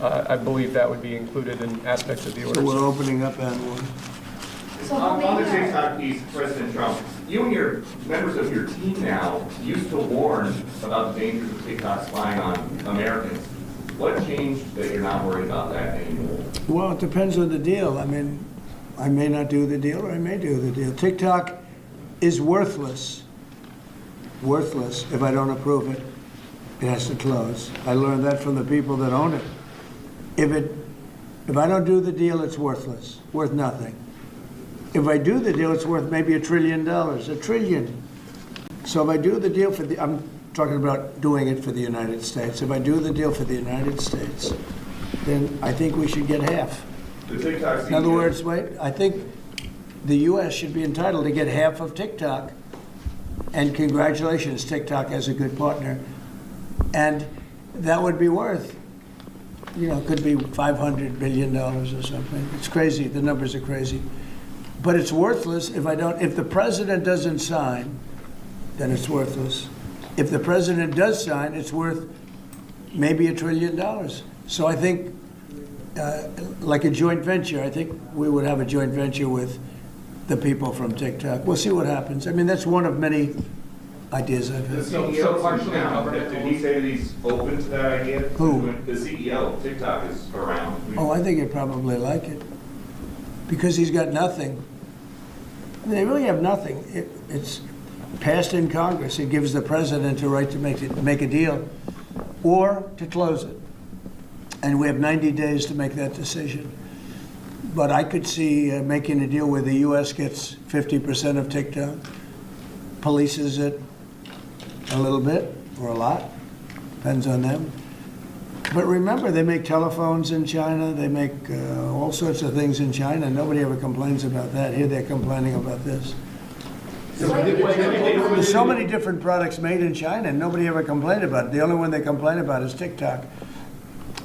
I believe that would be included in aspects of the So we're orders. opening up envoy. So On the TikTok piece, President Trump, you and your members of your team now used to warn about the dangers of TikTok spying on Americans. What changed that you're not worried about that anymore? Well, it depends on the deal. I mean, I may not do the deal or I may do the deal. TikTok is worthless if I don't approve it. It has to close. I learned that from the people that own it. If I don't do the deal, it's worthless, worth nothing. If I do the deal, it's worth maybe $1 trillion, $1 trillion. So if I do the deal I'm talking about doing it for the United States. If I do the deal for the United States, then I think we should get half. The TikTok In other words, I think the U.S. should be entitled to get half of TikTok. And congratulations, TikTok has a good partner. And that would be worth, could be $500 billion or something. It's crazy. The numbers are crazy. But it's worthless if the president doesn't sign, then it's worthless. If the president does sign, it's worth maybe $1 trillion. So I think, like a joint venture, I think we would have a joint venture with the people from TikTok. We'll see what happens. I mean, that's one of many ideas I've The had. CEO partially now, did he say that he's open to that idea? Who? The CEO of TikTok is around. Oh, I think he'd probably like it. Because he's got nothing. They really have nothing. It's passed in Congress. It gives the president a right to make a deal or to close it. And we have 90 days to make that decision. But I could see making a deal where the U.S. gets 50% of TikTok, polices it a little bit or a lot, depends on them. But remember, they make telephones in China, they make all sorts of things in China. Nobody ever complains about that. Here they're complaining about this. There's so many different products made in China, and nobody ever complained about it. The only one they complain about is TikTok.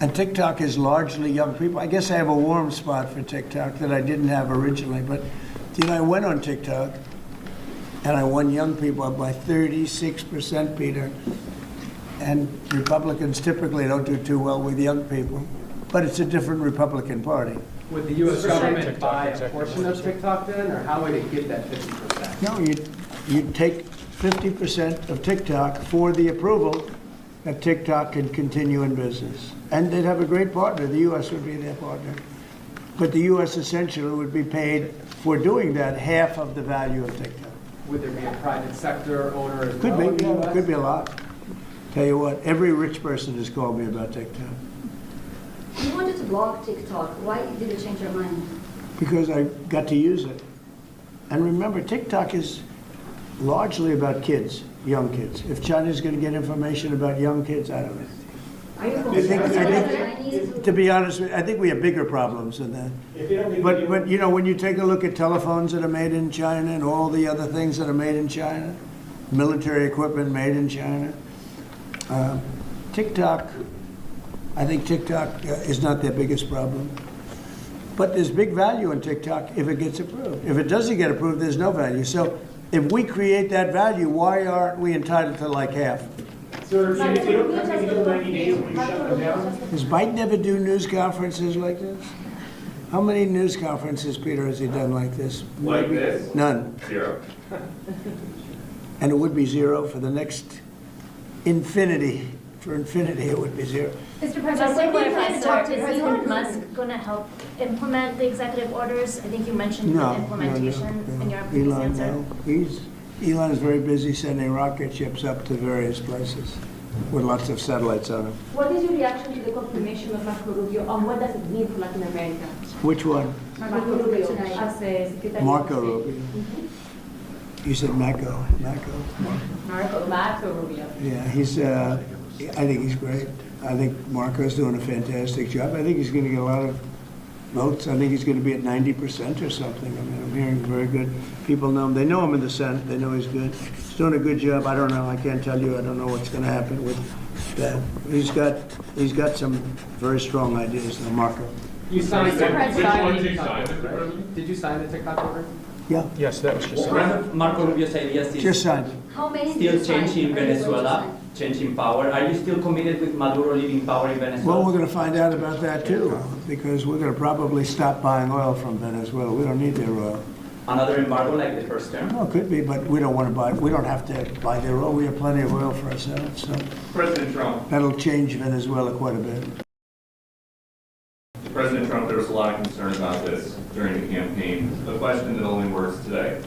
And TikTok is largely young people. I guess I have a warm spot for TikTok that I didn't have originally. But, I went on TikTok, and I won young people up by 36%, Peter. And Republicans typically don't do too well with young people. But it's a different Republican Party. Would the U.S. government buy a portion of TikTok then, or how would it get that 50%? No, you'd take 50% of TikTok for the approval that TikTok can continue in business. And they'd have a great partner. The U.S. would be their partner. But the U.S. essentially would be paid for doing that half of the value of TikTok. Would there be a private sector owner as Could well in be, the yeah, US? could be a lot. Tell you what, every rich person has called me about TikTok. You wanted to block TikTok. Why did you change your mind? Because I got to use it. And remember, TikTok is largely about kids, young kids. If China's going to get information about young kids, I don't know. Are you I think, to be honest with you, I think we have bigger problems than that. But when you take a look at telephones that are made in China and all the other things that are made in China, military equipment made in China, TikTok, I think TikTok is not their biggest problem. But there's big value in TikTok if it gets approved. If it doesn't get approved, there's no value. So if we create that value, why aren't we entitled to like half? Sir, if you don't come in 90 days, will you shut them down? Does Biden ever do news conferences like this? How many news conferences, Peter, has he done like this? Like this? None. 0. And it would be 0 for the next infinity. For infinity, it would be 0. Mr. President, when we plan to talk to Elon Musk going to help implement the executive orders? I think you mentioned the implementation in your previous Elon, answer. no. Elon is very busy sending rocket ships up to various places with lots of satellites on them. What is your reaction to the confirmation of Marco Rubio, and what does it mean for Latin America? Which one? Marco Rubio as a Secretary Marco of State. Rubio. You said Marco. Marco Rubio. Yeah, I think he's great. I think Marco's doing a fantastic job. I think he's going to get a lot of votes. I think he's going to be at 90% or something. I mean, I'm hearing very good. People know him. They know him in the Senate. They know he's good. He's doing a good job. I don't know. I can't tell you. I don't know what's going to happen with that. He's got some very strong ideas now, Marco. You signed the President. TikTok order, right? Did you sign the TikTok order? Yeah, Yes, that was just. One of Marco Rubio's ideas is just signed it. How many still change in Venezuela changing power. Are you still committed with Maduro leaving power in Venezuela? Well, we're going to find out about that too, because we're going to probably stop buying oil from Venezuela. We don't need their oil. Another embargo like the first term? Well, it could be, but we don't want to buy, we don't have to buy their oil. We have plenty of oil for ourselves, so President Trump, that'll change Venezuela quite a bit. President Trump, there was a lot of concern about this during the campaign. A question that only works today.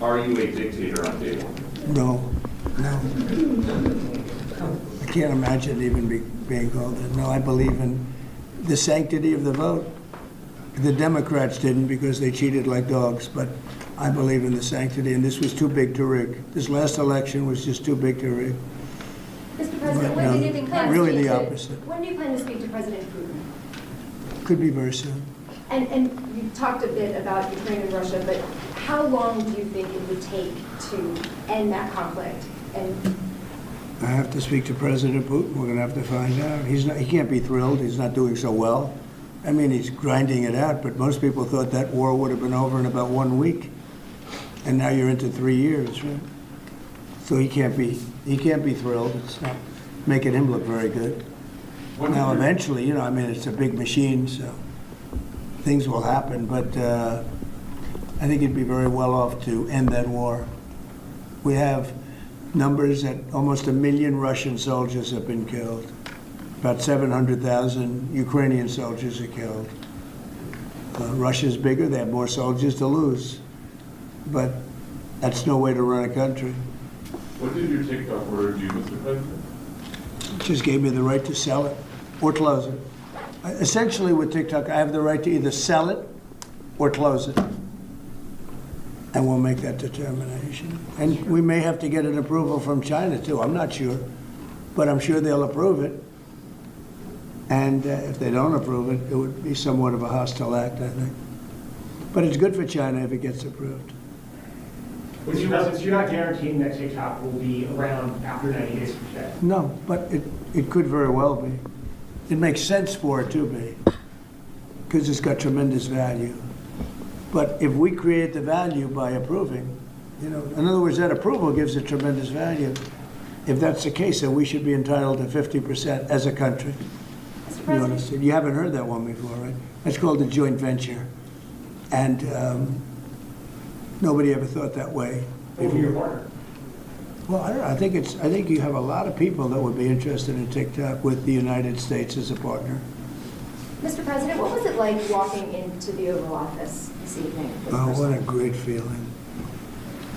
Are you a dictator on day one? No, I can't imagine even being called that. No, I believe in the sanctity of the vote. The Democrats didn't because they cheated like dogs, but I believe in the sanctity, and this was too big to rig. This last election was just too big to rig. Mr. President, But, when do you plan to really speak the to- opposite. When do you plan to speak to President Putin? Could be very soon. And you talked a bit about Ukraine and Russia, but how long do you think it would take to end that conflict? And I have to speak to President Putin. We're going to have to find out. He can't be thrilled. He's not doing so well. I mean, he's grinding it out, but most people thought that war would have been over in about 1 week. And now you're into 3 years, right? So he can't be thrilled. It's not making him look very good. Now, eventually, you know, I mean, it's a big machine, so things will happen, but I think he'd be very well off to end that war. We have numbers that almost 1 million Russian soldiers have been killed. About 700,000 Ukrainian soldiers are killed. Russia's bigger, they have more soldiers to lose. But that's no way to run a country. What did your TikTok order do, Mr. President? It just gave me the right to sell it or close it. Essentially with TikTok, I have the right to either sell it or close it. And we'll make that determination. And we may have to get an approval from China too, I'm not sure. But I'm sure they'll approve it. And if they don't approve it, it would be somewhat of a hostile act, I think. But it's good for China if it gets approved. Mr. President, so you're not guaranteeing that TikTok will be around after 90 days from today? No, but it could very well be. It makes sense for it to be, because it's got tremendous value. But if we create the value by approving, you know, in other words, that approval gives it tremendous value. If that's the case, then we should be entitled to 50% as a country. You understand? You haven't heard that one before, right? That's called a joint venture. And nobody ever thought that way. Over your partner? Well, I don't know. I think you have a lot of people that would be interested in TikTok with the United States as a partner. Mr. President, what was it like walking into the Oval Office this evening? for the Oh, first what a time? great feeling.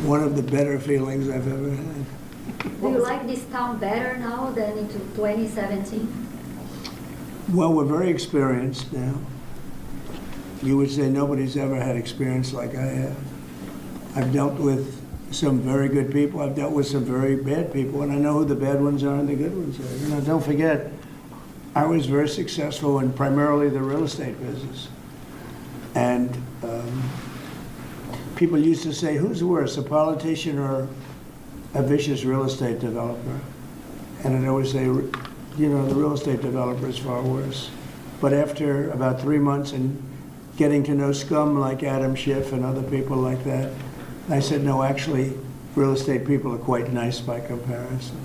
One of the better feelings I've ever had. Do you like this town better now than in 2017? Well, we're very experienced now. You would say nobody's ever had experience like I have. I've dealt with some very good people. I've dealt with some very bad people, and I know who the bad ones are and the good ones are. You know, don't forget, I was very successful in primarily the real estate business. And people used to say, who's worse, a politician or a vicious real estate developer? And I'd always say, you know, the real estate developer is far worse. But after about 3 months and getting to know scum like Adam Schiff and other people like that, I said, no, actually, real estate people are quite nice by comparison.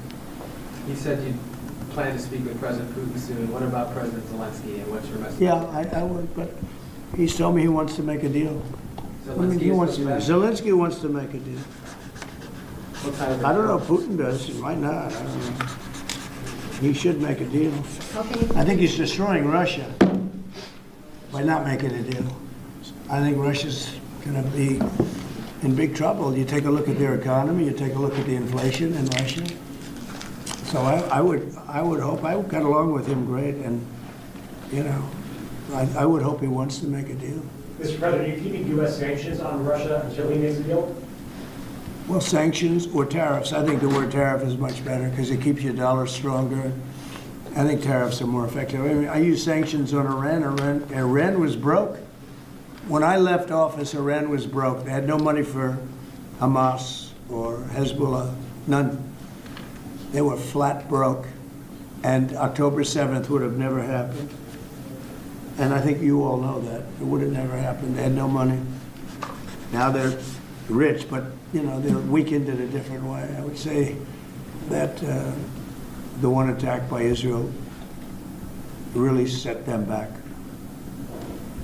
You said you plan to speak with President Putin soon. What about President Zelensky, and what's your message? Yeah, I would, but he's told me he wants to make a deal. Zelensky wants to make a deal. What kind of I don't know if Putin does, he might not, I don't know. He should make a deal. I think he's destroying Russia by not making a deal. I think Russia's going to be in big trouble. You take a look at their economy, you take a look at the inflation in Russia. So I would hope, I got along with him great, and, you know, I would hope he wants to make a deal. Mr. President, are you keeping U.S. sanctions on Russia until he makes a deal? Well, sanctions or tariffs. I think the word tariff is much better because it keeps your dollar stronger. I think tariffs are more effective. I mean, I use sanctions on Iran. Iran was broke. When I left office, Iran was broke. They had no money for Hamas or Hezbollah, none. They were flat broke. And October 7th would have never happened. And I think you all know that. It would have never happened. They had no money. Now they're rich, but, you know, they're weakened in a different way. I would say that the one attack by Israel really set them back.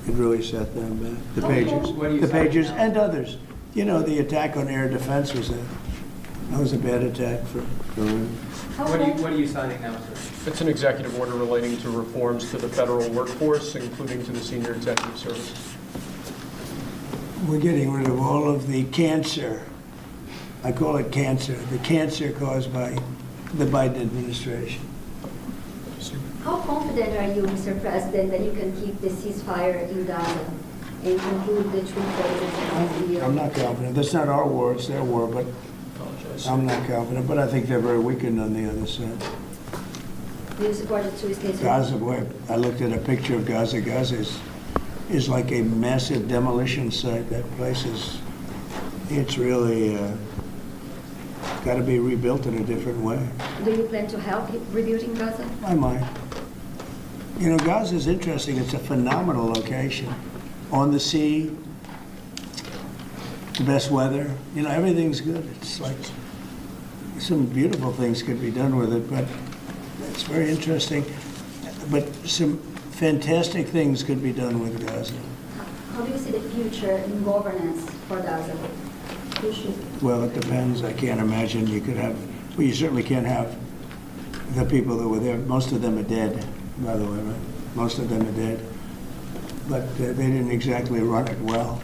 It really set them back. The Pagers, What do you the say Pagers now? and others. You know, the attack on air defense was that was a bad attack for How What confident are you signing now, sir? It's an executive order relating to reforms to the federal workforce, including to the senior executive service. We're getting rid of all of the cancer. I call it cancer, the cancer caused by the Biden administration. How confident are you, Mr. President, that you can keep the ceasefire in Gaza and conclude the 3 phases of the deal? I'm not confident. That's not our war, it's their war, but Apologize. I'm not confident. But I think they're very weakened on the other side. Do you support the 2 states? Gaza, boy, I looked at a picture of Gaza. Gaza is like a massive demolition site. That place it's really got to be rebuilt in a different way. Do you plan to help rebuilding Gaza? I might. You know, Gaza is interesting. It's a phenomenal location. On the sea, the best weather. You know, everything's good. It's like some beautiful things could be done with it, but it's very interesting. But some fantastic things could be done with Gaza. How do you see the future in governance for Gaza? Who should? Well, it depends. I can't imagine you could have, well, you certainly can't have the people that were there. Most of them are dead, by the way, right? Most of them are dead. But they didn't exactly run it well.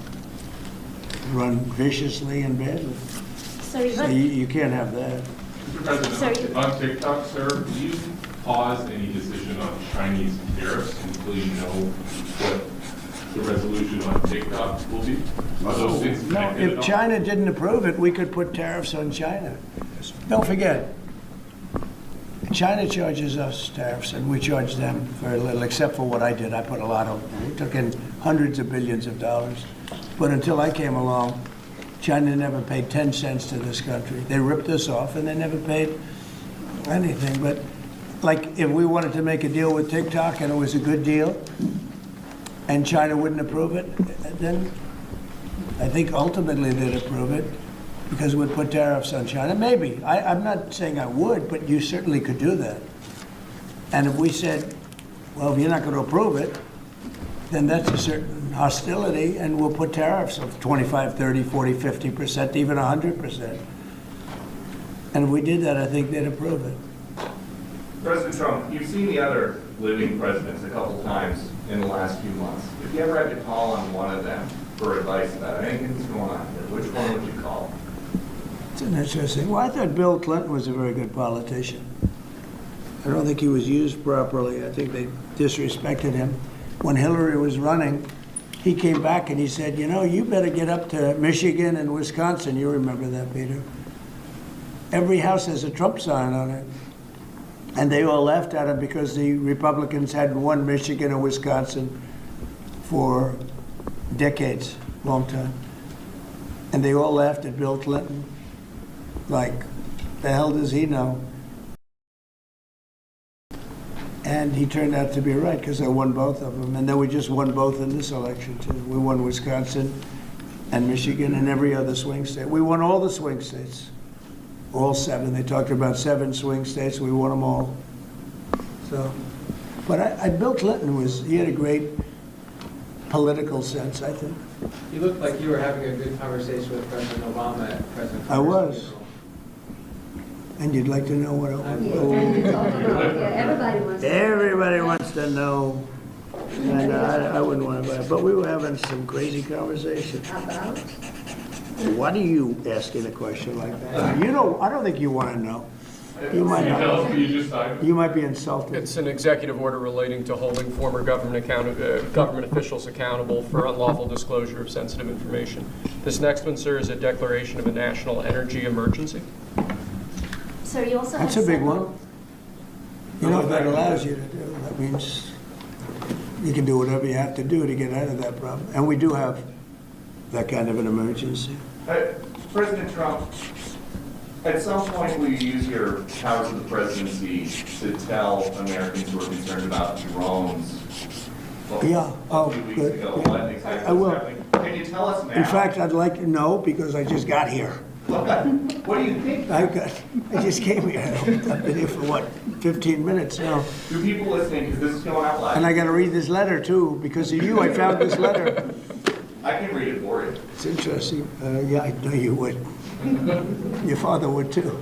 Run viciously and badly. So you So got, you can't have that. Mr. Sorry. President, on TikTok, sir, will you pause any decision on Chinese tariffs until you know what the resolution on TikTok will be? Are those things No, connected at if all? China didn't approve it, we could put tariffs on China. Don't forget, China charges us tariffs, and we charge them very little, except for what I did. I put a lot of, we took in hundreds of billions of dollars. But until I came along, China never paid 10 cents to this country. They ripped us off, and they never paid anything. But like, if we wanted to make a deal with TikTok, and it was a good deal, and China wouldn't approve it, then I think ultimately they'd approve it, because we'd put tariffs on China. Maybe. I'm not saying I would, but you certainly could do that. And if we said, well, if you're not going to approve it, then that's a certain hostility, and we'll put tariffs of 25, 30, 40, 50%, even 100%. And if we did that, I think they'd approve it. President Trump, you've seen the other living presidents a couple times in the last few months. If you ever had to call on one of them for advice about anything that's going on here, which one would you call? It's an interesting. Well, I thought Bill Clinton was a very good politician. I don't think he was used properly. I think they disrespected him. When Hillary was running, he came back and he said, you know, you better get up to Michigan and Wisconsin. You remember that, Peter? Every house has a Trump sign on it. And they all laughed at him because the Republicans hadn't won Michigan or Wisconsin for decades, long time. And they all laughed at Bill Clinton. Like, the hell does he know? And he turned out to be right, because I won both of them. And then we just won both in this election, too. We won Wisconsin and Michigan and every other swing state. We won all the swing states, all 7. They talked about 7 swing states. We won them all. So, but Bill Clinton he had a great political sense, I think. You looked like you were having a good conversation with President Obama at President I was. And you'd like to know what it Yeah, was? everybody wants to. Everybody wants to know. And I wouldn't want to buy it. But we were having some crazy conversation. About? Why do you asking a question like that? You know, I don't think you want to know. You might Can you tell us not. what you just signed? You might be insulted. It's an executive order relating to holding former government officials accountable for unlawful disclosure of sensitive information. This next one, sir, is a declaration of a national energy emergency. so you also have That's a big several- one. You know what that allows you to do? That means you can do whatever you have to do to get out of that problem. And we do have that kind of an emergency. President Trump, at some point will you use your powers of the presidency to tell Americans who are concerned about drones? Well, Yeah. Oh, a few weeks good. ago, Yeah. what exactly I will. was happening? Can you tell us now? In fact, I'd like to know, because I just got here. What do you think? I just came here. I've been here for what, 15 minutes now. Do people listening, because this is going out live? And I got to read this letter too. Because of you, I found this letter. I can read it for you. It's interesting. Yeah, I know you would. Your father would too.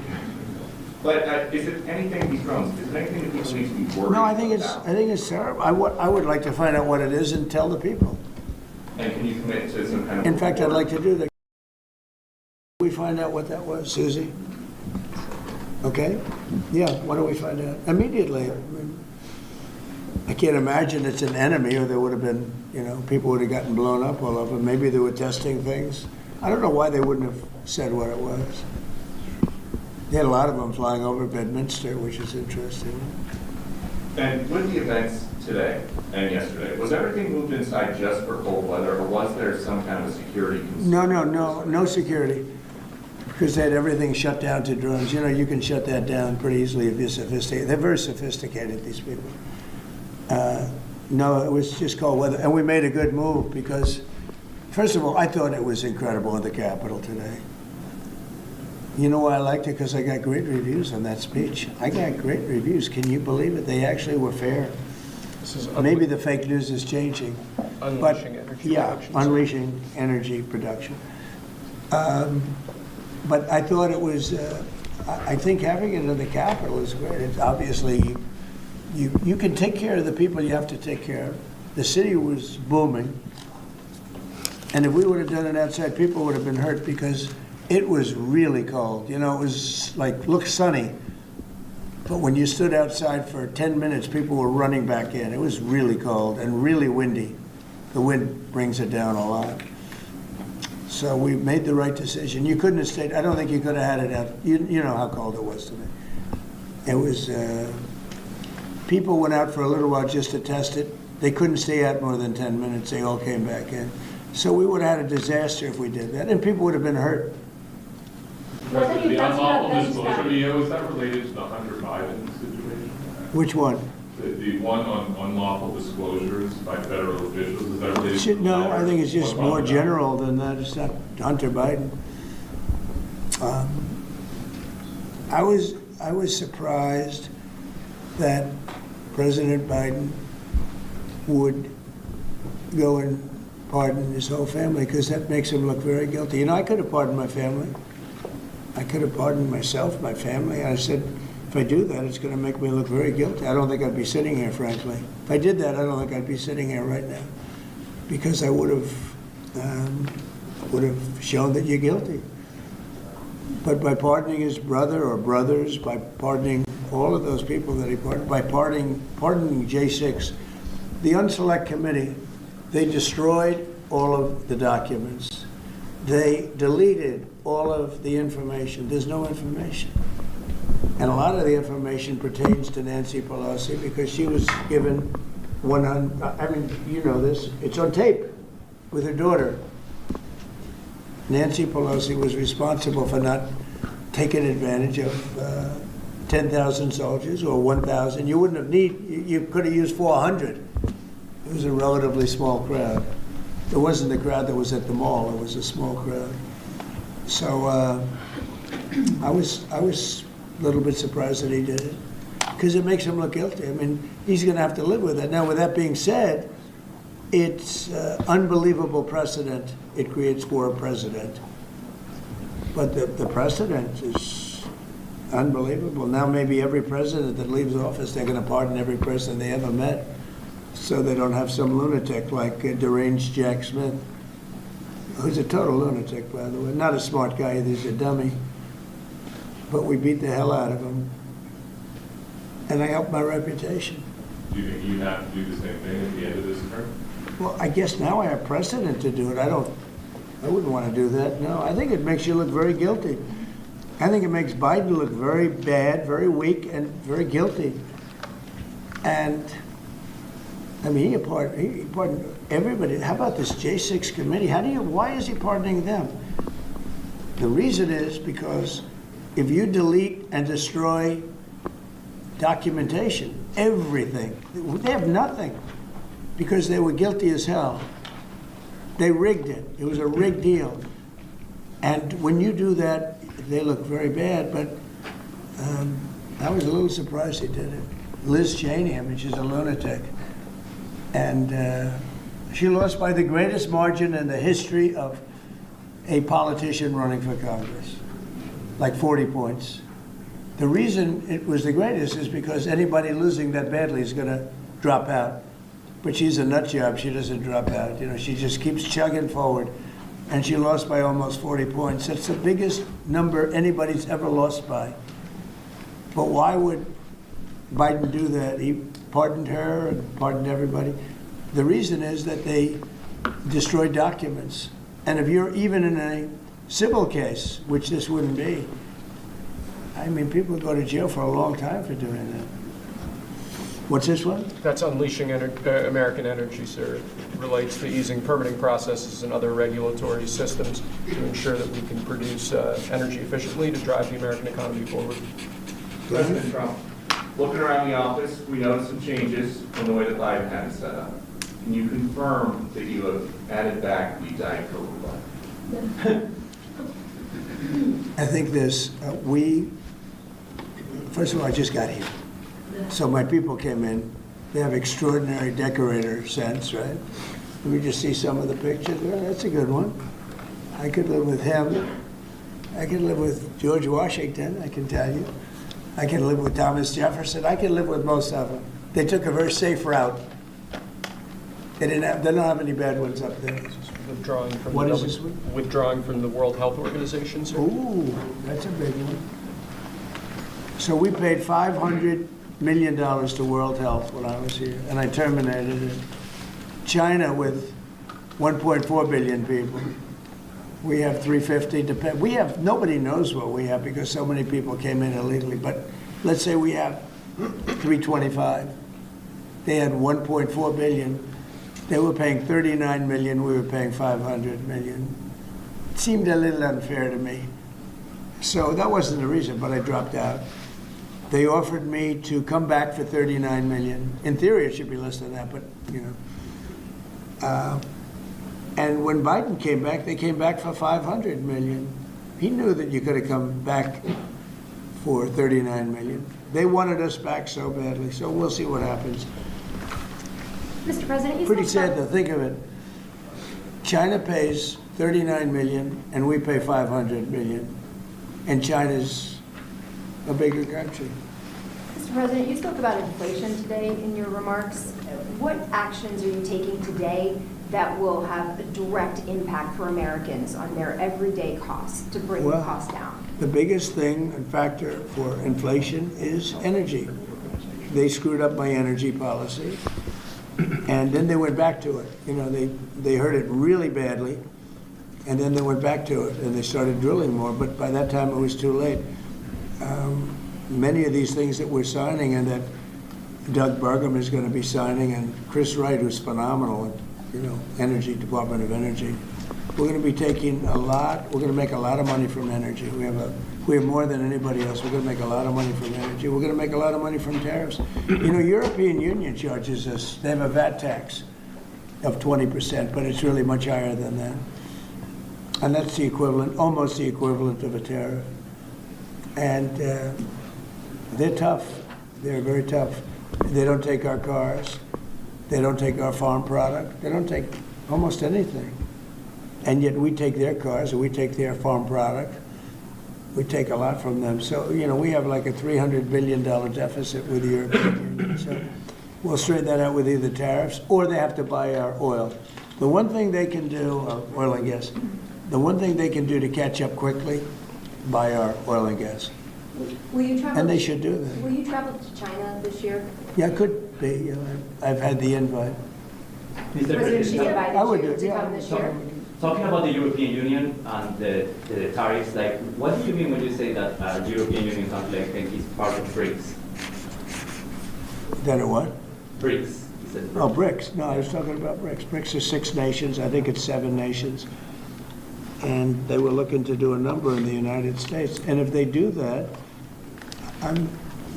But is it anything, these drones, is it anything that people need to be worried No, about? I think it's terrible. I would like to find out what it is and tell the people. And can you commit to some kind of... In fact, I'd report? like to do that. We find out what that was, Susie? Okay? Yeah, why don't we find out? Immediately. I can't imagine it's an enemy, or there would have been, people would have gotten blown up all over. Maybe they were testing things. I don't know why they wouldn't have said what it was. They had a lot of them flying over Bedminster, which is interesting. And with the events today and yesterday, was everything moved inside just for cold weather, or was there some kind of a security concern? No security. Because they had everything shut down to drones. You can shut that down pretty easily if you're sophisticated. They're very sophisticated, these people. No, it was just cold weather. And we made a good move because, first of all, I thought it was incredible at the Capitol today. You know why I liked it? Because I got great reviews on that speech. I got great reviews. Can you believe it? They actually were fair. Maybe the fake news is changing. Unleashing energy production. Unleashing energy production. But I thought it was, I think having it in the Capitol is great. It's obviously, you can take care of the people you have to take care of. The city was booming. And if we would have done it outside, people would have been hurt because it was really cold. It was like, looked sunny. But when you stood outside for 10 minutes, people were running back in. It was really cold and really windy. The wind brings it down a lot. So we made the right decision. You couldn't have stayed. I don't think you could have had it out. You know how cold it was today. It was, people went out for a little while just to test it. They couldn't stay out more than 10 minutes. They all came back in. So we would have had a disaster if we did that, and people would have been hurt. President, the unlawful disclosure video, is that related to the Hunter Biden situation? Which one? The one on unlawful disclosures by federal officials, is that related to the No, letter? I think it's just What about more that? general than that. It's not Hunter Biden. I was surprised that President Biden would go and pardon his whole family, because that makes him look very guilty. I could have pardoned my family. I could have pardoned myself, my family. I said, if I do that, it's going to make me look very guilty. I don't think I'd be sitting here, frankly. If I did that, I don't think I'd be sitting here right now, because I would have shown that you're guilty. But by pardoning his brother or brothers, by pardoning all of those people that he pardoned, by pardoning J6, the Unselect Committee, they destroyed all of the documents. They deleted all of the information. There's no information. And a lot of the information pertains to Nancy Pelosi because she was given 100, I mean, you know this, it's on tape with her daughter. Nancy Pelosi was responsible for not taking advantage of 10,000 soldiers or 1,000. You wouldn't have you could have used 400. It was a relatively small crowd. It wasn't the crowd that was at the mall. It was a small crowd. So I was a little bit surprised that he did it, because it makes him look guilty. I mean, he's going to have to live with it. Now, with that being said, it's unbelievable precedent it creates for a president. But the precedent is unbelievable. Now maybe every president that leaves office, they're going to pardon every person they ever met, so they don't have some lunatic like deranged Jack Smith, who's a total lunatic, by the way. Not a smart guy, he's a dummy. But we beat the hell out of him. And I helped my reputation. Do you think you have to do the same thing at the end of this term? Well, I guess now I have precedent to do it. I wouldn't want to do that, no. I think it makes you look very guilty. I think it makes Biden look very bad, very weak, and very guilty. And, I mean, he pardoned everybody. How about this J6 committee? Why is he pardoning them? The reason is because if you delete and destroy documentation, everything, they have nothing, because they were guilty as hell. They rigged it. It was a rigged deal. And when you do that, they look very bad, but I was a little surprised he did it. Liz Cheney, I mean, she's a lunatic. And she lost by the greatest margin in the history of a politician running for Congress, like 40 points. The reason it was the greatest is because anybody losing that badly is going to drop out. But she's a nut job. She doesn't drop out. You know, she just keeps chugging forward. And she lost by almost 40 points. That's the biggest number anybody's ever lost by. But why would Biden do that? He pardoned her and pardoned everybody. The reason is that they destroyed documents. And if you're even in a civil case, which this wouldn't be, I mean, people go to jail for a long time for doing that. What's this one? That's unleashing American energy, sir. It relates to easing permitting processes and other regulatory systems to ensure that we can produce energy efficiently to drive the American economy forward. President Trump, looking around the office, we noticed some changes from the way that Biden had it set up. Can you confirm that you have added back the Diet Coke button? I think this, first of all, I just got here. So my people came in. They have extraordinary decorator sense, right? Let me just see some of the pictures. Well, that's a good one. I could live with him. I could live with George Washington, I can tell you. I can live with Thomas Jefferson. I can live with most of them. They took a very safe route. They don't have any bad ones up there. Withdrawing from What is this one? Withdrawing from the World Health Organization, sir. Ooh, that's a big one. So we paid $500 million to World Health when I was here, and I terminated it. China, with 1.4 billion people, we have 350 to pay. We have, nobody knows what we have because so many people came in illegally, but let's say we have 325. They had 1.4 billion. They were paying 39 million, we were paying 500 million. It seemed a little unfair to me. So that wasn't the reason, but I dropped out. They offered me to come back for 39 million. In theory, it should be less than that, but you know. And when Biden came back, they came back for 500 million. He knew that you could have come back for 39 million. They wanted us back so badly, so we'll see what happens. Mr. President, you Pretty spoke sad to think of it. China pays 39 million and we pay 500 million. And China's a bigger country. Mr. President, you spoke about inflation today in your remarks. What actions are you taking today that will have a direct impact for Americans on their everyday costs to bring the cost down? The biggest thing and factor for inflation is energy. They screwed up my energy policy. And then they went back to it. You know, they hurt it really badly, and then they went back to it, and they started drilling more, but by that time it was too late. Many of these things that we're signing and that Doug Burgum is going to be signing, and Chris Wright, who's phenomenal, you know, Energy, Department of Energy, we're going to be taking we're going to make a lot of money from energy. We have more than anybody else. We're going to make a lot of money from energy. We're going to make a lot of money from tariffs. You know, European Union charges us, they have a VAT tax of 20%, but it's really much higher than that. And that's the equivalent, almost the equivalent of a tariff. And they're tough. They're very tough. They don't take our cars. They don't take our farm product. They don't take almost anything. And yet we take their cars, or we take their farm product. We take a lot from them. So, you know, we have like a $300 billion deficit with the European Union. So we'll straighten that out with either tariffs, or they have to buy our oil. The one thing they can do, oil and gas, the one thing they can do to catch up quickly, buy our oil and gas. Will you travel? And they should do that. Will you travel to China this year? Yeah, it could be. You know, I've had the invite. President Xi I would do invited it, you to yeah. come this year? Talking about the European Union and the tariffs, like, what do you mean when you say that the European Union country is part of BRICS? That a what? BRICS. You said BRICS. Oh, BRICS. No, I was talking about BRICS. BRICS is 6 nations. I think it's 7 nations. And they were looking to do a number in the United States. And if they do that,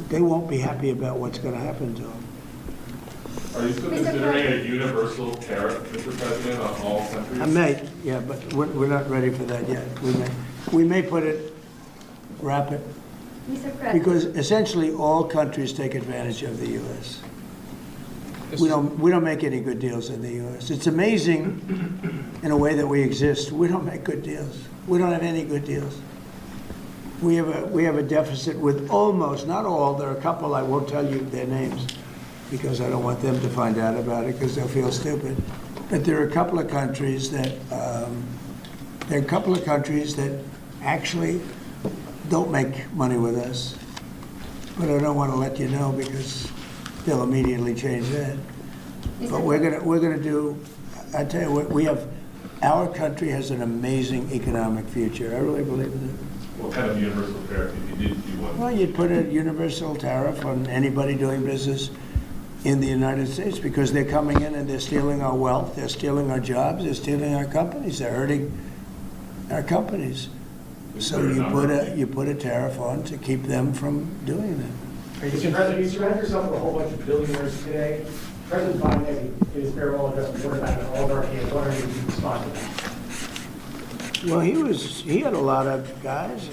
they won't be happy about what's going to happen to them. Are you still Mr. considering a President. universal tariff, Mr. President, on all countries? I may, yeah, but we're not ready for that yet. We may put it, wrap it, Mr. President. because essentially all countries take advantage of the U.S. We don't make any good deals in the U.S. It's amazing in a way that we exist. We don't make good deals. We don't have any good deals. We have a deficit with almost, not all, there are a couple, I won't tell you their names because I don't want them to find out about it because they'll feel stupid. But there are a couple of countries that, actually don't make money with us. But I don't want to let you know because they'll immediately change that. But we're gonna do, I tell you what, our country has an amazing economic future. I really believe in it. What kind of universal tariff if you did do one? Well, you'd put a universal tariff on anybody doing business in the United States because they're coming in and they're stealing our wealth, they're stealing our jobs, they're stealing our companies, they're hurting our companies. So you put a tariff on to keep them from doing that. Mr. President, you surround yourself with a whole bunch of billionaires today. President Biden, as in his farewell address, warned about an oligarchy. I was wondering if you could respond to that. Well, he had a lot of guys,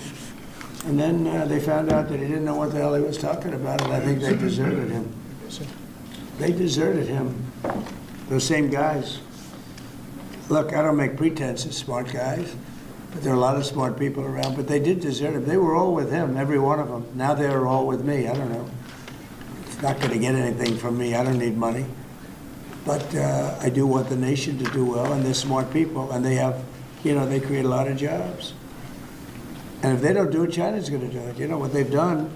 and then they found out that he didn't know what the hell he was talking about, and I think they deserted him. They deserted him, those same guys. Look, I don't make pretenses, smart guys, but there are a lot of smart people around, but they did desert him. They were all with him, every one of them. Now they're all with me, I don't know. It's not going to get anything from me, I don't need money. But I do want the nation to do well, and they're smart people, and they have, they create a lot of jobs. And if they don't do it, China's going to do it. What they've done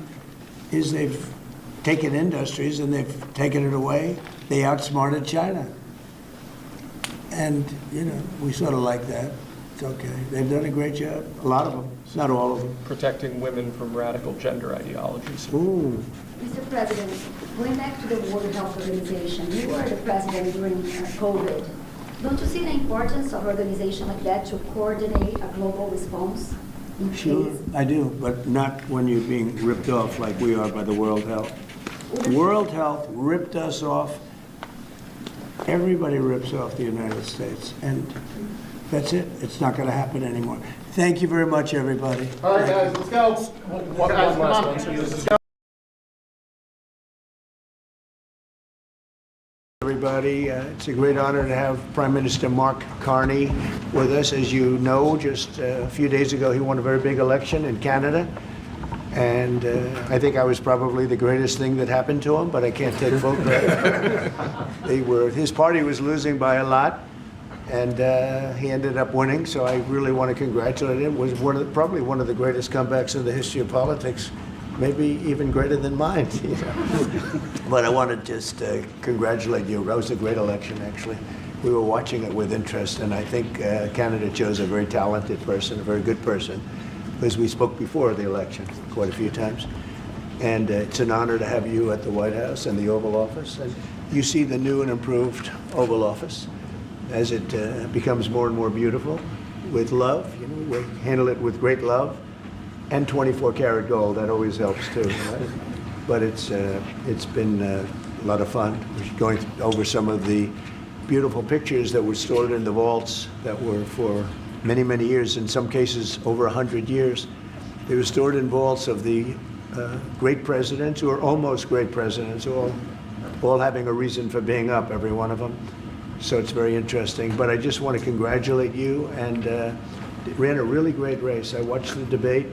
is they've taken industries and they've taken it away. They outsmarted China. And, we sort of like that. It's okay. They've done a great job. A lot of them, not all of them. Protecting women from radical gender ideologies. Ooh. Mr. President, going back to the World Health Organization, you were the president during COVID. Don't you see the importance of an organization like that to coordinate a global response? Sure, I do, but not when you're being ripped off like we are by the World Health. World Health ripped us off. Everybody rips off the United States, and that's it. It's not going to happen anymore. Thank you very much, everybody. All right, guys, let's go. One last one, sir. This is- Everybody, it's a great honor to have Prime Minister Mark Carney with us. As you know, just a few days ago, he won a very big election in Canada. And I think I was probably the greatest thing that happened to him, but I can't take full credit. His party was losing by a lot, and he ended up winning, so I really want to congratulate him. It was probably one of the greatest comebacks in the history of politics, maybe even greater than mine. But I want to just congratulate you. That was a great election, actually. We were watching it with interest, and I think Canada chose a very talented person, a very good person, because we spoke before the election quite a few times. And it's an honor to have you at the White House and the Oval Office. And you see the new and improved Oval Office as it becomes more and more beautiful with love. We handle it with great love. And 24-karat gold, that always helps too. Right? But it's been a lot of fun. We're going over some of the beautiful pictures that were stored in the vaults that were for many, many years, in some cases over 100 years. They were stored in vaults of the great presidents, or almost great presidents, all having a reason for being up, every one of them. So it's very interesting. But I just want to congratulate you, and ran a really great race. I watched the debate.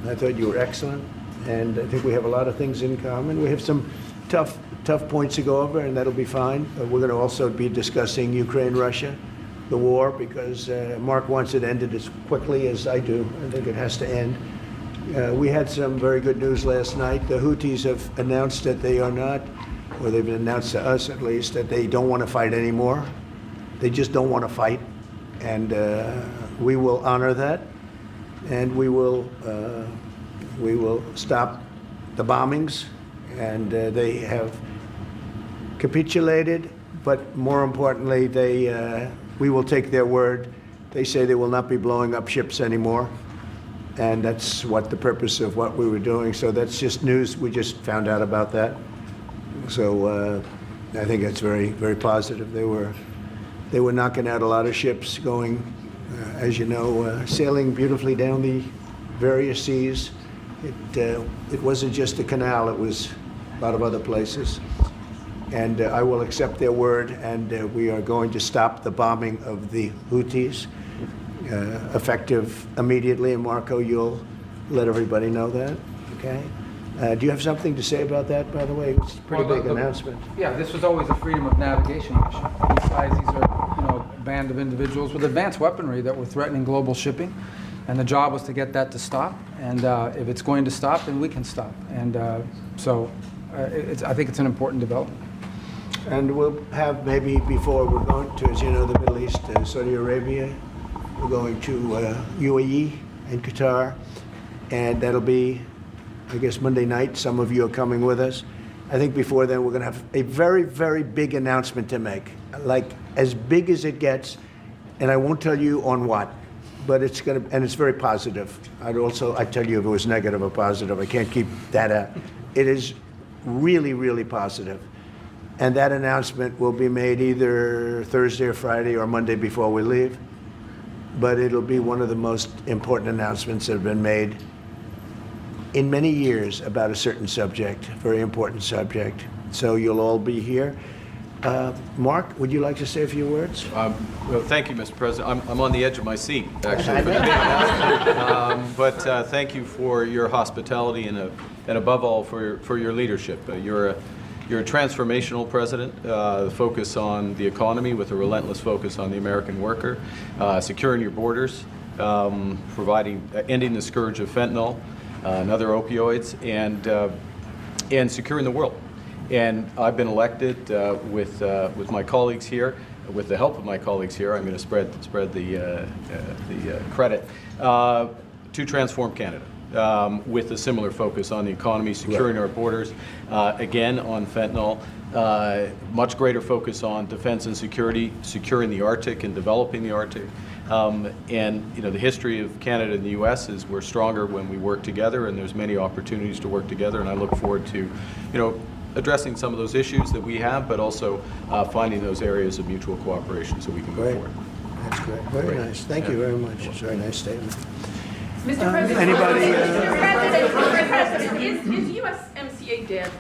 I thought you were excellent, and I think we have a lot of things in common. We have some tough points to go over, and that'll be fine. We're going to also be discussing Ukraine-Russia, the war, because Mark wants it ended as quickly as I do. I think it has to end. We had some very good news last night. The Houthis have announced that they are not, or they've announced to us at least, that they don't want to fight anymore. They just don't want to fight, and we will honor that. And we will stop the bombings, and they have capitulated. But more importantly, we will take their word. They say they will not be blowing up ships anymore, and that's what the purpose of what we were doing. So that's just news. We just found out about that. So I think that's very, very positive. They were knocking out a lot of ships going, as you know, sailing beautifully down the various seas. It wasn't just the canal, it was a lot of other places. And I will accept their word, and we are going to stop the bombing of the Houthis, effective immediately. And Marco, you'll let everybody know that, okay? Do you have something to say about that, by the way? It's a pretty big announcement. Yeah, this was always a freedom of navigation issue. Besides, these are, a band of individuals with advanced weaponry that were threatening global shipping. And the job was to get that to stop. And if it's going to stop, then we can stop. And I think it's an important development. And we'll have maybe before we're going to, as you know, the Middle East, Saudi Arabia, we're going to UAE and Qatar, and that'll be, I guess, Monday night. Some of you are coming with us. I think before then we're going to have a very, very big announcement to make, like as big as it gets, and I won't tell you on what, but it's going to, and it's very positive. I'd tell you if it was negative or positive. I can't keep that out. It is really, really positive. And that announcement will be made either Thursday or Friday or Monday before we leave. But it'll be one of the most important announcements that have been made in many years about a certain subject, very important subject. So you'll all be here. Mark, would you like to say a few words? Well, thank you, Mr. President. I'm on the edge of my seat, actually, for the big announcement. But thank you for your hospitality and above all for your leadership. You're a transformational president, focus on the economy with a relentless focus on the American worker, securing your borders, ending the scourge of fentanyl and other opioids, and securing the world. And I've been elected with my colleagues here, with the help of my colleagues here. I'm going to spread the credit to transform Canada. With a similar focus on the economy, securing our borders, again on fentanyl, much greater focus on defense and security, securing the Arctic and developing the Arctic. And the history of Canada and the U.S. is we're stronger when we work together, and there's many opportunities to work together. And I look forward to, addressing some of those issues that we have, but also finding those areas of mutual cooperation so we can move forward. That's great. Very nice. Thank you very much. It's a very nice statement. Mr. President, anybody? Mr. President, is USMCA dead?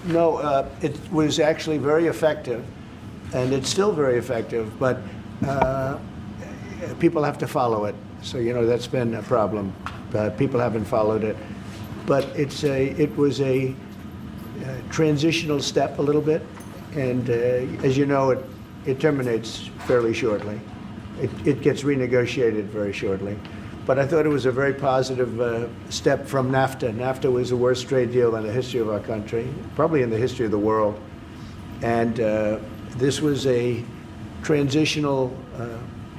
No, it was actually very effective, and it's still very effective, but people have to follow it. So, that's been a problem. People haven't followed it. But it was a transitional step a little bit, and as you know, it terminates fairly shortly. It gets renegotiated very shortly. But I thought it was a very positive step from NAFTA. NAFTA was the worst trade deal in the history of our country, probably in the history of the world. And this was a transitional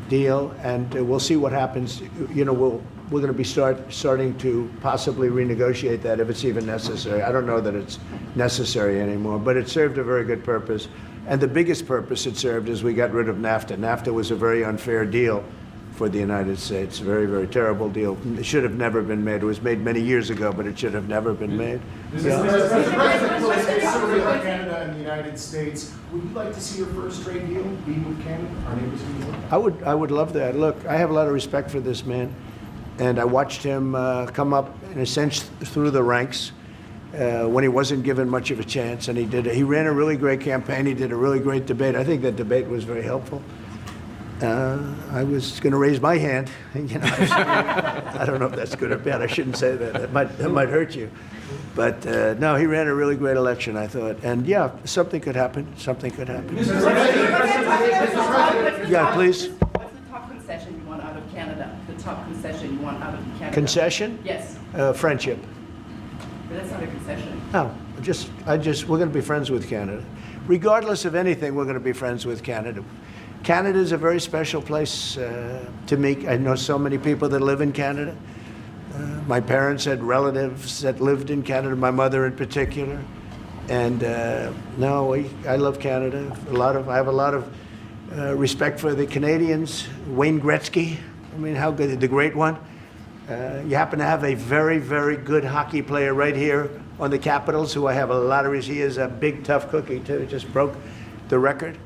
deal, and we'll see what happens. We're going to be starting to possibly renegotiate that if it's even necessary. I don't know that it's necessary anymore, but it served a very good purpose. And the biggest purpose it served is we got rid of NAFTA. NAFTA was a very unfair deal for the United States. A very, very terrible deal. It should have never been made. It was made many years ago, but it should have never been made. Mr. President, Canada and the United States, would you like to see your first trade deal be with Canada, our neighbors in the world? I would love that. Look, I have a lot of respect for this man, and I watched him come up, in a sense, through the ranks when he wasn't given much of a chance, and he ran a really great campaign. He did a really great debate. I think that debate was very helpful. I was going to raise my hand. I don't know if that's good or bad. I shouldn't say that. That might hurt you. But no, he ran a really great election, I thought. And yeah, something could happen. Something could happen. Mr. President, Yeah, please. what's the top concession you want out of Canada? The top concession you want out of Canada? Concession? Yes, Friendship. but that's not a concession. No, we're going to be friends with Canada. Regardless of anything, we're going to be friends with Canada. Canada is a very special place to me. I know so many people that live in Canada. My parents had relatives that lived in Canada, my mother in particular. And I love Canada. I have a lot of respect for the Canadians. Wayne Gretzky, how good, the great one. You happen to have a very, very good hockey player right here on the Capitals, who I have a lot of respect. He is a big, tough cookie, too. Just broke the record.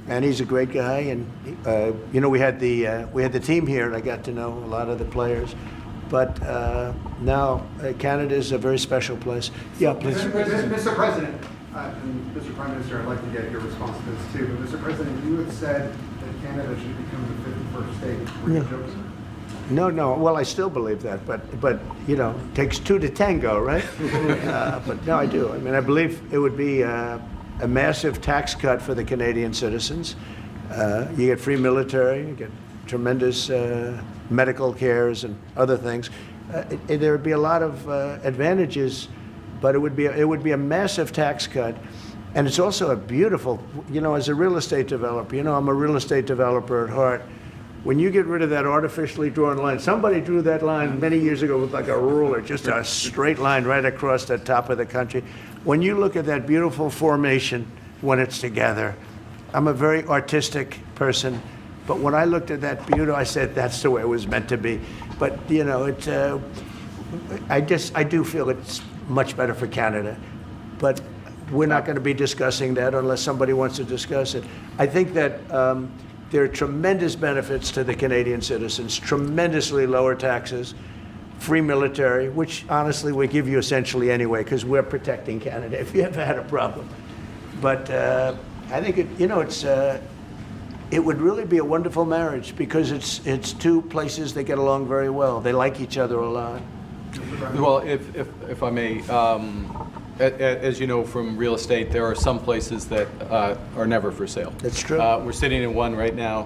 And he's a great guy. And, we had the team here, and I got to know a lot of the players. But now Canada is a very special place. Yeah, please. Mr. President, and Mr. Prime Minister, I'd like to get your response to this too. But Mr. President, you had said that Canada should become the 51st state. Were you joking? No. Well, I still believe that, but it takes two to tango, right? But no, I do. I mean, I believe it would be a massive tax cut for the Canadian citizens. You get free military, you get tremendous medical cares and other things. There would be a lot of advantages, but it would be a massive tax cut. And it's also a beautiful, as a real estate developer, I'm a real estate developer at heart. When you get rid of that artificially drawn line, somebody drew that line many years ago with like a ruler, just a straight line right across the top of the country. When you look at that beautiful formation when it's together, I'm a very artistic person, but when I looked at that beauty, I said that's the way it was meant to be. But I do feel it's much better for Canada, but we're not going to be discussing that unless somebody wants to discuss it. I think that there are tremendous benefits to the Canadian citizens, tremendously lower taxes, free military, which honestly we give you essentially anyway because we're protecting Canada if you ever had a problem. But I think it would really be a wonderful marriage because it's two places that get along very well. They like each other a lot. Well, if I may, as you know from real estate, there are some places that are never for sale. That's true. We're sitting in one right now,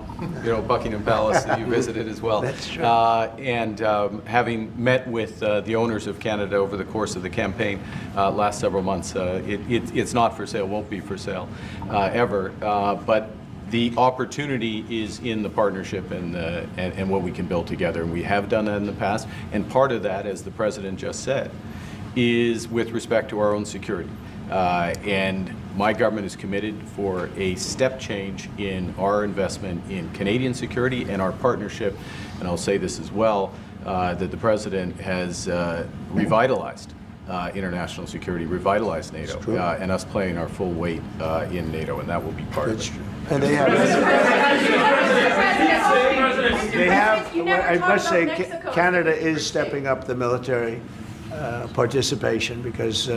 Buckingham Palace that you visited as well. That's true. And having met with the owners of Canada over the course of the campaign last several months, it's not for sale, won't be for sale ever. But the opportunity is in the partnership and what we can build together. And we have done that in the past. And part of that, as the President just said, is with respect to our own security. And my government is committed for a step change in our investment in Canadian security and our partnership. And I'll say this as well, that the President has revitalized international security, revitalized NATO, and us playing our full weight in NATO, and that will be part of it. And they have, I must say, Canada is stepping up the military participation because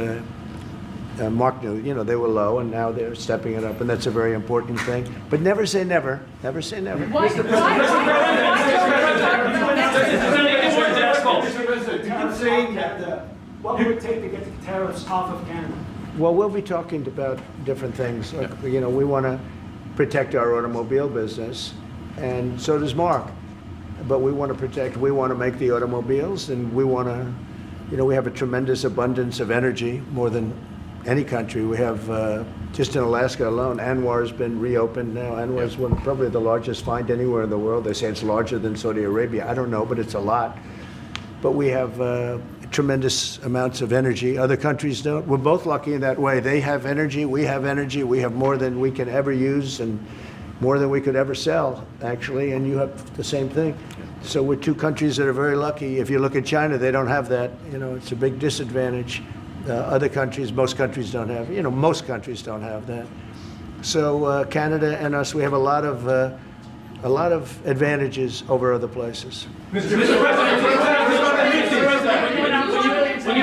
Mark knew, they were low and now they're stepping it up, and that's a very important thing. But never say never. Never say never. Mr. President, I'm saying that what would it take to get the tariffs off of Canada? Well, we'll be talking about different things. Like, we want to protect our automobile business, and so does Mark. But we want to make the automobiles, and we want to, we have a tremendous abundance of energy, more than any country. We have, just in Alaska alone, ANWR's been reopened now. ANWR's probably the largest find anywhere in the world. They say it's larger than Saudi Arabia. I don't know, but it's a lot. But we have tremendous amounts of energy. Other countries don't. We're both lucky in that way. They have energy, we have energy. We have more than we can ever use and more than we could ever sell, actually, and you have the same thing. So we're two countries that are very lucky. If you look at China, they don't have that. It's a big disadvantage. Other countries, most countries don't have. Most countries don't have that. So Canada and us, we have a lot of advantages over other places. Mr.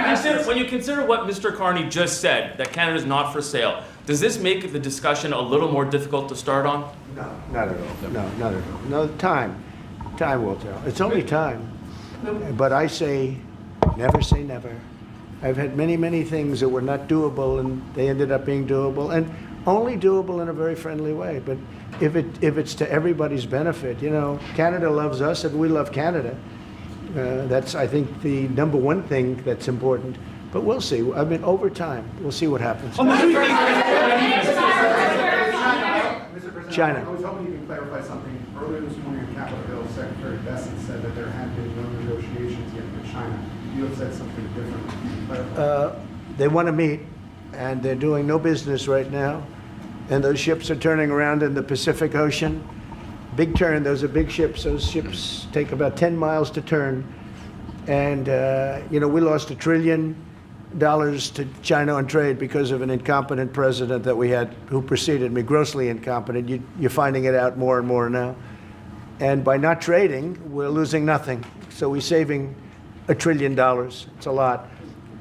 President, when you consider what Mr. Carney just said, that Canada is not for sale, does this make the discussion a little more difficult to start on? No, not at all. No, not at all. No, time will tell. It's only time. But I say never. I've had many things that were not doable, and they ended up being doable, and only doable in a very friendly way. But if it's to everybody's benefit, Canada loves us and we love Canada. That's, I think, the number one thing that's important. But we'll see. I mean, over time, we'll see what happens. Mr. President, China. I was hoping you can clarify something. Earlier this morning on Capitol Hill, Secretary Bessent said that there had been no negotiations yet with China. You have said something different. Can you clarify? They want to meet, and they're doing no business right now. And those ships are turning around in the Pacific Ocean. Big turn. Those are big ships. Those ships take about 10 miles to turn. And, we lost $1 trillion to China on trade because of an incompetent president that we had who preceded me, grossly incompetent. You're finding it out more and more now. And by not trading, we're losing nothing. So we're saving $1 trillion. It's a lot.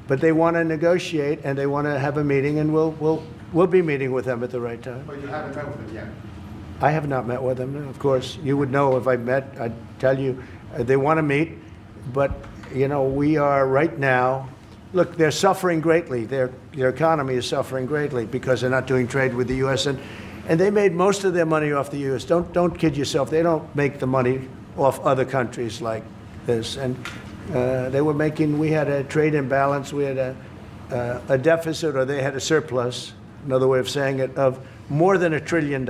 But they want to negotiate and they want to have a meeting, and we'll be meeting with them at the right time. But you haven't met with them yet. I have not met with them, of course. You would know if I met. I'd tell you. They want to meet, but, you know, we are right now, look, they're suffering greatly. Their economy is suffering greatly because they're not doing trade with the U.S. And they made most of their money off the U.S. Don't kid yourself. They don't make the money off other countries like this. And they were making, we had a trade imbalance. We had a deficit, or they had a surplus, another way of saying it, of more than $1 trillion.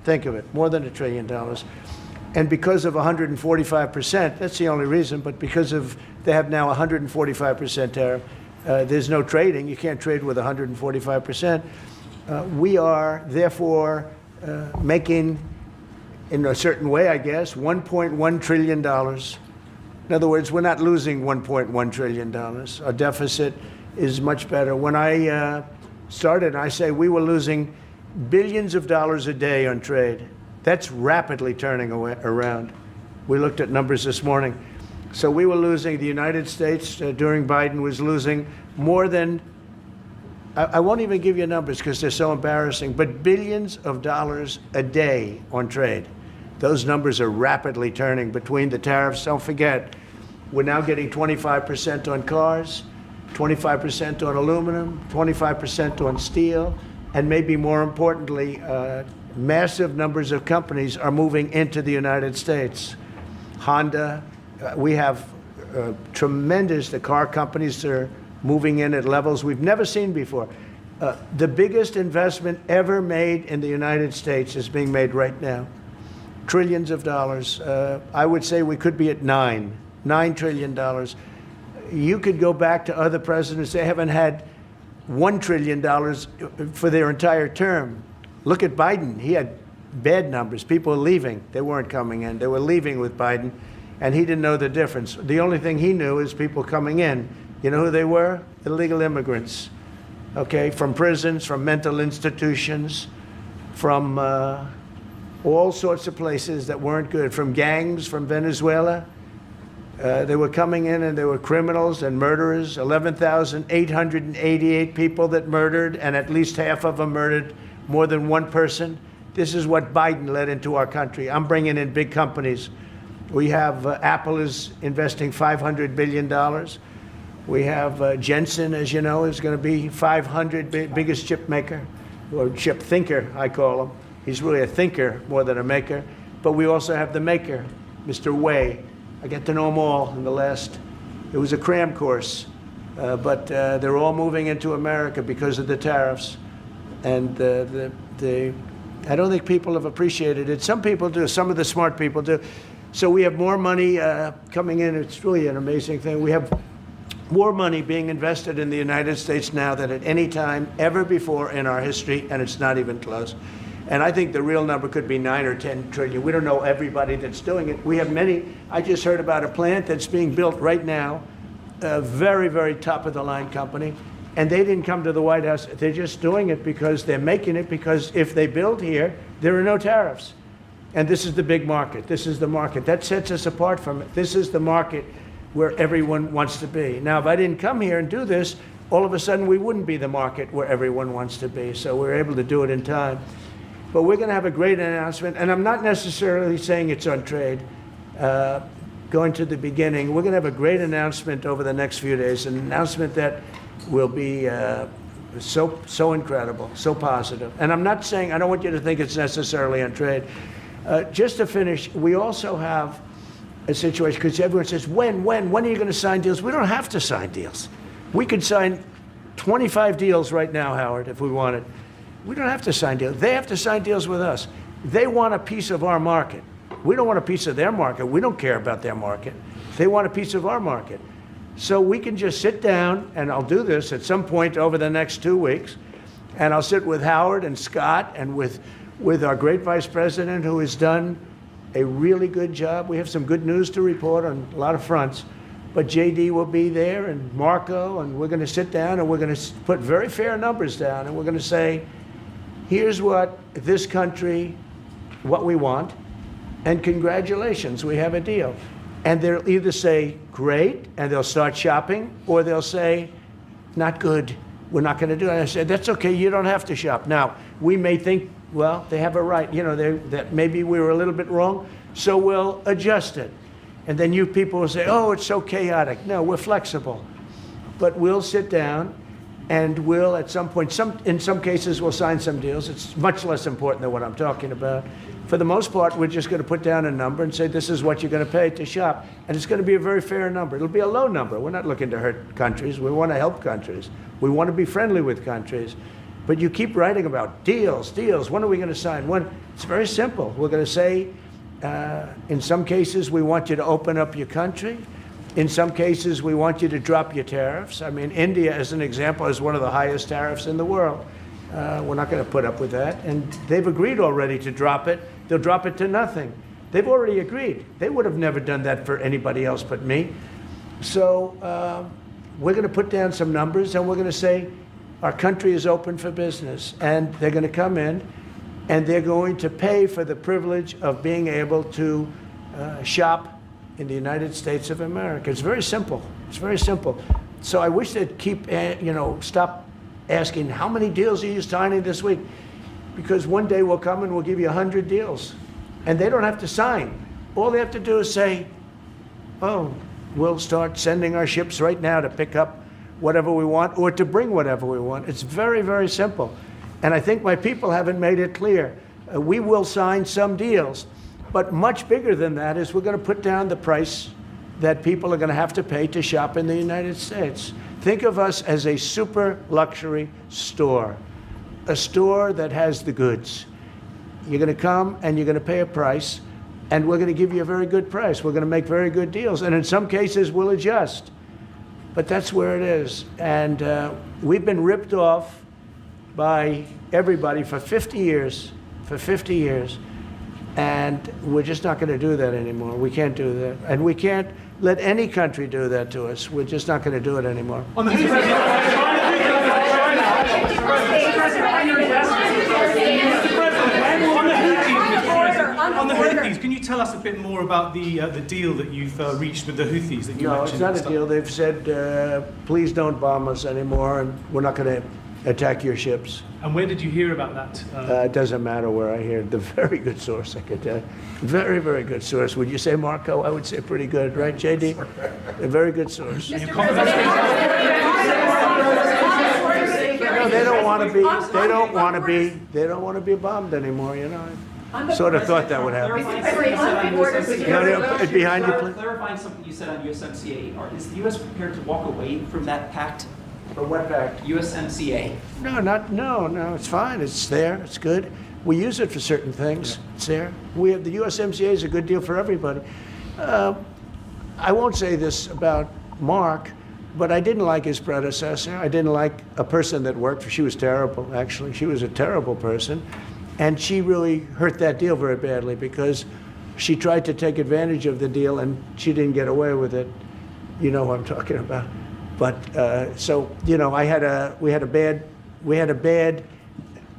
Think of it, more than $1 trillion. And because of 145%, that's the only reason, but because of, they have now 145% tariff, there's no trading. You can't trade with 145%. We are, therefore, making, in a certain way, I guess, $1.1 trillion. In other words, we're not losing $1.1 trillion. Our deficit is much better. When I started, I say we were losing billions of dollars a day on trade. That's rapidly turning around. We looked at numbers this morning. So we were losing, the United States during Biden was losing more than, I won't even give you numbers because they're so embarrassing, but billions of dollars a day on trade. Those numbers are rapidly turning between the tariffs. Don't forget, we're now getting 25% on cars, 25% on aluminum, 25% on steel, and maybe more importantly, massive numbers of companies are moving into the United States. Honda, we have tremendous, the car companies are moving in at levels we've never seen before. The biggest investment ever made in the United States is being made right now. Trillions of dollars. I would say we could be at $9 trillion. You could go back to other presidents, they haven't had $1 trillion for their entire term. Look at Biden. He had bad numbers. People were leaving. They weren't coming in. They were leaving with Biden, and he didn't know the difference. The only thing he knew is people coming in. You know who they were? Illegal immigrants, okay, from prisons, from mental institutions, from all sorts of places that weren't good, from gangs, from Venezuela. They were coming in and they were criminals and murderers, 11,888 people that murdered, and at least half of them murdered more than one person. This is what Biden led into our country. I'm bringing in big companies. We have Apple is investing $500 billion. We have Jensen, as you know, is going to be 500 biggest chip maker, or chip thinker, I call him. He's really a thinker more than a maker. But we also have the maker, Mr. Wei. I get to know them all in the last, it was a cram course, but they're all moving into America because of the tariffs. And I don't think people have appreciated it. Some people do, some of the smart people do. So we have more money coming in. It's really an amazing thing. We have more money being invested in the United States now than at any time ever before in our history, and it's not even close. And I think the real number could be 9 or 10 trillion. We don't know everybody that's doing it. We have many. I just heard about a plant that's being built right now, a very, very top of the line company. And they didn't come to the White House. They're just doing it because they're making it, because if they build here, there are no tariffs. And this is the big market. This is the market. That sets us apart from it. This is the market where everyone wants to be. Now, if I didn't come here and do this, all of a sudden we wouldn't be the market where everyone wants to be. So we're able to do it in time. But we're going to have a great announcement. And I'm not necessarily saying it's on trade. Going to the beginning, we're going to have a great announcement over the next few days, an announcement that will be so incredible, so positive. And I'm not saying, I don't want you to think it's necessarily on trade. Just to finish, we also have a situation, because everyone says, when are you going to sign deals? We don't have to sign deals. We could sign 25 deals right now, Howard, if we wanted. We don't have to sign deals. They have to sign deals with us. They want a piece of our market. We don't want a piece of their market. We don't care about their market. They want a piece of our market. So we can just sit down, and I'll do this at some point over the next 2 weeks, and I'll sit with Howard and Scott and with our great vice president, who has done a really good job. We have some good news to report on a lot of fronts. but JD will be there and Marco, and we're going to sit down and we're going to put very fair numbers down, and we're going to say, here's what this country, what we want, and congratulations, we have a deal. And they'll either say, great, and they'll start shopping, or they'll say, not good, we're not going to do it. And I said, that's okay, you don't have to shop. Now, we may think, well, they have a right, you know, that maybe we were a little bit wrong, so we'll adjust it. And then you people will say, oh, it's so chaotic. No, we're flexible. But we'll sit down and we'll, at some point, in some cases, we'll sign some deals. It's much less important than what I'm talking about. For the most part, we're just going to put down a number and say, this is what you're going to pay to shop. And it's going to be a very fair number. It'll be a low number. We're not looking to hurt countries. We want to help countries. We want to be friendly with countries. But you keep writing about deals, deals. When are we going to sign? When? It's very simple. We're going to say, in some cases, we want you to open up your country. In some cases, we want you to drop your tariffs. I mean, India, as an example, has one of the highest tariffs in the world. We're not going to put up with that. And they've agreed already to drop it. They'll drop it to nothing. They've already agreed. They would have never done that for anybody else but me. So we're going to put down some numbers, and we're going to say our country is open for business. And they're going to come in, and they're going to pay for the privilege of being able to shop in the United States of America. It's very simple. It's very simple. So I wish they'd keep, stop asking, how many deals are you signing this week? Because one day we'll come and we'll give you 100 deals. And they don't have to sign. All they have to do is say, oh, we'll start sending our ships right now to pick up whatever we want or to bring whatever we want. It's very, very simple. And I think my people haven't made it clear. We will sign some deals, but much bigger than that is we're going to put down the price that people are going to have to pay to shop in the United States. Think of us as a super luxury store, a store that has the goods. You're going to come and you're going to pay a price, and we're going to give you a very good price. We're going to make very good deals, and in some cases we'll adjust. But that's where it is. And we've been ripped off by everybody for 50 years, and we're just not going to do that anymore. We can't do that. And we can't let any country do that to us. We're just not going to do it anymore. On the Houthis, can you tell us a bit more about the deal that you've reached with the Houthis that you mentioned? No, it's not a deal. They've said, please don't bomb us anymore, and we're not going to attack your ships. And where did you hear about that? It doesn't matter where I hear it. The very good source, I could tell you. Very, very good source. Would you say, Marco? I would say pretty good, right, JD? A very good source. No, they don't want to be. They don't want to be. They don't want to be bombed anymore. You know. Sort of thought that would happen. Behind you, please. Clarifying something you said on USMCA. Is the U.S. prepared to walk away from that pact? From what pact? USMCA. No. It's fine. It's there. It's good. We use it for certain things. It's there. The USMCA is a good deal for everybody. I won't say this about Mark, but I didn't like his predecessor. I didn't like a person that worked for. She was terrible, actually. She was a terrible person. And she really hurt that deal very badly because she tried to take advantage of the deal and she didn't get away with it. You know what I'm talking about. But so, you know, we had a bad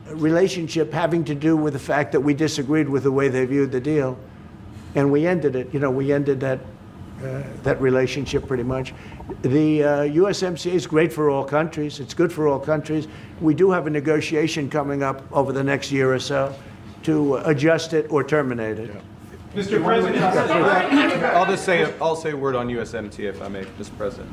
relationship having to do with the fact that we disagreed with the way they viewed the deal. And we ended it. You know, we ended that relationship pretty much. The USMCA is great for all countries. It's good for all countries. We do have a negotiation coming up over the next year or so to adjust it or terminate it. Yeah. Mr. President, I'll say a word on USMCA if I may, Mr. President.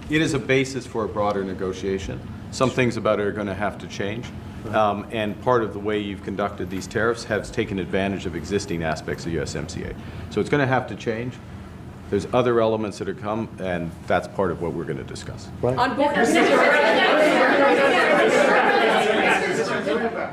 It is a basis for a broader negotiation. Some things about it are going to have to change. And part of the way you've conducted these tariffs has taken advantage of existing aspects of USMCA. So it's going to have to change. There's other elements that are come, and that's part of what we're going to discuss. Right. On board.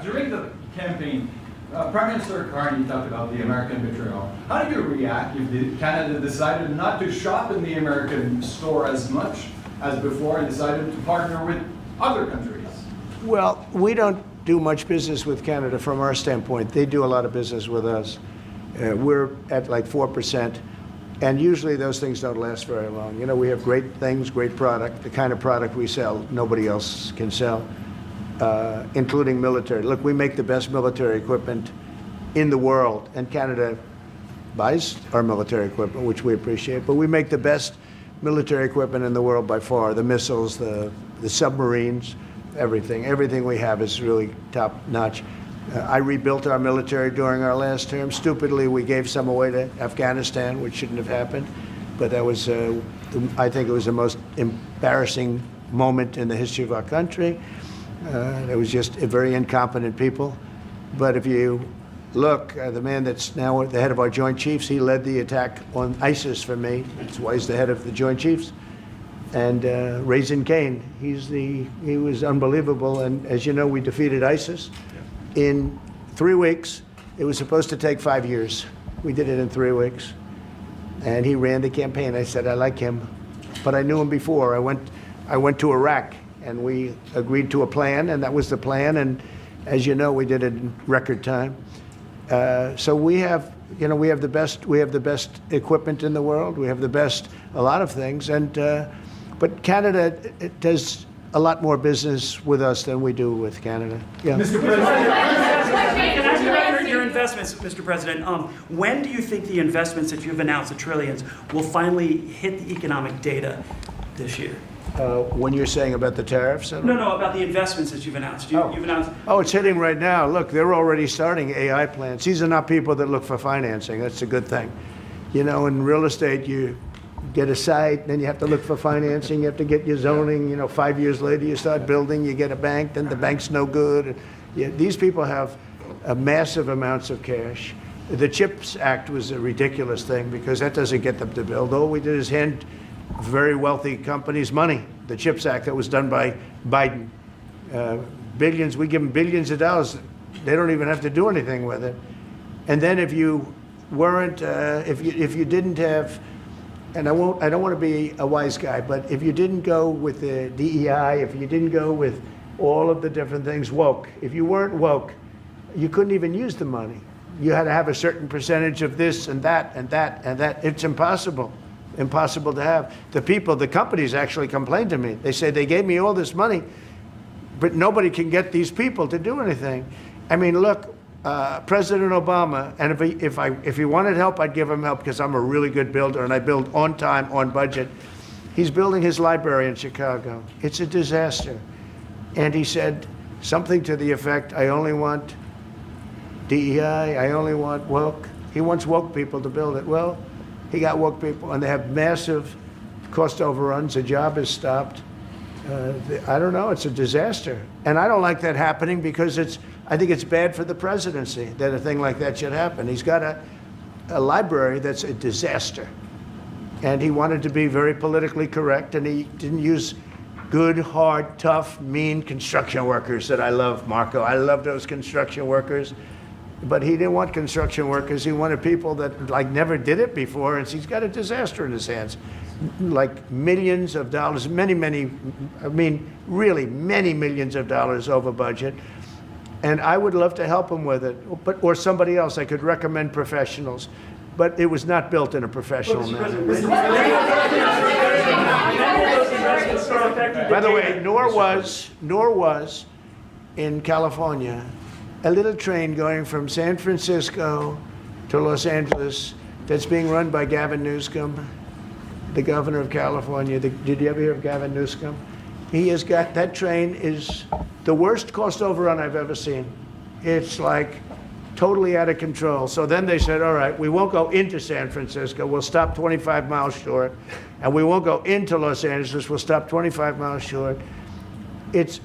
During the campaign, Prime Minister Carney talked about the American betrayal. How do you react if Canada decided not to shop in the American store as much as before and decided to partner with other countries? Well, we don't do much business with Canada from our standpoint. They do a lot of business with us. We're at like 4%. And usually those things don't last very long. You know, we have great things, great product. The kind of product we sell, nobody else can sell, including military. Look, we make the best military equipment in the world, and Canada buys our military equipment, which we appreciate, but we make the best military equipment in the world by far. The missiles, the submarines, everything. Everything we have is really top notch. I rebuilt our military during our last term. Stupidly, we gave some away to Afghanistan, which shouldn't have happened. But that was, I think it was the most embarrassing moment in the history of our country. There was just very incompetent people. But if you look, the man that's now the head of our Joint Chiefs, he led the attack on ISIS for me. That's why he's the head of the Joint Chiefs. And Raisin Kane, he was unbelievable. And as you know, we defeated ISIS in 3 weeks. It was supposed to take 5 years. We did it in 3 weeks. And he ran the campaign. I said, I like him. But I knew him before. I went to Iraq, and we agreed to a plan, and that was the plan. And as you know, we did it in record time. So we have, you know, we have the best equipment in the world. We have the best, a lot of things. And but Canada does a lot more business with us than we do with Canada. Yeah. Mr. President, can I ask you about your investments, Mr. President? When do you think the investments that you've announced, the trillions, will finally hit the economic data this year? When you're saying about the tariffs? No, about the investments that you've announced. You've announced. Oh, it's hitting right now. Look, they're already starting AI plants. These are not people that look for financing. That's a good thing. You know, in real estate, you get a site, then you have to look for financing. You have to get your zoning. You know, 5 years later, you start building. You get a bank, then the bank's no good. These people have massive amounts of cash. The CHIPS Act was a ridiculous thing because that doesn't get them to build. All we did is hand very wealthy companies money. The CHIPS Act that was done by Biden. Billions, we give them billions of dollars. They don't even have to do anything with it. And then if you weren't, if you didn't have, and I don't want to be a wise guy, but if you didn't go with the DEI, if you didn't go with all of the different things, woke, if you weren't woke, you couldn't even use the money. You had to have a certain percentage of this and that and that and that. It's impossible to have. The companies actually complained to me. They say they gave me all this money, but nobody can get these people to do anything. I mean, look, President Obama, and if he wanted help, I'd give him help because I'm a really good builder and I build on time, on budget. He's building his library in Chicago. It's a disaster. And he said something to the effect, I only want DEI, I only want woke. He wants woke people to build it. Well, he got woke people, and they have massive cost overruns. The job is stopped. I don't know. It's a disaster. And I don't like that happening because I think it's bad for the presidency that a thing like that should happen. He's got a library that's a disaster. And he wanted to be very politically correct, and he didn't use good, hard, tough, mean construction workers that I love, Marco. I love those construction workers. But he didn't want construction workers. He wanted people that never did it before, and he's got a disaster in his hands. Like millions of dollars, really many millions of dollars over budget. And I would love to help him with it, or somebody else. I could recommend professionals. But it was not built in a professional manner. By the way, nor was in California a little train going from San Francisco to Los Angeles that's being run by Gavin Newsom, the governor of California. Did you ever hear of Gavin Newsom? He has got, that train is the worst cost overrun I've ever seen. It's like totally out of control. So then they said, all right, we won't go into San Francisco. We'll stop 25 miles short. And we won't go into Los Angeles. We'll stop 25 miles short. It's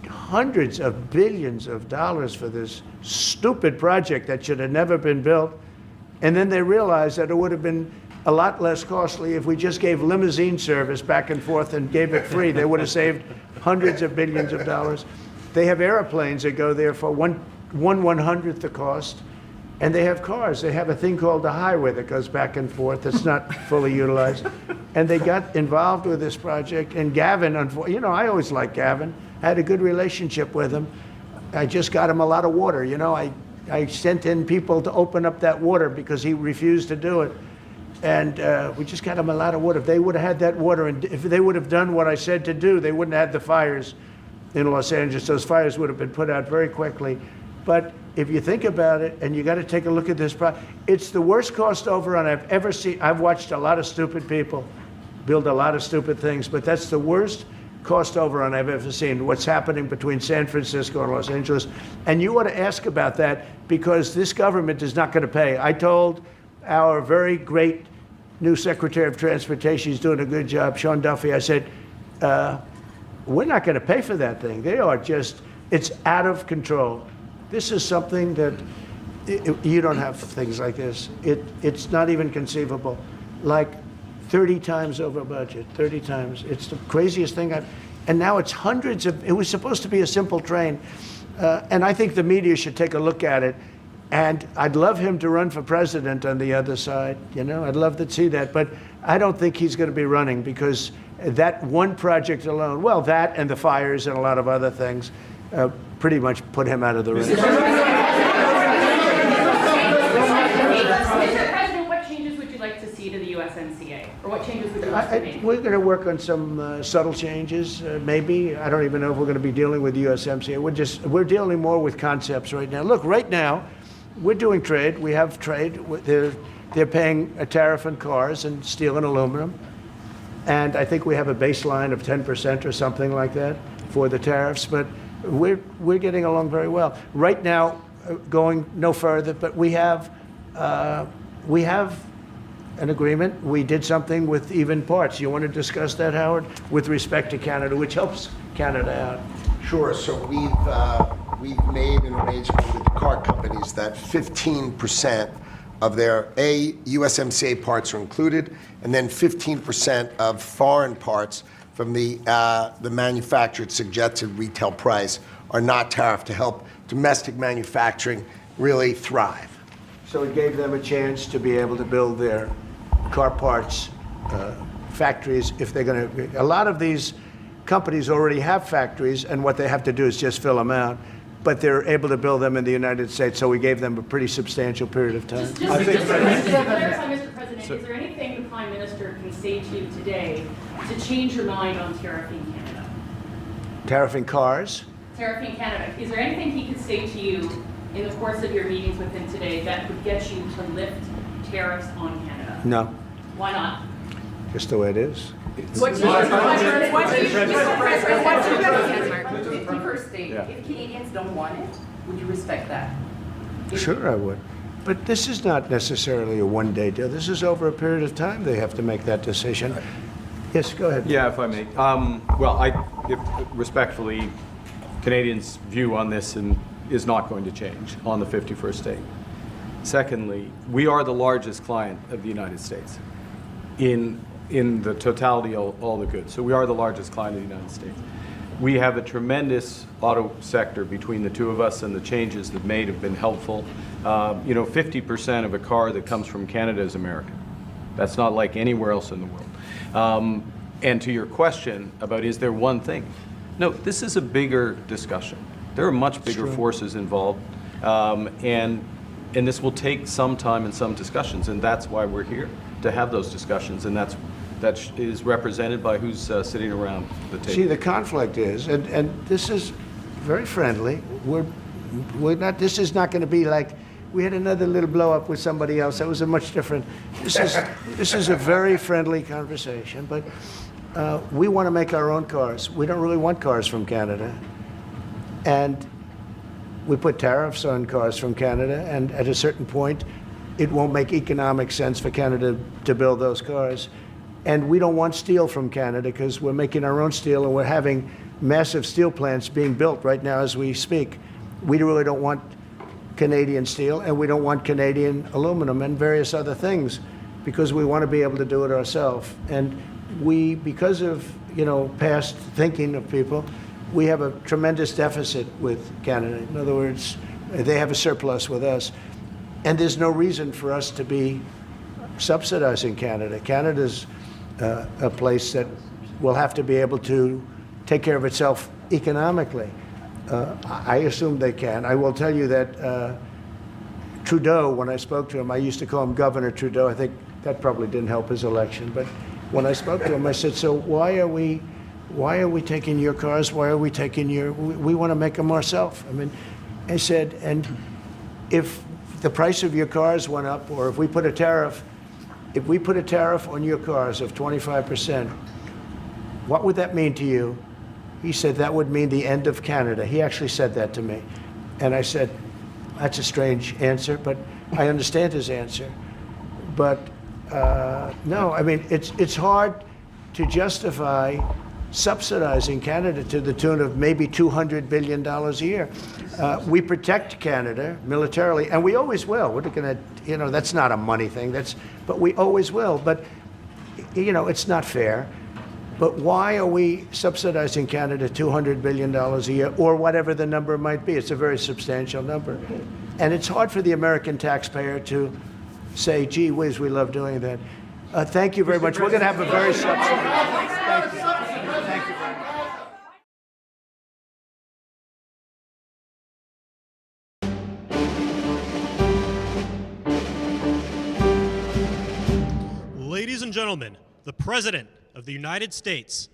hundreds of billions of dollars for this stupid project that should have never been built. And then they realized that it would have been a lot less costly if we just gave limousine service back and forth and gave it free. They would have saved hundreds of billions of dollars. They have airplanes that go there for one 1/100th the cost. And they have cars. They have a thing called the highway that goes back and forth that's not fully utilized. And they got involved with this project. And Gavin, you know, I always liked Gavin. I had a good relationship with him. I just got him a lot of water. You know, I sent in people to open up that water because he refused to do it. and we just got them a lot of water. If they would have had that water, and if they would have done what I said to do, they wouldn't have had the fires in Los Angeles. Those fires would have been put out very quickly. But if you think about it, and you got to take a look at this, it's the worst cost overrun I've ever seen. I've watched a lot of stupid people build a lot of stupid things, but that's the worst cost overrun I've ever seen, what's happening between San Francisco and Los Angeles. And you ought to ask about that, because this government is not going to pay. I told our very great new Secretary of Transportation, he's doing a good job, Sean Duffy, I said, we're not going to pay for that thing. They are just, it's out of control. This is something that you don't have things like this. It's not even conceivable. Like 30 times over budget, 30 times. It's the craziest thing and now it's hundreds of, it was supposed to be a simple train. And I think the media should take a look at it. And I'd love him to run for president on the other side. You know, I'd love to see that. But I don't think he's going to be running, because that one project alone, well, that and the fires and a lot of other things, pretty much put him out of the race. Mr. President, what changes would you like to see to the USMCA? Or what changes would you like to make? We're going to work on some subtle changes, maybe. I don't even know if we're going to be dealing with the USMCA. We're dealing more with concepts right now. Look, right now, we're doing trade. We have trade. They're paying a tariff on cars and steel and aluminum. And I think we have a baseline of 10% or something like that for the tariffs. But we're getting along very well. Right now, going no further, but we have an agreement. We did something with even parts. You want to discuss that, Howard, with respect to Canada, which helps Canada out? Sure. So we've made an arrangement with the car companies that 15% of their USMCA parts are included, and then 15% of foreign parts from the manufactured suggested retail price are not tariffed, to help domestic manufacturing really thrive. So it gave them a chance to be able to build their car parts factories if they're going to. A lot of these companies already have factories, and what they have to do is just fill them out. But they're able to build them in the United States, so we gave them a pretty substantial period of time. Just to clarify, Mr. President, is there anything the Prime Minister can say to you today to change your mind on tariffing Canada? Tariffing cars? Tariffing Canada. Is there anything he could say to you in the course of your meetings with him today that would get you to lift tariffs on Canada? No. Why not? Just the way it is. What's your 51st state? If Canadians don't want it, would you respect that? Sure, I would. But this is not necessarily a one-day deal. This is over a period of time they have to make that decision. Yes, go ahead. Yeah, if I may. Respectfully, Canadians' view on this is not going to change on the 51st state. Secondly, we are the largest client of the United States in the totality of all the goods. So we are the largest client of the United States. We have a tremendous auto sector between the two of us, and the changes that made have been helpful. 50% of a car that comes from Canada is American. That's not like anywhere else in the world. And to your question about is there one thing? No, this is a bigger discussion. There are much bigger forces involved, and this will take some time and some discussions, and that's why we're here, to have those discussions, and that is represented by who's sitting around the table. See, the conflict is, and this is very friendly. We're not. This is not going to be like we had another little blow up with somebody else. That was a much different. This is a very friendly conversation. But we want to make our own cars. We don't really want cars from Canada, and we put tariffs on cars from Canada. And at a certain point, it won't make economic sense for Canada to build those cars. And we don't want steel from Canada because we're making our own steel, and we're having massive steel plants being built right now as we speak. We really don't want Canadian steel, and we don't want Canadian aluminum and various other things, because we want to be able to do it ourselves. And we, because of past thinking of people, we have a tremendous deficit with Canada. In other words, they have a surplus with us. And there's no reason for us to be subsidizing Canada. Canada's a place that will have to be able to take care of itself economically. I assume they can. I will tell you that Trudeau, when I spoke to him, I used to call him Governor Trudeau. I think That probably didn't help his election. But when I spoke to him, I said, so why are we taking your cars? Why are we taking we want to make them ourselves. I mean, I said, and if the price of your cars went up, or if we put a tariff on your cars of 25%, what would that mean to you? He said, that would mean the end of Canada. He actually said that to me. And I said, that's a strange answer, but I understand his answer. But no, I mean, it's hard to justify subsidizing Canada to the tune of maybe $200 billion a year. We protect Canada militarily, and we always will. We're going to, that's not a money thing, but we always will. But, it's not fair. But why are we subsidizing Canada $200 billion a year, or whatever the number might be? It's a very substantial number. And it's hard for the American taxpayer to say, gee whiz, we love doing that. Thank you very much. We're going to have a very substantial. Thank you. Thank you very much. Ladies and gentlemen, the President of the United States.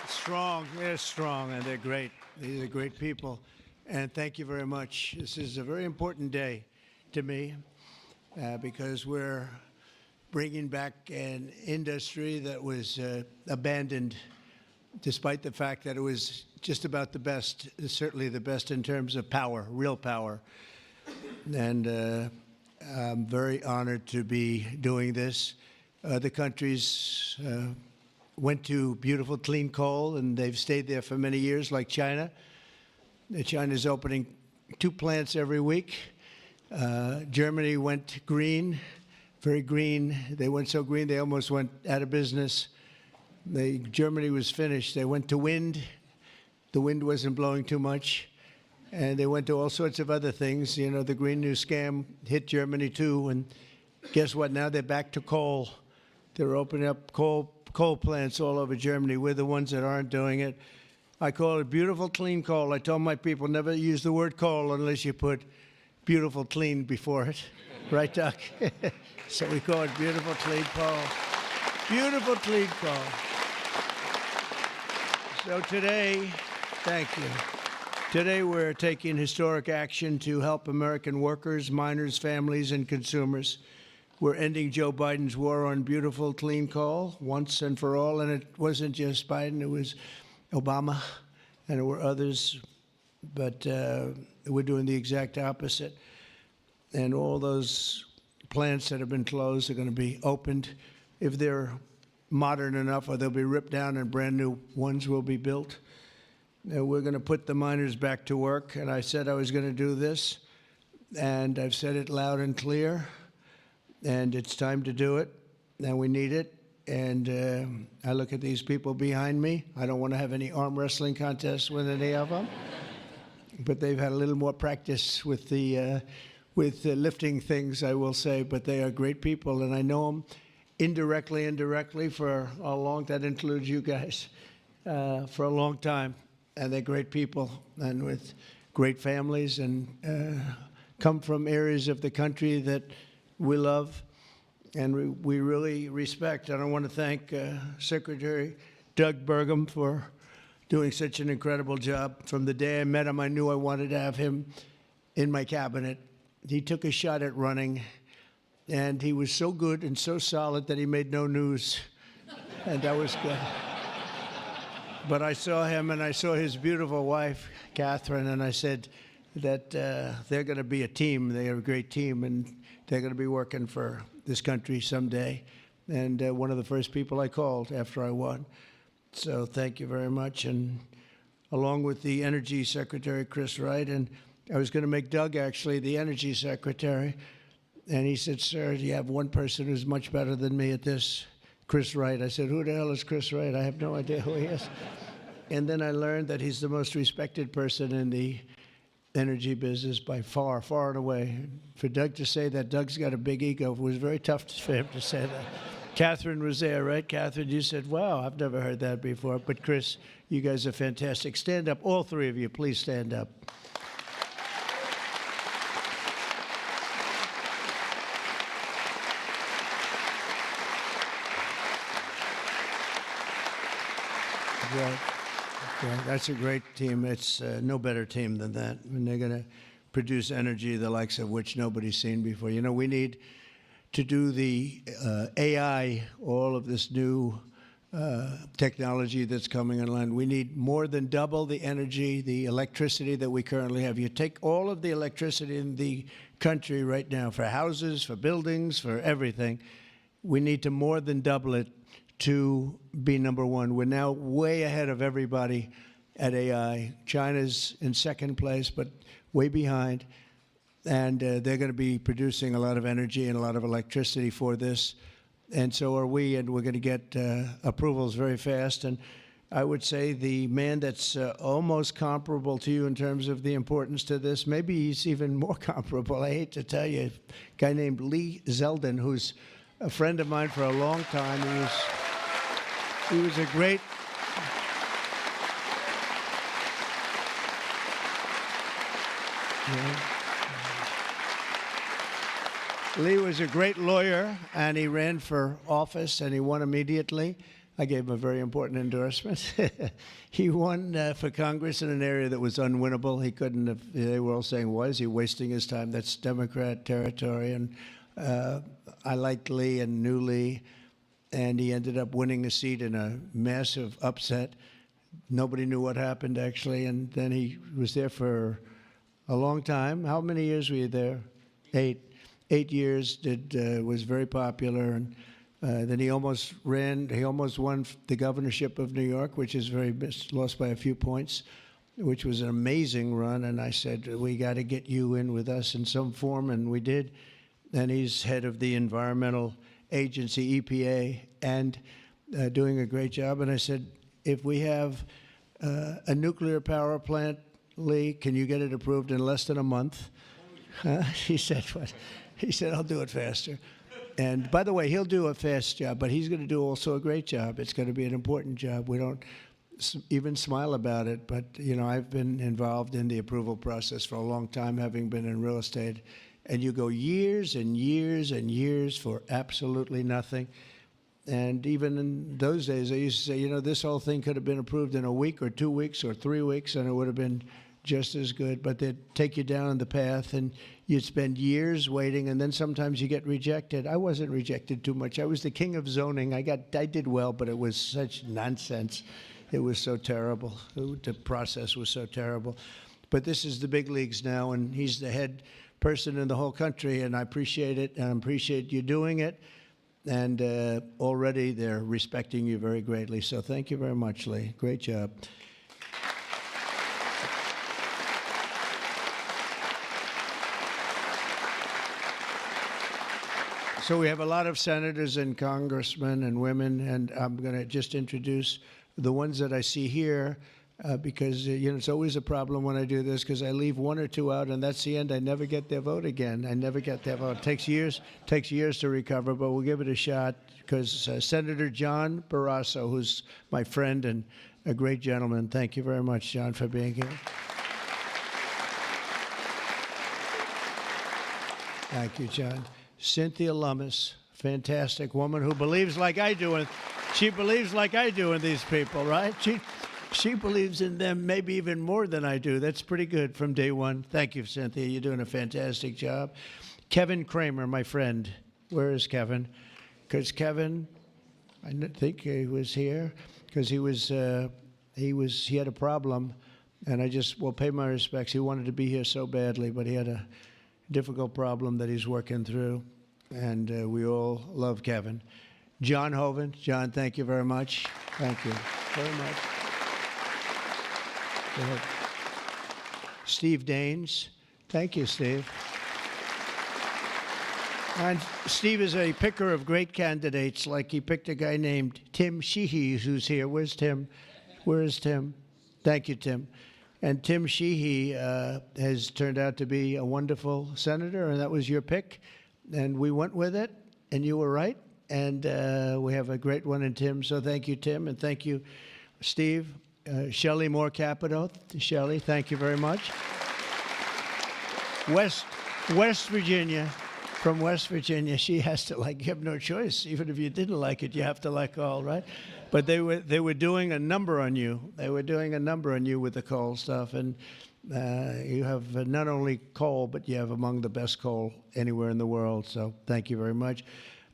Strong, they're strong, and they're great. These are great people, and thank you very much. This is a very important day to me because we're bringing back an industry that was abandoned, despite the fact that it was just about the best, certainly the best in terms of power, real power. And I'm very honored to be doing this. Other countries went to beautiful, clean coal, and they've stayed there for many years, like China. China's opening 2 plants every week. Germany went green, very green. They went so green they almost went out of business. Germany was finished. They went to wind. The wind wasn't blowing too much. And they went to all sorts of other things. The Green New Scam hit Germany too. And guess what? Now they're back to coal. They're opening up coal plants all over Germany. We're the ones that aren't doing it. I call it beautiful, clean coal. I told my people, never use the word coal unless you put beautiful, clean before it. Right, Doc? So we call it beautiful, clean coal. Beautiful, clean coal. So today, thank you. Today we're taking historic action to help American workers, miners, families, and consumers. We're ending Joe Biden's war on beautiful, clean coal once and for all. And it wasn't just Biden, it was Obama, and there were others. But we're doing the exact opposite. And all those plants that have been closed are going to be opened. If they're modern enough, or they'll be ripped down and brand new ones will be built. And we're going to put the miners back to work. And I said I was going to do this. And I've said it loud and clear. And it's time to do it, and we need it. And I look at these people behind me. I don't want to have any arm wrestling contests with any of them, but they've had a little more practice with the lifting things, I will say. But they are great people, and I know them indirectly for a long. That includes you guys for a long time, and they're great people, and with great families, and come from areas of the country that we love, and we really respect. And I want to thank Secretary Doug Burgum for doing such an incredible job. From the day I met him, I knew I wanted to have him in my cabinet. He took a shot at running, and he was so good and so solid that he made no news, and that was good. But I saw him, and I saw his beautiful wife, Catherine, and I said that they're going to be a team. They are a great team, and they're going to be working for this country someday. And one of the first people I called after I won. So thank you very much. And along with the Energy Secretary, Chris Wright, and I was going to make Doug actually the Energy Secretary. And he said, sir, you have one person who's much better than me at this, Chris Wright. I said, who the hell is Chris Wright? I have no idea who he is. And then I learned that he's the most respected person in the energy business by far, far and away. For Doug to say that Doug's got a big ego, it was very tough for him to say that. Catherine was there, right? Catherine, you said, wow, I've never heard that before. But Chris, you guys are fantastic. Stand up, all three of you, please stand up. Yeah, that's a great team. It's no better team than that. And they're going to produce energy the likes of which nobody's seen before. You know, we need to do the AI, all of this new technology that's coming online. We need more than double the energy, the electricity that we currently have. You take all of the electricity in the country right now for houses, for buildings, for everything. We need to more than double it to be number one. We're now way ahead of everybody at AI. China's in second place, but way behind. And they're going to be producing a lot of energy and a lot of electricity for this. And so are we, and we're going to get approvals very fast. And I would say the man that's almost comparable to you in terms of the importance to this, maybe he's even more comparable, I hate to tell you, a guy named Lee Zeldin, who's a friend of mine for a long time. He was a great... Lee was a great lawyer, and he ran for office, and he won immediately. I gave him a very important endorsement. He won for Congress in an area that was unwinnable. He couldn't have, they were all saying, why is he wasting his time? That's Democrat territory. And I liked Lee and knew Lee, and he ended up winning a seat in a massive upset. Nobody knew what happened, actually, and then he was there for a long time. How many years were you there? 8 years. Was very popular, and then he almost ran. He almost won the governorship of New York, which is lost by a few points, which was an amazing run. And I said, we got to get you in with us in some form, and we did. And he's head of the environmental agency, EPA, and doing a great job. And I said, if we have a nuclear power plant, Lee, can you get it approved in less than a month? He said, what? He said, I'll do it faster. And by the way, he'll do a fast job, but he's going to do also a great job. It's going to be an important job. We don't even smile about it, but you know, I've been involved in the approval process for a long time, having been in real estate, and you go years and years and years for absolutely nothing. And even in those days, I used to say, you know, this whole thing could have been approved in a week or 2 weeks or 3 weeks, and it would have been just as good. But they'd take you down the path, and you'd spend years waiting, and then sometimes you get rejected. I wasn't rejected too much. I was the king of zoning. I did well, but it was such nonsense. It was so terrible. The process was so terrible. But this is the big leagues now, and he's the head person in the whole country, and I appreciate it, and I appreciate you doing it. And already they're respecting you very greatly. So thank you very much, Lee. Great job. So we have a lot of senators and congressmen and women, and I'm going to just introduce the ones that I see here. Because you know, it's always a problem when I do this, because I leave one or two out, and that's the end. I never get their vote again. I never get their vote. It takes years to recover, but we'll give it a shot, because Senator John Barrasso, who's my friend and a great gentleman. Thank you very much, John, for being here. Thank you, John. Cynthia Lummis, fantastic woman who believes like I do, and she believes like I do in these people, right? She believes in them maybe even more than I do. That's pretty good from day one. Thank you, Cynthia. You're doing a fantastic job. Kevin Kramer, my friend. Where is Kevin? Because Kevin, I think he was here because he had a problem, and I just will pay my respects. He wanted to be here so badly, but he had a difficult problem that he's working through, and we all love Kevin. John Hovind. John, thank you very much. Thank you very much. Go ahead. Steve Daines. Thank you, Steve. And Steve is a picker of great candidates, like he picked a guy named Tim Sheehy, who's here. Where's Tim? Where is Tim? Thank you, Tim. And Tim Sheehy has turned out to be a wonderful senator, and that was your pick. And we went with it, and you were right. And we have a great one in Tim, so thank you, Tim, and thank you, Steve. Shelley Moore Capito. Shelley, thank you very much. West Virginia. From West Virginia, she has to you have no choice. Even if you didn't like it, you have to like all, right? But they were doing a number on you. They were doing a number on you with the coal stuff, and you have not only coal, but you have among the best coal anywhere in the world. So thank you very much.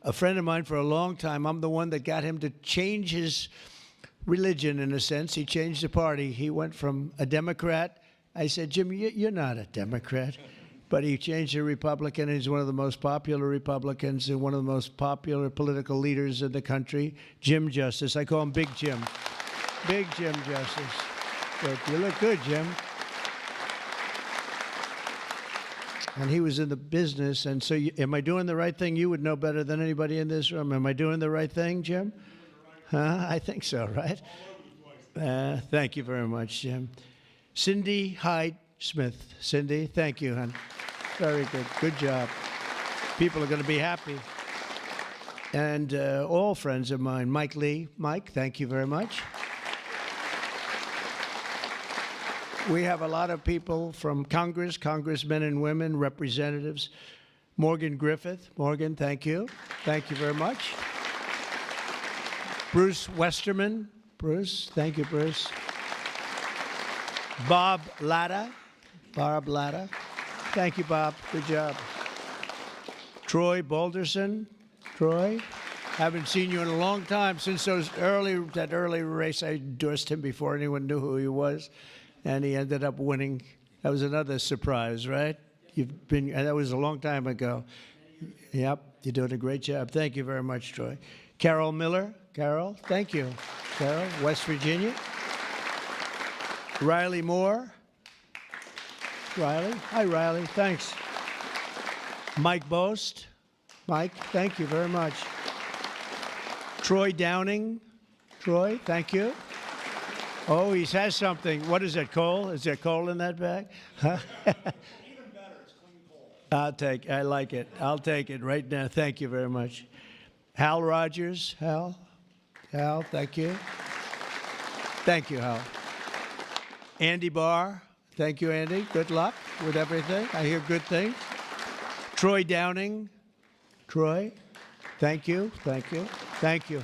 A friend of mine for a long time, I'm the one that got him to change his religion in a sense. He changed the party. He went from a Democrat. I said, Jim, you're not a Democrat. But he changed to Republican. He's one of the most popular Republicans and one of the most popular political leaders in the country. Jim Justice. I call him Big Jim. Big Jim Justice. Good. You look good, Jim. And he was in the business. And so am I doing the right thing? You would know better than anybody in this room. Am I doing the right thing, Jim? Huh? I think so, right? Thank you very much, Jim. Cindy Hyde Smith. Cindy, thank you, hon. Very good. Good job. People are going to be happy. And all friends of mine. Mike Lee. Mike, thank you very much. We have a lot of people from Congress, congressmen and women, representatives. Morgan Griffith. Morgan, thank you. Thank you very much. Bruce Westerman. Bruce, thank you, Bruce. Bob Latta. Bob Latta. Thank you, Bob. Good job. Troy Balderson. Troy, haven't seen you in a long time. Since that early race, I endorsed him before anyone knew who he was, and he ended up winning. That was another surprise, right? That was a long time ago. Yep, you're doing a great job. Thank you very much, Troy. Carol Miller. Carol, thank you. Carol, West Virginia. Riley Moore. Riley. Hi, Riley. Thanks. Mike Boast. Mike, thank you very much. Troy Downing. Troy, thank you. Oh, he has something. What is it, coal? Is there coal in that bag? Huh? Even better, it's clean coal. I like it. I'll take it right now. Thank you very much. Hal Rogers. Hal, thank you. Thank you, Hal. Andy Barr. Thank you, Andy. Good luck with everything. I hear good things. Troy Downing. Troy, thank you. Thank you. Thank you.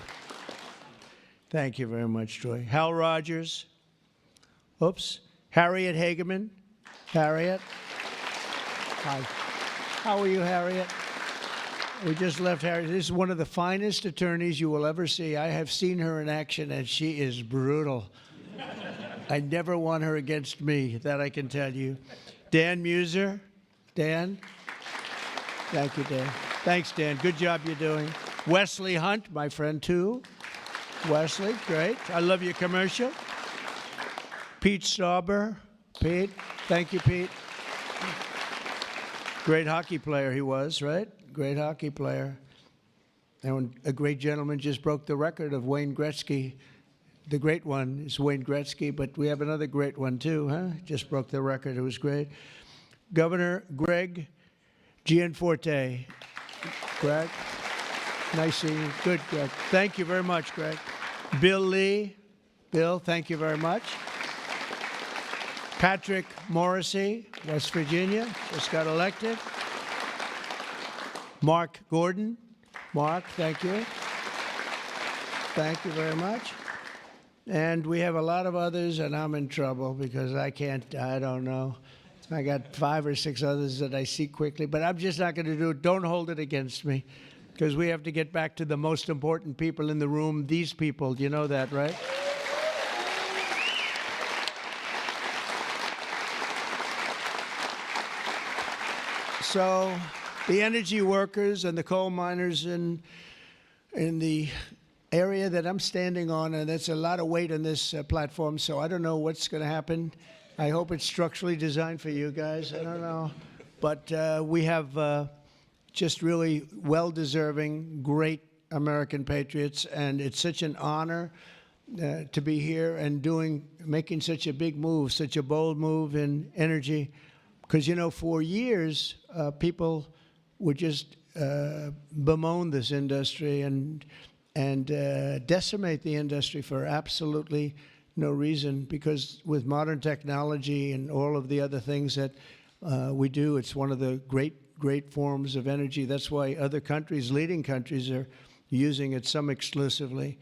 Thank you very much, Troy. Hal Rogers. Oops. Harriet Hageman. Harriet. Hi. How are you, Harriet? We just left Harriet. This is one of the finest attorneys you will ever see. I have seen her in action, and she is brutal. I never want her against me, that I can tell you. Dan Muser. Dan. Thank you, Dan. Thanks, Dan. Good job you're doing. Wesley Hunt, my friend, too. Wesley, great. I love your commercial. Pete Stauber. Pete, thank you, Pete. Great hockey player he was, right? Great hockey player. And a great gentleman just broke the record of Wayne Gretzky. The great one is Wayne Gretzky, but we have another great one, too, huh? Just broke the record. It was great. Governor Greg Gianforte. Greg, nice seeing you. Good, Greg. Thank you very much, Greg. Bill Lee. Bill, thank you very much. Patrick Morrissey, West Virginia, just got elected. Mark Gordon. Mark, thank you. Thank you very much. And we have a lot of others, and I'm in trouble because I don't know. I got 5 or 6 others that I see quickly, but I'm just not going to do it. Don't hold it against me because we have to get back to the most important people in the room, these people. You know that, right? So the energy workers and the coal miners in the area that I'm standing on, and that's a lot of weight on this platform, so I don't know what's going to happen. I hope it's structurally designed for you guys. I don't know. But we have just really well-deserving, great American patriots, and it's such an honor to be here and making such a big move, such a bold move in energy. Because, you know, for years, people would just bemoan this industry and decimate the industry for absolutely no reason, because with modern technology and all of the other things that we do, it's one of the great forms of energy. That's why other countries, leading countries, are using it, some exclusively.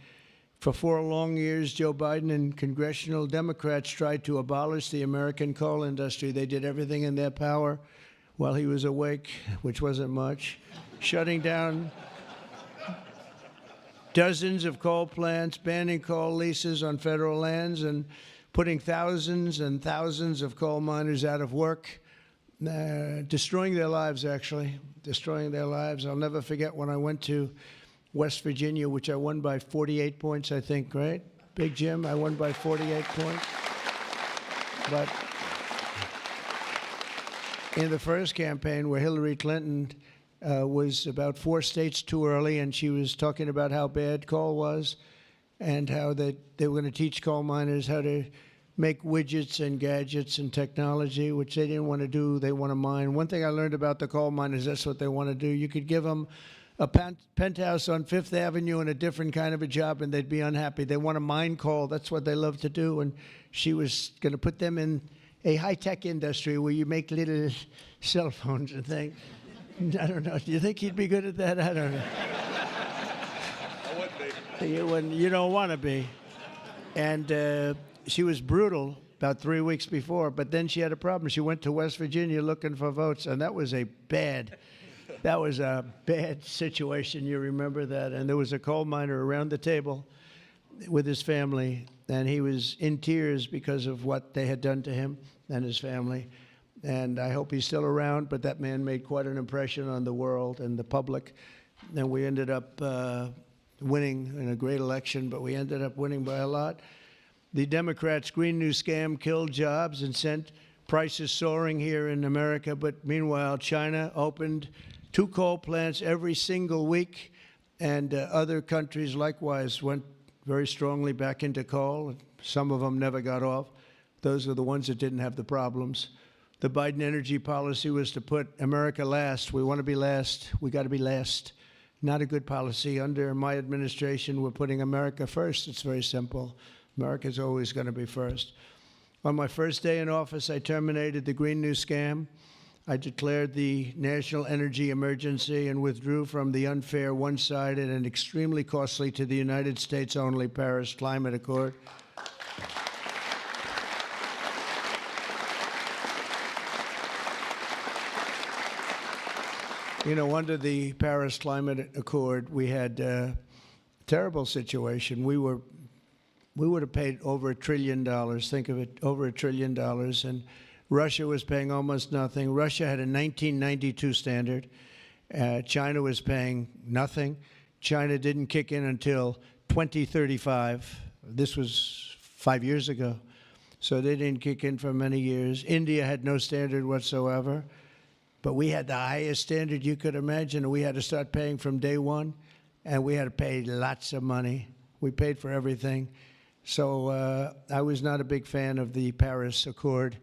For 4 long years, Joe Biden and congressional Democrats tried to abolish the American coal industry. They did everything in their power while he was awake, which wasn't much, shutting down dozens of coal plants, banning coal leases on federal lands, and putting thousands and thousands of coal miners out of work, destroying their lives, actually, destroying their lives. I'll never forget when I went to West Virginia, which I won by 48 points, I think, right? Big Jim, I won by 48 points. But in the first campaign where Hillary Clinton was about 4 states too early, and she was talking about how bad coal was and how they were going to teach coal miners how to make widgets and gadgets and technology, which they didn't want to do. They want to mine. One thing I learned about the coal miners, that's what they want to do. You could give them a penthouse on Fifth Avenue and a different kind of a job, and they'd be unhappy. They want to mine coal. That's what they love to do. And she was going to put them in a high-tech industry where you make little cell phones and things. I don't know. Do you think he'd be good at that? I don't know. I would be. You wouldn't. You don't want to be. And she was brutal about 3 weeks before, but then she had a problem. She went to West Virginia looking for votes, and that was a bad situation. You remember that? And there was a coal miner around the table with his family, and he was in tears because of what they had done to him and his family. And I hope he's still around, but that man made quite an impression on the world and the public. And we ended up winning in a great election, but we ended up winning by a lot. The Democrats' Green New Scam killed jobs and sent prices soaring here in America. But meanwhile, China opened 2 coal plants every single week, and other countries likewise went very strongly back into coal. Some of them never got off. Those are the ones that didn't have the problems. The Biden energy policy was to put America last. We want to be last. We got to be last. Not a good policy. Under my administration, we're putting America first. It's very simple. America's always going to be first. On my first day in office, I terminated the Green New Scam. I declared the national energy emergency and withdrew from the unfair, one-sided, and extremely costly to the United States only Paris Climate Accord. You know, under the Paris Climate Accord, we had a terrible situation. We would have paid over $1 trillion. Think of it, over $1 trillion. And Russia was paying almost nothing. Russia had a 1992 standard. China was paying nothing. China didn't kick in until 2035. This was 5 years ago. So they didn't kick in for many years. India had no standard whatsoever. But we had the highest standard you could imagine, and we had to start paying from day one, and we had to pay lots of money. We paid for everything. So I was not a big fan of the Paris Accord,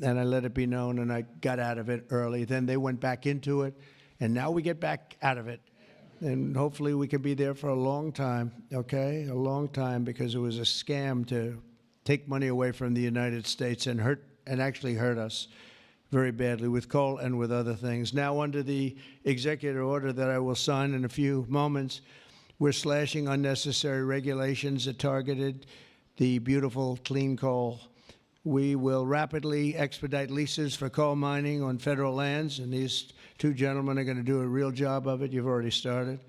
and I let it be known, and I got out of it early. Then they went back into it, and now we get back out of it. And hopefully we can be there for a long time, okay? A long time, because it was a scam to take money away from the United States and actually hurt us. very badly with coal and with other things. Now, under the executive order that I will sign in a few moments, we're slashing unnecessary regulations that targeted the beautiful clean coal. We will rapidly expedite leases for coal mining on federal lands, and these two gentlemen are going to do a real job of it. You've already started.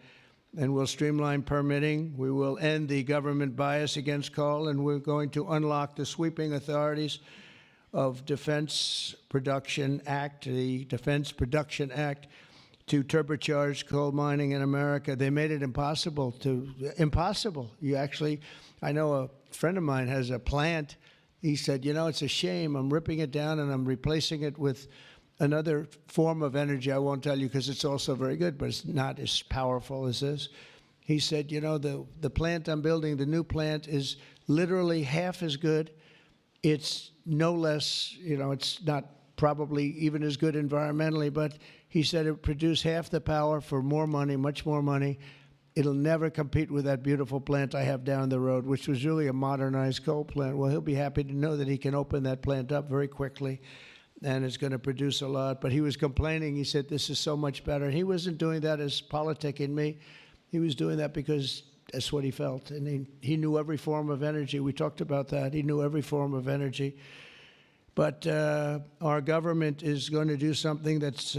And we'll streamline permitting. We will end the government bias against coal, and we're going to unlock the sweeping authorities of Defense Production Act, the Defense Production Act, to turbocharge coal mining in America. They made it impossible. You actually, I know a friend of mine has a plant. He said, you know, it's a shame. I'm ripping it down and I'm replacing it with another form of energy. I won't tell you because it's also very good, but it's not as powerful as this. He said, you know, the plant I'm building, the new plant, is literally half as good. It's no less, you know, it's not probably even as good environmentally, but he said it would produce half the power for more money, much more money. It'll never compete with that beautiful plant I have down the road, which was really a modernized coal plant. Well, he'll be happy to know that he can open that plant up very quickly, and it's going to produce a lot. But he was complaining. He said, this is so much better. He wasn't doing that as politicking me. He was doing that because that's what he felt. And he knew every form of energy. We talked about that. He knew every form of energy. But our government is going to do something that's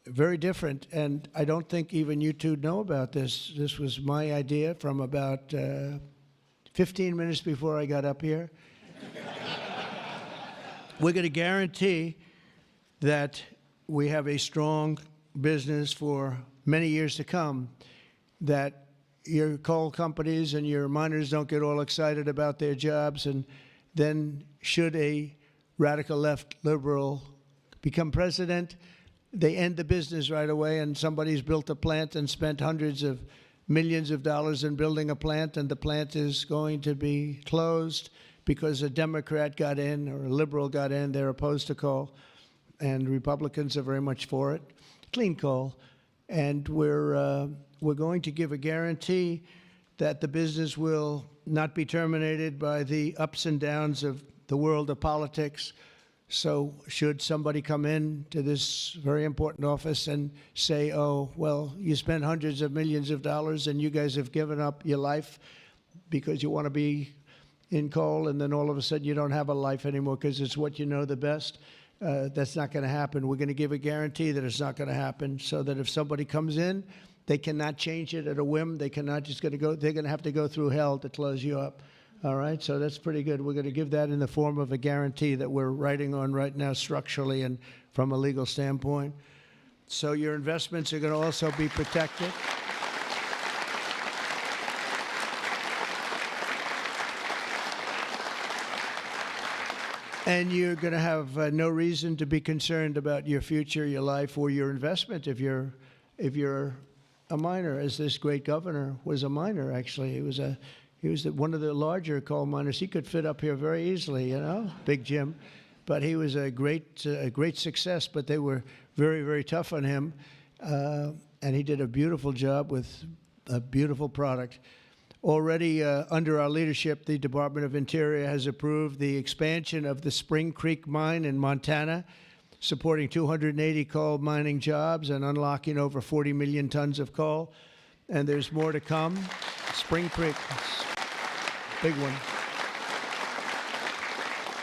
very different. And I don't think even you two know about this. This was my idea from about 15 minutes before I got up here. We're going to guarantee that we have a strong business for many years to come, that your coal companies and your miners don't get all excited about their jobs, and then should a radical left liberal become president, they end the business right away, and somebody's built a plant and spent hundreds of millions of dollars in building a plant, and the plant is going to be closed because a Democrat got in or a liberal got in. They're opposed to coal, and Republicans are very much for it. Clean coal. And we're going to give a guarantee that the business will not be terminated by the ups and downs of the world of politics. So should somebody come in to this very important office and say, oh, well, you spent hundreds of millions of dollars and you guys have given up your life because you want to be in coal, and then all of a sudden you don't have a life anymore because it's what you know the best. That's not going to happen. We're going to give a guarantee that it's not going to happen, so that if somebody comes in, they cannot change it at a whim. They cannot just going to go. They're going to have to go through hell to close you up. All right, so that's pretty good. We're going to give that in the form of a guarantee that we're writing on right now structurally and from a legal standpoint. So your investments are going to also be protected. And you're going to have no reason to be concerned about your future, your life, or your investment if you're a miner, as this great governor was a miner. Actually, he was one of the larger coal miners. He could fit up here very easily, you know, Big Jim. But he was a great success. But they were very, very tough on him, and he did a beautiful job with a beautiful product. Already under our leadership, the Department of Interior has approved the expansion of the Spring Creek mine in Montana, supporting 280 coal mining jobs and unlocking over 40 million tons of coal. And there's more to come. Spring Creek, big one.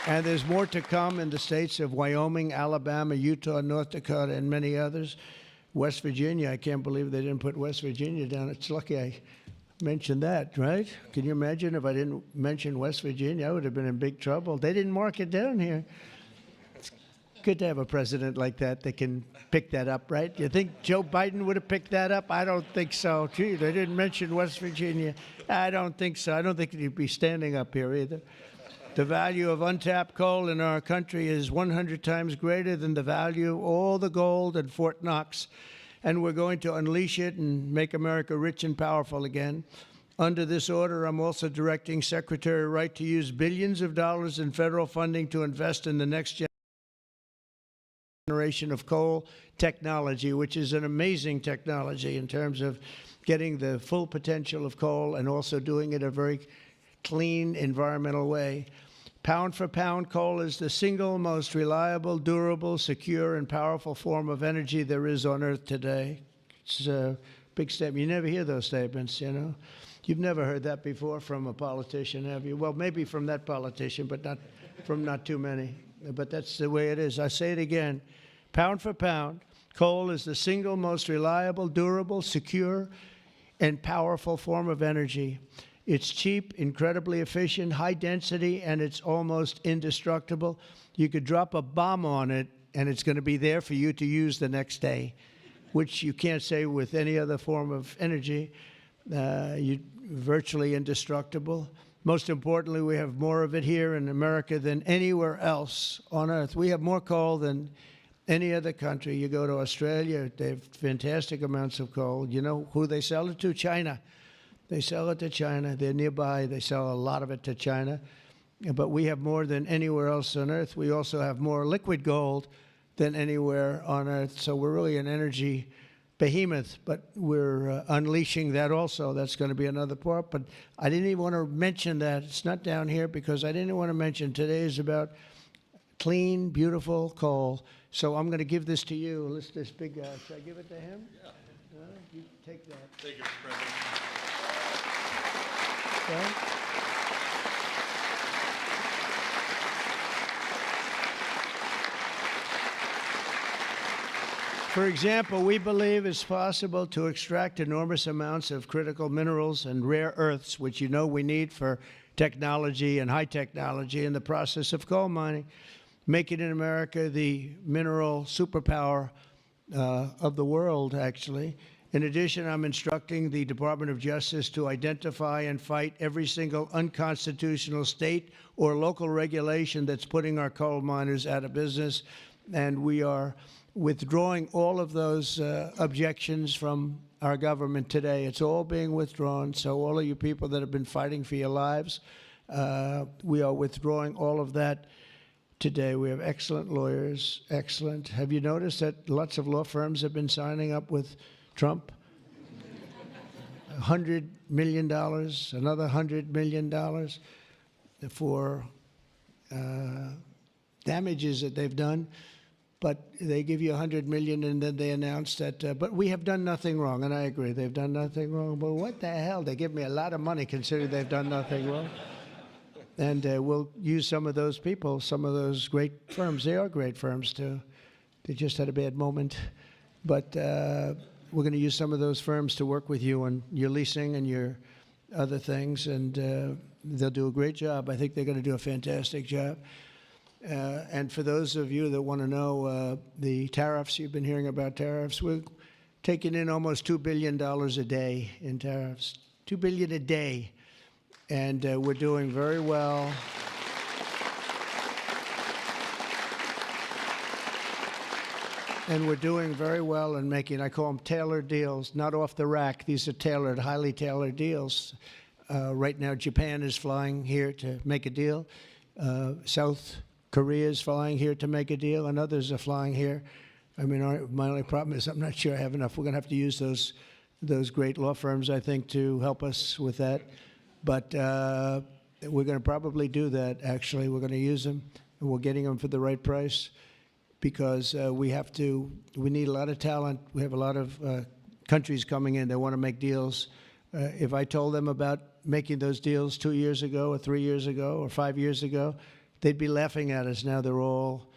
And there's more to come in the states of Wyoming, Alabama, Utah, North Dakota, and many others. West Virginia, I can't believe they didn't put West Virginia down. It's lucky I mentioned that, right? Can you imagine if I didn't mention West Virginia? I would have been in big trouble. They didn't mark it down here. It's good to have a president like that can pick that up, right? You think Joe Biden would have picked that up? I don't think so. Gee, they didn't mention West Virginia. I don't think so. I don't think he'd be standing up here either. The value of untapped coal in our country is 100 times greater than the value of all the gold at Fort Knox. And we're going to unleash it and make America rich and powerful again. Under this order, I'm also directing Secretary Wright to use billions of dollars in federal funding to invest in the next generation of coal technology, which is an amazing technology in terms of getting the full potential of coal and also doing it a very clean, environmental way. Pound for pound, coal is the single most reliable, durable, secure, and powerful form of energy there is on Earth today. It's a big statement. You never hear those statements, you know. You've never heard that before from a politician, have you? Well, maybe from that politician, but not from not too many. But that's the way it is. I say it again. Pound for pound, coal is the single most reliable, durable, secure, and powerful form of energy. It's cheap, incredibly efficient, high density, and it's almost indestructible. You could drop a bomb on it, and it's going to be there for you to use the next day, which you can't say with any other form of energy. You're virtually indestructible. Most importantly, we have more of it here in America than anywhere else on Earth. We have more coal than any other country. You go to Australia, they have fantastic amounts of coal. You know who they sell it to? China. They sell it to China. They're nearby. They sell a lot of it to China. But we have more than anywhere else on Earth. We also have more liquid gold than anywhere on Earth. So we're really an energy behemoth, but we're unleashing that also. That's going to be another part. But I didn't even want to mention that. It's not down here because I didn't want to mention today is about clean, beautiful coal. So I'm going to give this to you. Listen to this big guy. Should I give it to him? Yeah. You take that. Thank you, Mr. President. Okay. For example, we believe it's possible to extract enormous amounts of critical minerals and rare earths, which you know we need for technology and high technology in the process of coal mining, making in America the mineral superpower of the world, actually. In addition, I'm instructing the Department of Justice to identify and fight every single unconstitutional state or local regulation that's putting our coal miners out of business. And we are withdrawing all of those objections from our government today. It's all being withdrawn. So all of you people that have been fighting for your lives, we are withdrawing all of that today. We have excellent lawyers, excellent. Have you noticed that lots of law firms have been signing up with Trump? $100 million, another $100 million for damages that they've done. But they give you $100 million and then they announce that, but we have done nothing wrong. And I agree, they've done nothing wrong. But what the hell? They give me a lot of money considering they've done nothing wrong. And we'll use some of those people, some of those great firms. They are great firms too. They just had a bad moment. But we're going to use some of those firms to work with you on your leasing and your other things. And they'll do a great job. I think they're going to do a fantastic job. And for those of you that want to know the tariffs, you've been hearing about tariffs, we're taking in almost $2 billion a day in tariffs. $2 billion a day. And we're doing very well. And we're doing very well in making, I call them tailored deals, not off the rack. These are tailored, highly tailored deals. Right now, Japan is flying here to make a deal. South Korea is flying here to make a deal, and others are flying here. I mean, my only problem is I'm not sure I have enough. We're going to have to use those great law firms, I think, to help us with that. But we're going to probably do that, actually. We're going to use them, and we're getting them for the right price because we need a lot of talent. We have a lot of countries coming in that want to make deals. If I told them about making those deals 2 years ago or 3 years ago or 5 years ago, they'd be laughing at us. Now they're all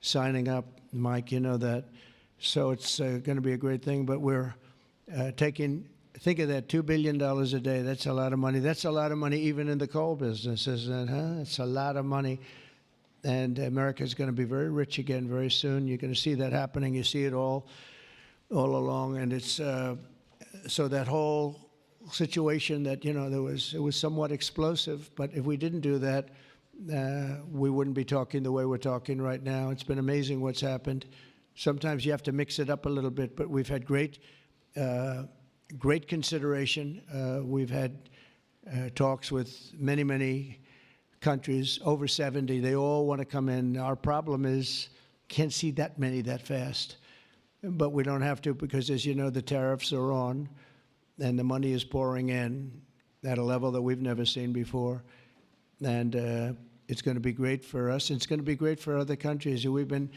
signing up. Mike, you know that. So it's going to be a great thing. But we're think of that, $2 billion a day. That's a lot of money. That's a lot of money even in the coal business, isn't it? Huh? It's a lot of money. And America's going to be very rich again very soon. You're going to see that happening. You see it all along. And it's so that whole situation that, you know, it was somewhat explosive. But if we didn't do that, we wouldn't be talking the way we're talking right now. It's been amazing what's happened. Sometimes you have to mix it up a little bit, but we've had great consideration. We've had talks with many countries, over 70. They all want to come in. Our problem is can't see that many that fast. But we don't have to because, as you know, the tariffs are on and the money is pouring in at a level that we've never seen before. And it's going to be great for us, and it's going to be great for other countries. We've been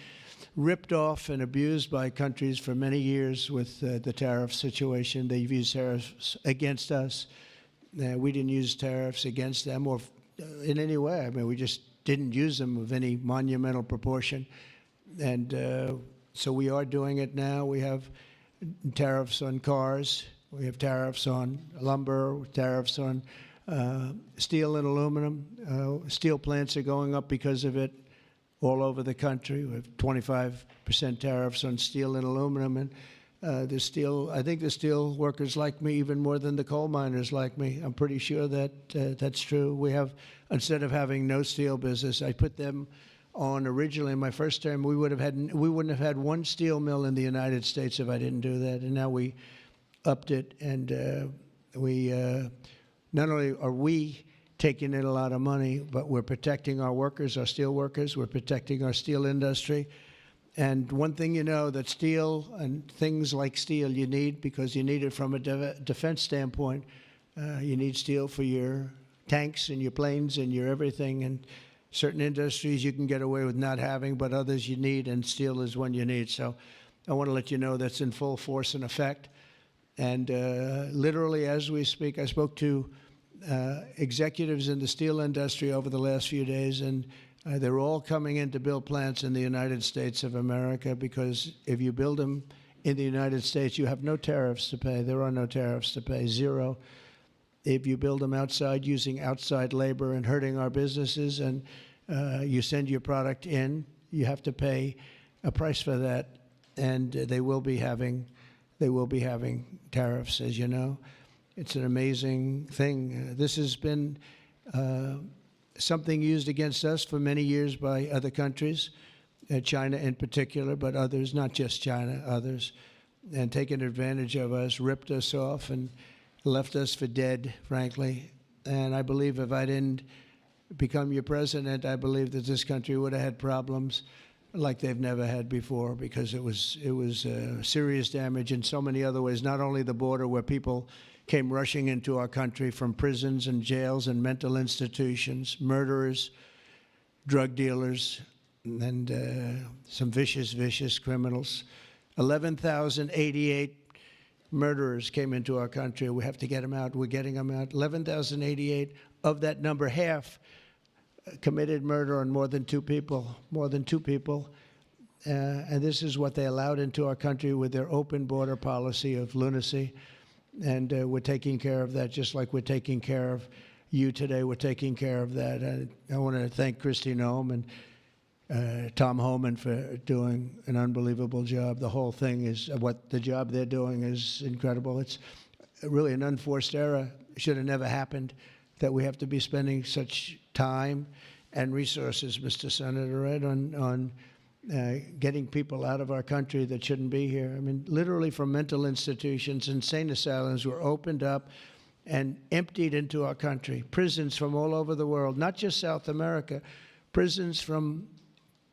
ripped off and abused by countries for many years with the tariff situation. They've used tariffs against us. We didn't use tariffs against them or in any way. I mean, we just didn't use them of any monumental proportion. And so we are doing it now. We have tariffs on cars. We have tariffs on lumber, tariffs on steel and aluminum. Steel plants are going up because of it all over the country. We have 25% tariffs on steel and aluminum. And I think the steel workers like me even more than the coal miners like me. I'm pretty sure that that's true. We have, instead of having no steel business, I put them on originally in my first term. We wouldn't have had one steel mill in the United States if I didn't do that. And now we upped it, and we not only are we taking in a lot of money, but we're protecting our workers, our steel workers. We're protecting our steel industry. And one thing you know, that steel and things like steel you need, because you need it from a defense standpoint. You need steel for your tanks and your planes and your everything. And certain industries you can get away with not having, but others you need, and steel is one you need. So I want to let you know that's in full force and effect. And literally as we speak, I spoke to executives in the steel industry over the last few days, and they're all coming in to build plants in the United States of America, because if you build them in the United States, you have no tariffs to pay. There are no tariffs to pay, zero. If you build them outside using outside labor and hurting our businesses, and you send your product in, you have to pay a price for that, and they will be having tariffs, as you know. It's an amazing thing. This has been something used against us for many years by other countries, China in particular, but others, not just China, others, and taken advantage of us, ripped us off, and left us for dead, frankly. And I believe if I didn't become your president, I believe that this country would have had problems like they've never had before, because it was serious damage in so many other ways, not only the border where people came rushing into our country from prisons and jails and mental institutions, murderers, drug dealers, and some vicious, vicious criminals. 11,088 murderers came into our country. We have to get them out. We're getting them out. 11,088. Of that number, half committed murder on more than two people, and this is what they allowed into our country with their open border policy of lunacy. And we're taking care of that, just like we're taking care of you today. We're taking care of that. I want to thank Kristi Noem and Tom Homan for doing an unbelievable job. The whole thing is, the job they're doing is incredible. It's really an unforced error. It should have never happened, that we have to be spending such time and resources, Mr. Senator, right, on getting people out of our country that shouldn't be here. I mean, literally from mental institutions, insane asylums were opened up and emptied into our country. Prisons from all over the world, not just South America, prisons from,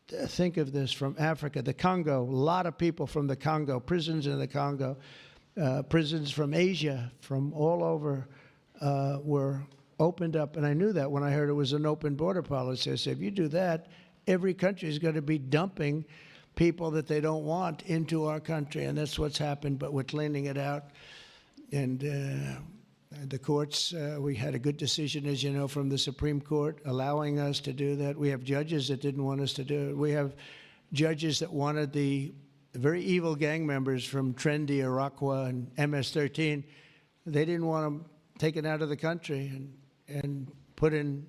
think of this, from Africa, the Congo, a lot of people from the Congo, prisons in the Congo, prisons from Asia, from all over were opened up. And I knew that when I heard it was an open border policy. I said, if you do that, every country is going to be dumping people that they don't want into our country. And that's what's happened, but we're cleaning it out. And the courts, we had a good decision, as you know, from the Supreme Court, allowing us to do that. We have judges that didn't want us to do it. We have judges that wanted the very evil gang members from Trendy, Iroquois, and MS-13. They didn't want them taken out of the country and put in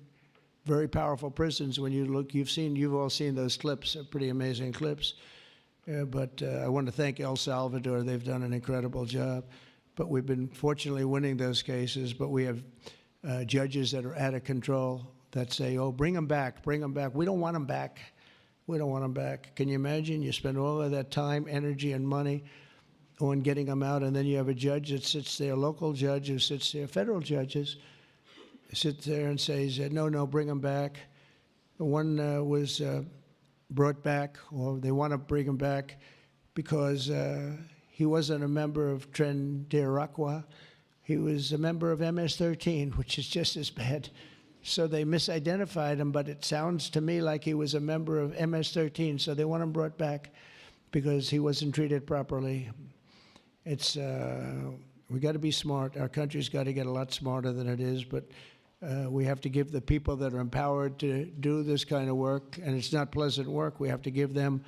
very powerful prisons. When you look, you've all seen those clips, pretty amazing clips. But I want to thank El Salvador. They've done an incredible job. But we've been fortunately winning those cases. But we have judges that are out of control that say, oh, bring them back, bring them back. We don't want them back. We don't want them back. Can you imagine? You spend all of that time, energy, and money on getting them out, and then you have a judge that sits there, a local judge who sits there, federal judges sit there and says, no, bring them back. One was brought back, or they want to bring him back because he wasn't a member of Tren de Iroquois. He was a member of MS-13, which is just as bad. so they misidentified him, but it sounds to me like he was a member of MS-13, so they want him brought back because he wasn't treated properly. It's, we got to be smart. Our country's got to get a lot smarter than it is, but we have to give the people that are empowered to do this kind of work, and it's not pleasant work, we have to give them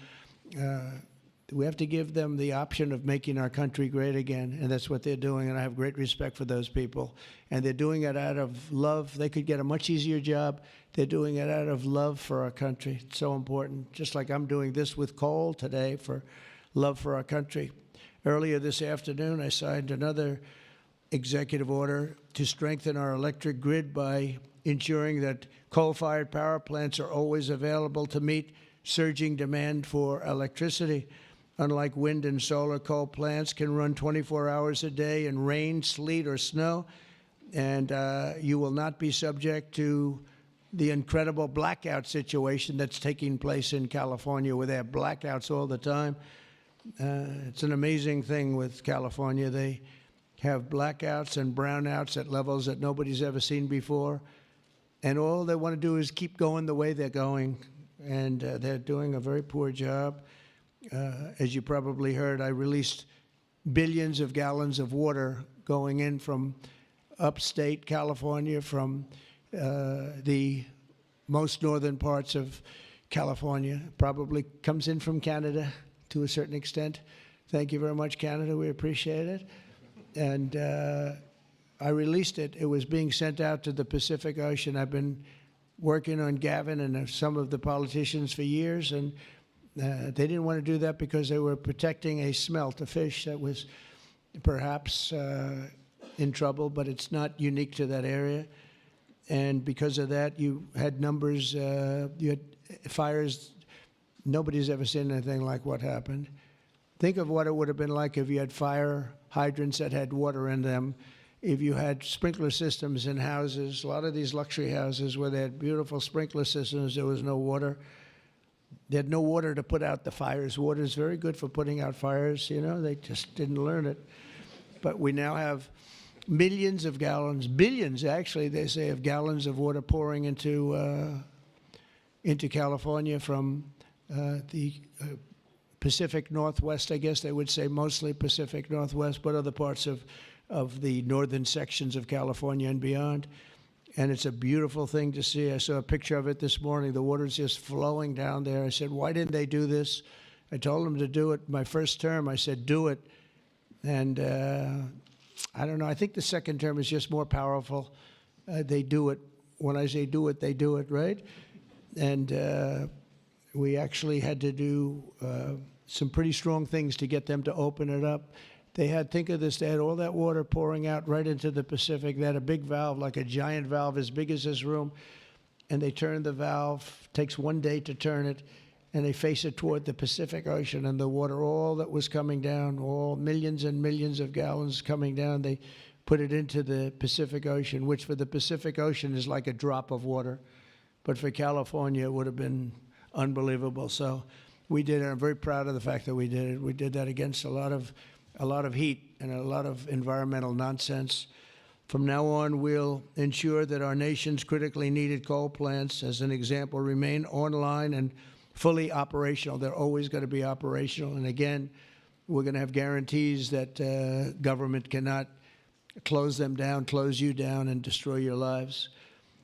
the option of making our country great again, and that's what they're doing, and I have great respect for those people. And they're doing it out of love. They could get a much easier job. They're doing it out of love for our country. It's so important, just like I'm doing this with coal today for love for our country. Earlier this afternoon, I signed another executive order to strengthen our electric grid by ensuring that coal-fired power plants are always available to meet surging demand for electricity. Unlike wind and solar, coal plants can run 24 hours a day in rain, sleet, or snow, and you will not be subject to the incredible blackout situation that's taking place in California, where they have blackouts all the time. It's an amazing thing with California. They have blackouts and brownouts at levels that nobody's ever seen before, and all they want to do is keep going the way they're going, and they're doing a very poor job. As you probably heard, I released billions of gallons of water going in from upstate California, from the most northern parts of California. Probably comes in from Canada to a certain extent. Thank you very much, Canada. We appreciate it. And I released it. It was being sent out to the Pacific Ocean. I've been working on Gavin and some of the politicians for years, and they didn't want to do that because they were protecting a smelt, a fish that was perhaps in trouble, but it's not unique to that area. And because of that, you had numbers, you had fires. Nobody's ever seen anything like what happened. Think of what it would have been like if you had fire hydrants that had water in them, if you had sprinkler systems in houses. A lot of these luxury houses where they had beautiful sprinkler systems, there was no water. They had no water to put out the fires. Water is very good for putting out fires, you know. They just didn't learn it. But we now have millions of gallons, billions actually, they say, of gallons of water pouring into California from the Pacific Northwest, I guess they would say, mostly Pacific Northwest, but other parts of the northern sections of California and beyond. And it's a beautiful thing to see. I saw a picture of it this morning. The water's just flowing down there. I said, why didn't they do this? I told them to do it. My first term, I said, do it. And I don't know. I think the second term is just more powerful. They do it. When I say do it, they do it, right? And we actually had to do some pretty strong things to get them to open it up. They had, think of this, they had all that water pouring out right into the Pacific. They had a big valve, like a giant valve as big as this room, and they turned the valve. Takes 1 day to turn it, and they face it toward the Pacific Ocean, and the water, all that was coming down, all millions and millions of gallons coming down, they put it into the Pacific Ocean, which for the Pacific Ocean is like a drop of water. But for California, it would have been unbelievable. So we did it. I'm very proud of the fact that we did it. We did that against a lot of heat and a lot of environmental nonsense. From now on, we'll ensure that our nation's critically needed coal plants, as an example, remain online and fully operational. They're always going to be operational. And again, we're going to have guarantees that government cannot close them down, close you down, and destroy your lives.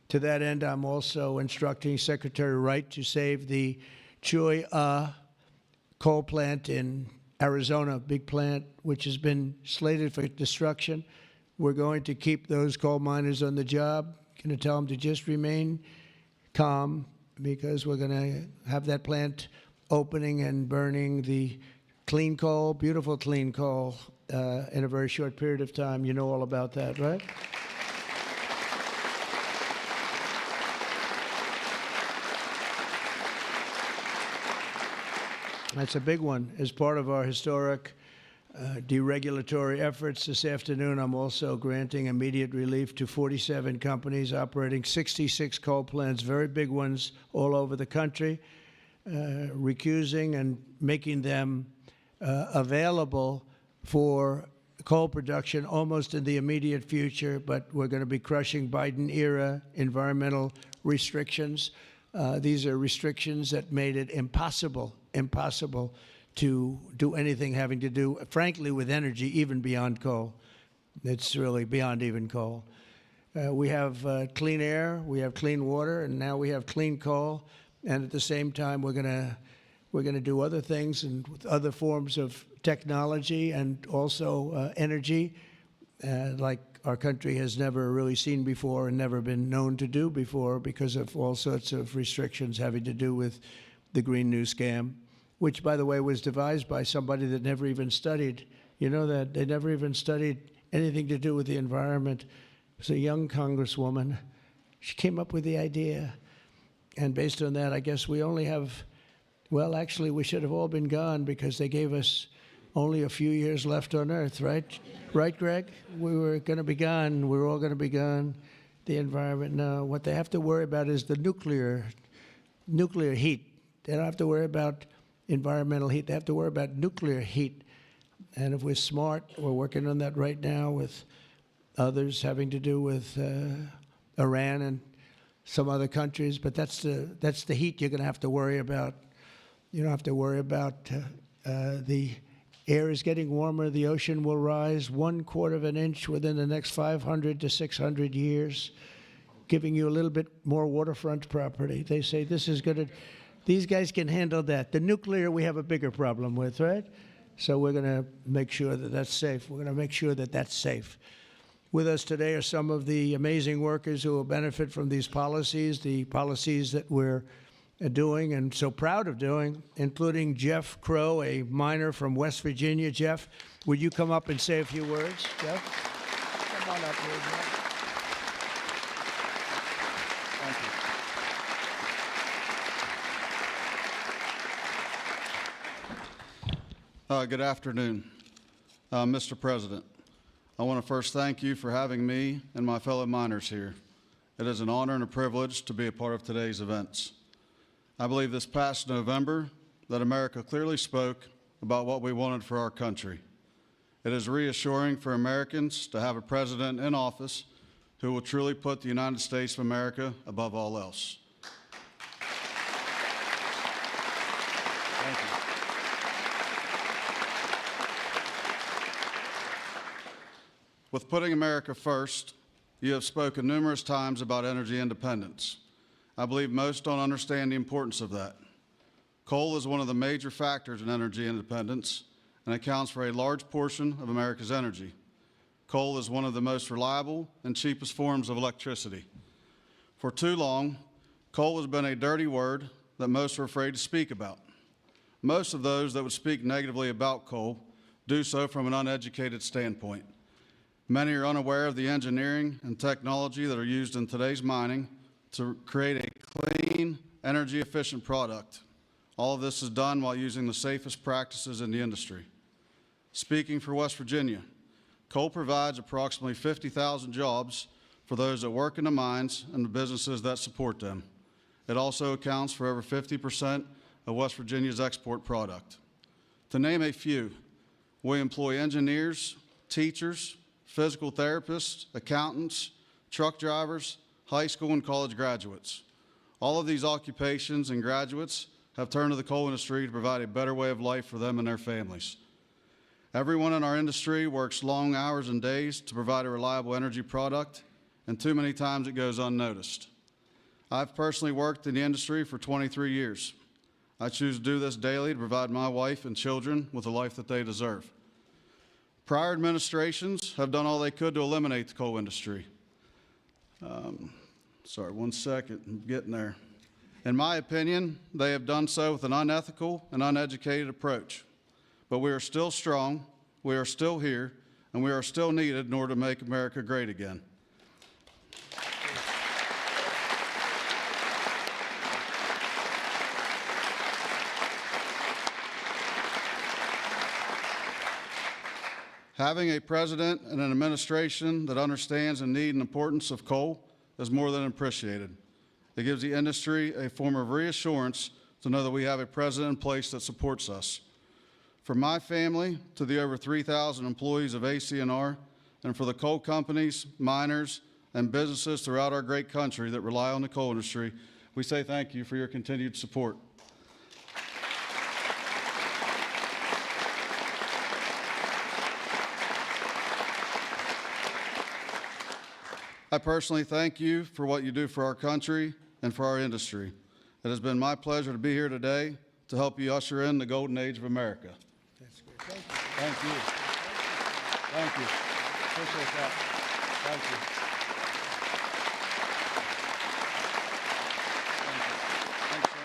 To that end, I'm also instructing Secretary Wright to save the Cholla coal plant in Arizona, big plant, which has been slated for destruction. We're going to keep those coal miners on the job. Going to tell them to just remain calm, because we're going to have that plant opening and burning the clean coal, beautiful clean coal, in a very short period of time. You know all about that, right? That's a big one. As part of our historic deregulatory efforts this afternoon, I'm also granting immediate relief to 47 companies operating 66 coal plants, very big ones all over the country, recusing and making them available for coal production almost in the immediate future, but we're going to be crushing Biden-era environmental restrictions. These are restrictions that made it impossible to do anything having to do, frankly, with energy, even beyond coal. It's really beyond even coal. We have clean air, we have clean water, and now we have clean coal. And at the same time, we're going to do other things and with other forms of technology and also energy, like our country has never really seen before and never been known to do before because of all sorts of restrictions having to do with the Green New Scam, which, by the way, was devised by somebody that never even studied. You know that? They never even studied anything to do with the environment. It was a young congresswoman. She came up with the idea. And based on that, I guess we only have, well, actually, we should have all been gone because they gave us only a few years left on Earth, right? Right, Greg? We were going to be gone. We're all going to be gone. The environment. No, what they have to worry about is the nuclear heat. They don't have to worry about environmental heat. They have to worry about nuclear heat. And if we're smart, we're working on that right now with others having to do with Iran and some other countries. But that's the heat you're going to have to worry about. You don't have to worry about the air is getting warmer. The ocean will rise 1/4 of an inch within the next 500 to 600 years, giving you a little bit more waterfront property. They say this is going to, these guys can handle that. The nuclear we have a bigger problem with, right? So we're going to make sure that that's safe. We're going to make sure that that's safe. With us today are some of the amazing workers who will benefit from these policies, the policies that we're doing and so proud of doing, including Jeff Crow, a miner from West Virginia. Jeff, would you come up and say a few words? Jeff? Come on up here, Jeff. Good afternoon, Mr. President. I want to first thank you for having me and my fellow miners here. It is an honor and a privilege to be a part of today's events. I believe this past November that America clearly spoke about what we wanted for our country. It is reassuring for Americans to have a president in office who will truly put the United States of America above all else. Thank you. With putting America first, you have spoken numerous times about energy independence. I believe most don't understand the importance of that. Coal is one of the major factors in energy independence and accounts for a large portion of America's energy. Coal is one of the most reliable and cheapest forms of electricity. For too long, coal has been a dirty word that most are afraid to speak about. Most of those that would speak negatively about coal do so from an uneducated standpoint. Many are unaware of the engineering and technology that are used in today's mining to create a clean, energy-efficient product. All of this is done while using the safest practices in the industry. Speaking for West Virginia, coal provides approximately 50,000 jobs for those that work in the mines and the businesses that support them. It also accounts for over 50% of West Virginia's export product. To name a few, we employ engineers, teachers, physical therapists, accountants, truck drivers, high school and college graduates. All of these occupations and graduates have turned to the coal industry to provide a better way of life for them and their families. Everyone in our industry works long hours and days to provide a reliable energy product, and too many times it goes unnoticed. I've personally worked in the industry for 23 years. I choose to do this daily to provide my wife and children with the life that they deserve. Prior administrations have done all they could to eliminate the coal industry. Sorry, 1 second, I'm getting there. In my opinion, they have done so with an unethical and uneducated approach. But we are still strong, we are still here, and we are still needed in order to make America great again. Having a president and an administration that understands the need and importance of coal is more than appreciated. It gives the industry a form of reassurance to know that we have a president in place that supports us. For my family, to the over 3,000 employees of ACNR, and for the coal companies, miners, and businesses throughout our great country that rely on the coal industry, we say thank you for your continued support. I personally thank you for what you do for our country and for our industry. It has been my pleasure to be here today to help you usher in the golden age of America. That's great. Thank you. Thank you. Appreciate that. Thank you. Thanks, sir.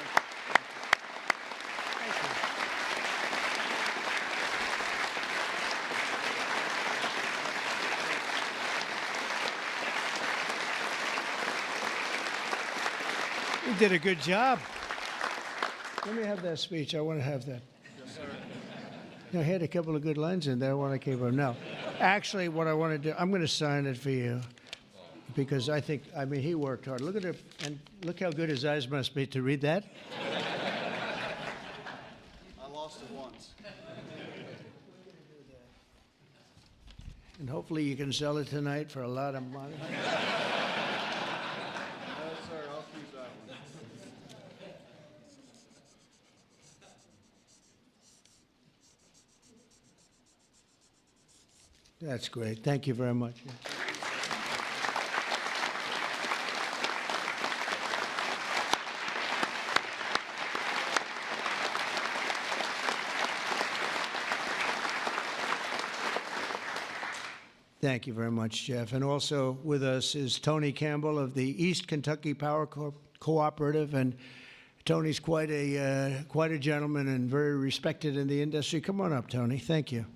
You did a good job. Let me have that speech. I want to have that. Yes, sir. I had a couple of good lines in there. I want to keep them. No, actually, what I want to do, I'm going to sign it for you because I mean, he worked hard. Look at it, and look how good his eyes must be to read that. I lost it once. And hopefully you can sell it tonight for a lot of money. Yes, sir. I'll keep that one. That's great. Thank you very much. Thank you very much, Jeff. And also with us is Tony Campbell of the East Kentucky Power Cooperative. And Tony's quite a gentleman and very respected in the industry. Come on up, Tony. Thank you.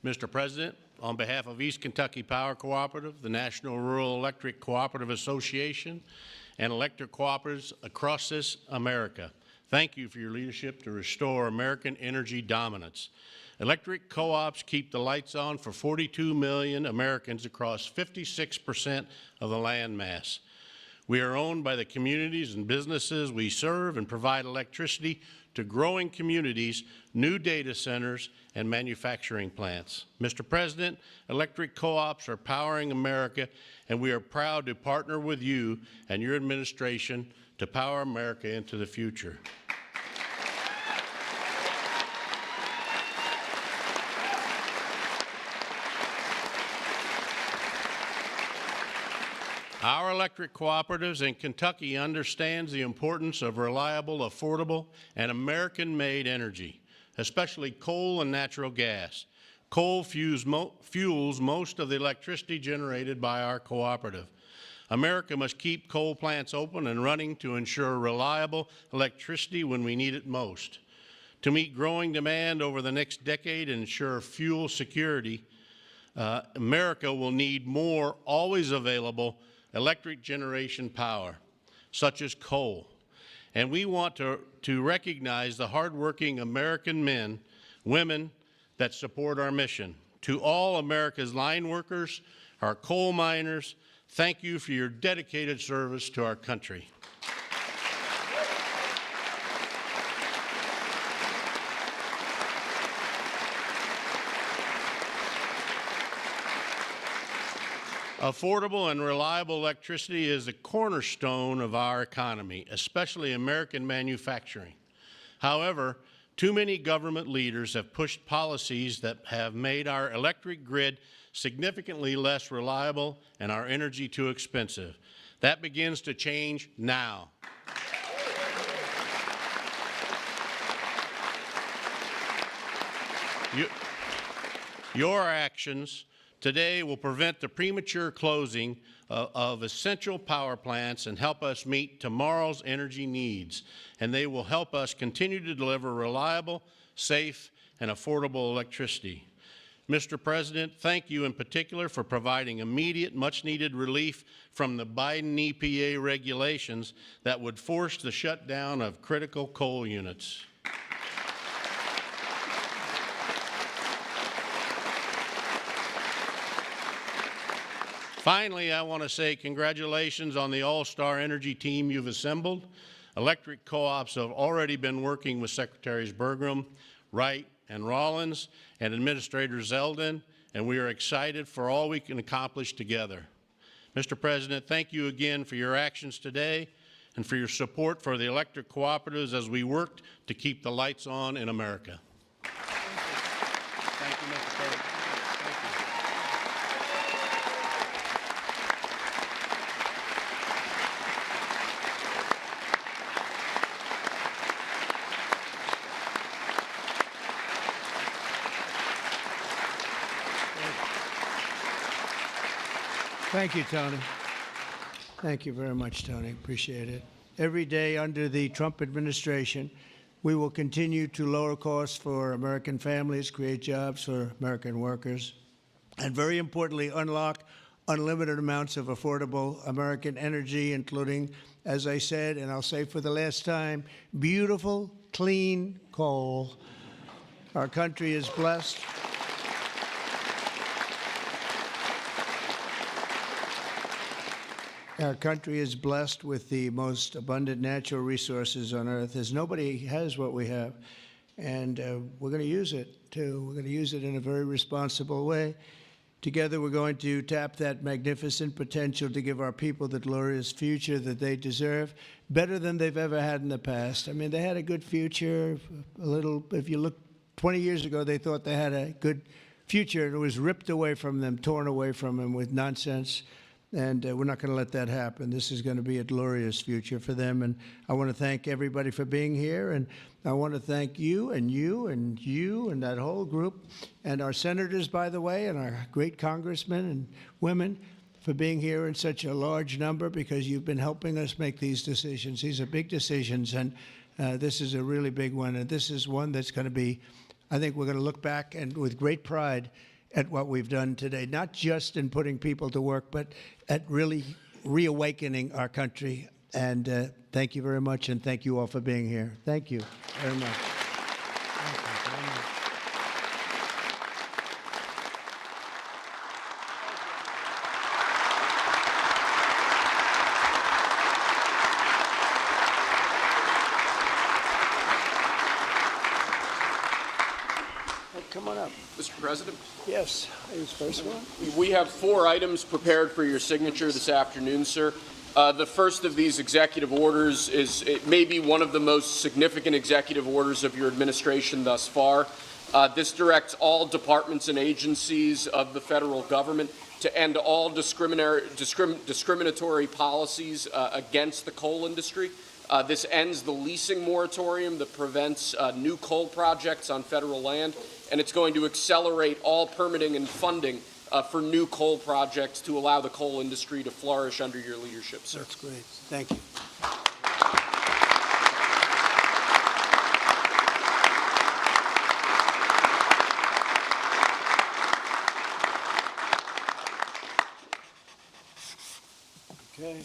Mr. President, on behalf of East Kentucky Power Cooperative, the National Rural Electric Cooperative Association, and electric cooperatives across this America, thank you for your leadership to restore American energy dominance. Electric co-ops keep the lights on for 42 million Americans across 56% of the land mass. We are owned by the communities and businesses we serve and provide electricity to growing communities, new data centers, and manufacturing plants. Mr. President, electric co-ops are powering America, and we are proud to partner with you and your administration to power America into the future. Our electric cooperatives in Kentucky understands the importance of reliable, affordable, and American-made energy, especially coal and natural gas. Coal fuels most of the electricity generated by our cooperative. America must keep coal plants open and running to ensure reliable electricity when we need it most. To meet growing demand over the next decade and ensure fuel security, America will need more always available electric generation power, such as coal. And we want to recognize the hardworking American men, women that support our mission. To all America's line workers, our coal miners, thank you for your dedicated service to our country. Affordable and reliable electricity is the cornerstone of our economy, especially American manufacturing. However, too many government leaders have pushed policies that have made our electric grid significantly less reliable and our energy too expensive. That begins to change now. Your actions today will prevent the premature closing of essential power plants and help us meet tomorrow's energy needs. And they will help us continue to deliver reliable, safe, and affordable electricity. Mr. President, thank you in particular for providing immediate, much-needed relief from the Biden EPA regulations that would force the shutdown of critical coal units. Finally, I want to say congratulations on the all-star energy team you've assembled. Electric co-ops have already been working with Secretaries Bergrum, Wright, and Rollins, and Administrator Zeldin, and we are excited for all we can accomplish together. Mr. President, thank you again for your actions today and for your support for the electric cooperatives as we work to keep the lights on in America. Thank you, Mr. President. Thank you, Tony. Thank you very much, Tony. Appreciate it. Every day under the Trump administration, we will continue to lower costs for American families, create jobs for American workers, and very importantly, unlock unlimited amounts of affordable American energy, including, as I said, and I'll say for the last time, beautiful, clean coal. Our country is blessed. Our country is blessed with the most abundant natural resources on earth, as nobody has what we have. And we're going to use it, too. We're going to use it in a very responsible way. Together, we're going to tap that magnificent potential to give our people the glorious future that they deserve, better than they've ever had in the past. I mean, they had a good future. A little, if you look 20 years ago, they thought they had a good future, and it was ripped away from them, torn away from them with nonsense. And we're not going to let that happen. This is going to be a glorious future for them. And I want to thank everybody for being here. And I want to thank you and you and you and that whole group and our senators, by the way, and our great congressmen and women for being here in such a large number, because you've been helping us make these decisions. These are big decisions, and this is a really big one. And this is one that's going to be, I think we're going to look back and with great pride at what we've done today, not just in putting people to work, but at really reawakening our country. And thank you very much, and thank you all for being here. Thank you very much. Thank you very much. Come on up. Mr. President? Yes, who's first one? We have 4 items prepared for your signature this afternoon, sir. The first of these executive orders it may be one of the most significant executive orders of your administration thus far. This directs all departments and agencies of the federal government to end all discriminatory policies against the coal industry. This ends the leasing moratorium that prevents new coal projects on federal land, and it's going to accelerate all permitting and funding for new coal projects to allow the coal industry to flourish under your leadership, sir. That's great. Thank you. Okay.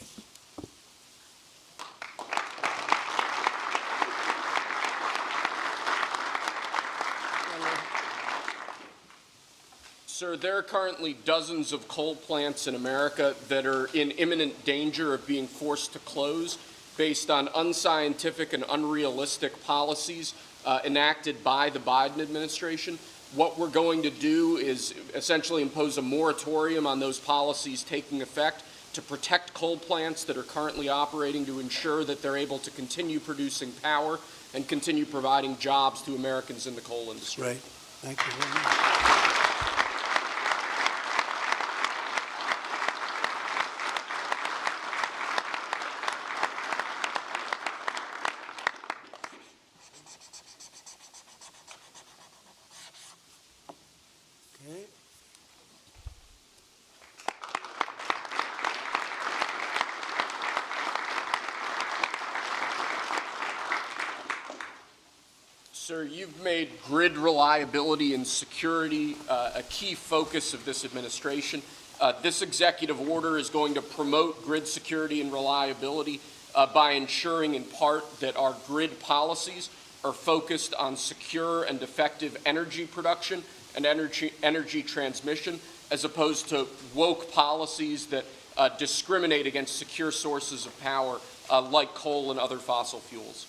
Sir, there are currently dozens of coal plants in America that are in imminent danger of being forced to close based on unscientific and unrealistic policies enacted by the Biden administration. What we're going to do is essentially impose a moratorium on those policies taking effect to protect coal plants that are currently operating, to ensure that they're able to continue producing power and continue providing jobs to Americans in the coal industry. Right. Thank you very much. Sir, you've made grid reliability and security a key focus of this administration. This executive order is going to promote grid security and reliability by ensuring in part that our grid policies are focused on secure and effective energy production and energy transmission, as opposed to woke policies that discriminate against secure sources of power like coal and other fossil fuels.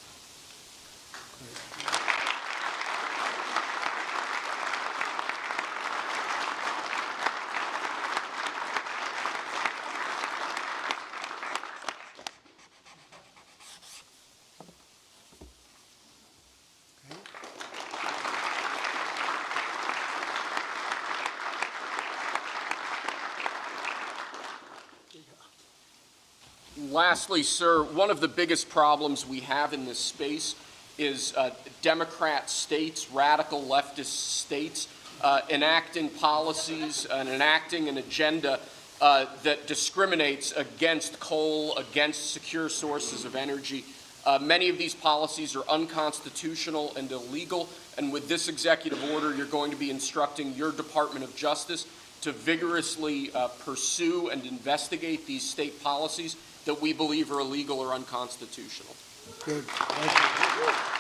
Lastly, sir, one of the biggest problems we have in this space is Democrat states, radical leftist states, enacting policies and enacting an agenda that discriminates against coal, against secure sources of energy. Many of these policies are unconstitutional and illegal, and with this executive order, you're going to be instructing your Department of Justice to vigorously pursue and investigate these state policies that we believe are illegal or unconstitutional. Good. Thank you.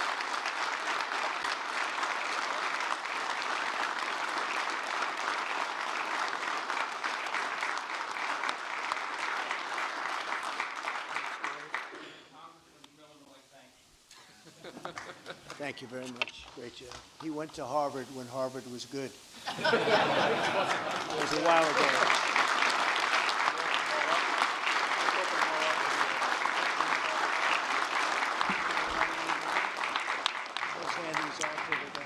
Thank you very much. Great job. He went to Harvard when Harvard was good. It was a while ago. Let's hand these out to the guy.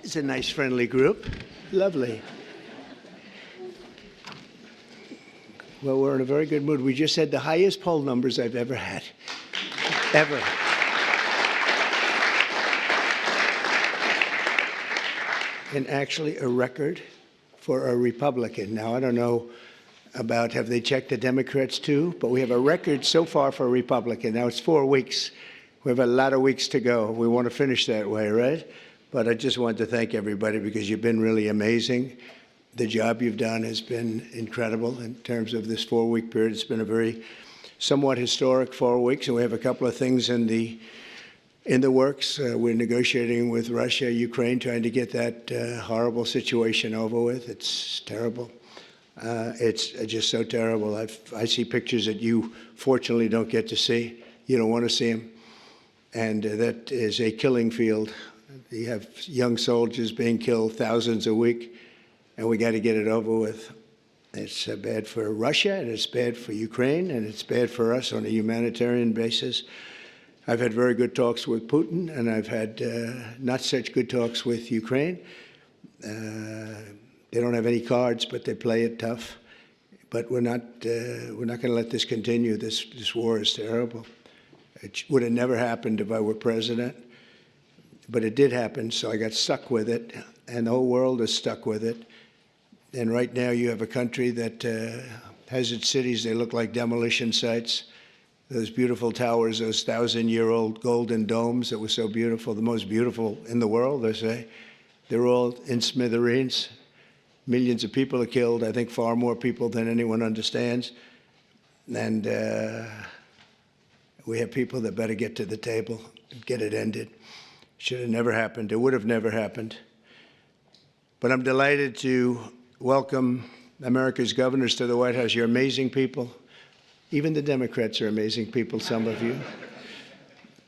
It's a nice, friendly group. Lovely. Well, we're in a very good mood. We just had the highest poll numbers I've ever had. Ever. And actually a record for a Republican. Now, I don't know about have they checked the Democrats too, but we have a record so far for a Republican. Now, it's 4 weeks. We have a lot of weeks to go. We want to finish that way, right? But I just wanted to thank everybody because you've been really amazing. The job you've done has been incredible in terms of this 4-week period. It's been a very somewhat historic 4 weeks, and we have a couple of things in the works. We're negotiating with Russia, Ukraine, trying to get that horrible situation over with. It's terrible. It's just so terrible. I see pictures that you fortunately don't get to see. You don't want to see them. And that is a killing field. You have young soldiers being killed, thousands a week, and we got to get it over with. It's bad for Russia, and it's bad for Ukraine, and it's bad for us on a humanitarian basis. I've had very good talks with Putin, and I've had not such good talks with Ukraine. They don't have any cards, but they play it tough. But we're not going to let this continue. This war is terrible. It would have never happened if I were president. But it did happen, so I got stuck with it, and the whole world is stuck with it. And right now you have a country that has its cities, they look like demolition sites. Those beautiful towers, those 1,000-year-old golden domes that were so beautiful, the most beautiful in the world, they say, they're all in smithereens. Millions of people are killed, I think far more people than anyone understands. And we have people that better get to the table and get it ended. Should have never happened. It would have never happened. But I'm delighted to welcome America's governors to the White House. You're amazing people. Even the Democrats are amazing people, some of you.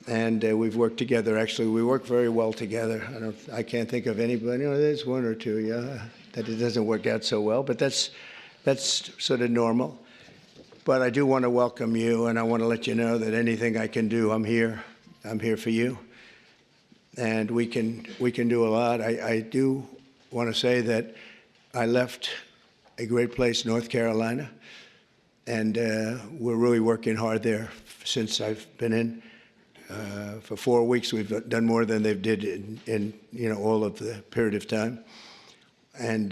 And we've worked together. Actually, we work very well together. I can't think of anybody. There's one or two, yeah, that it doesn't work out so well, but that's sort of normal. But I do want to welcome you, and I want to let you know that anything I can do, I'm here. I'm here for you. And we can do a lot. I do want to say that I left a great place, North Carolina, and we're really working hard there since I've been in. For 4 weeks, we've done more than they've did in all of the period of time. And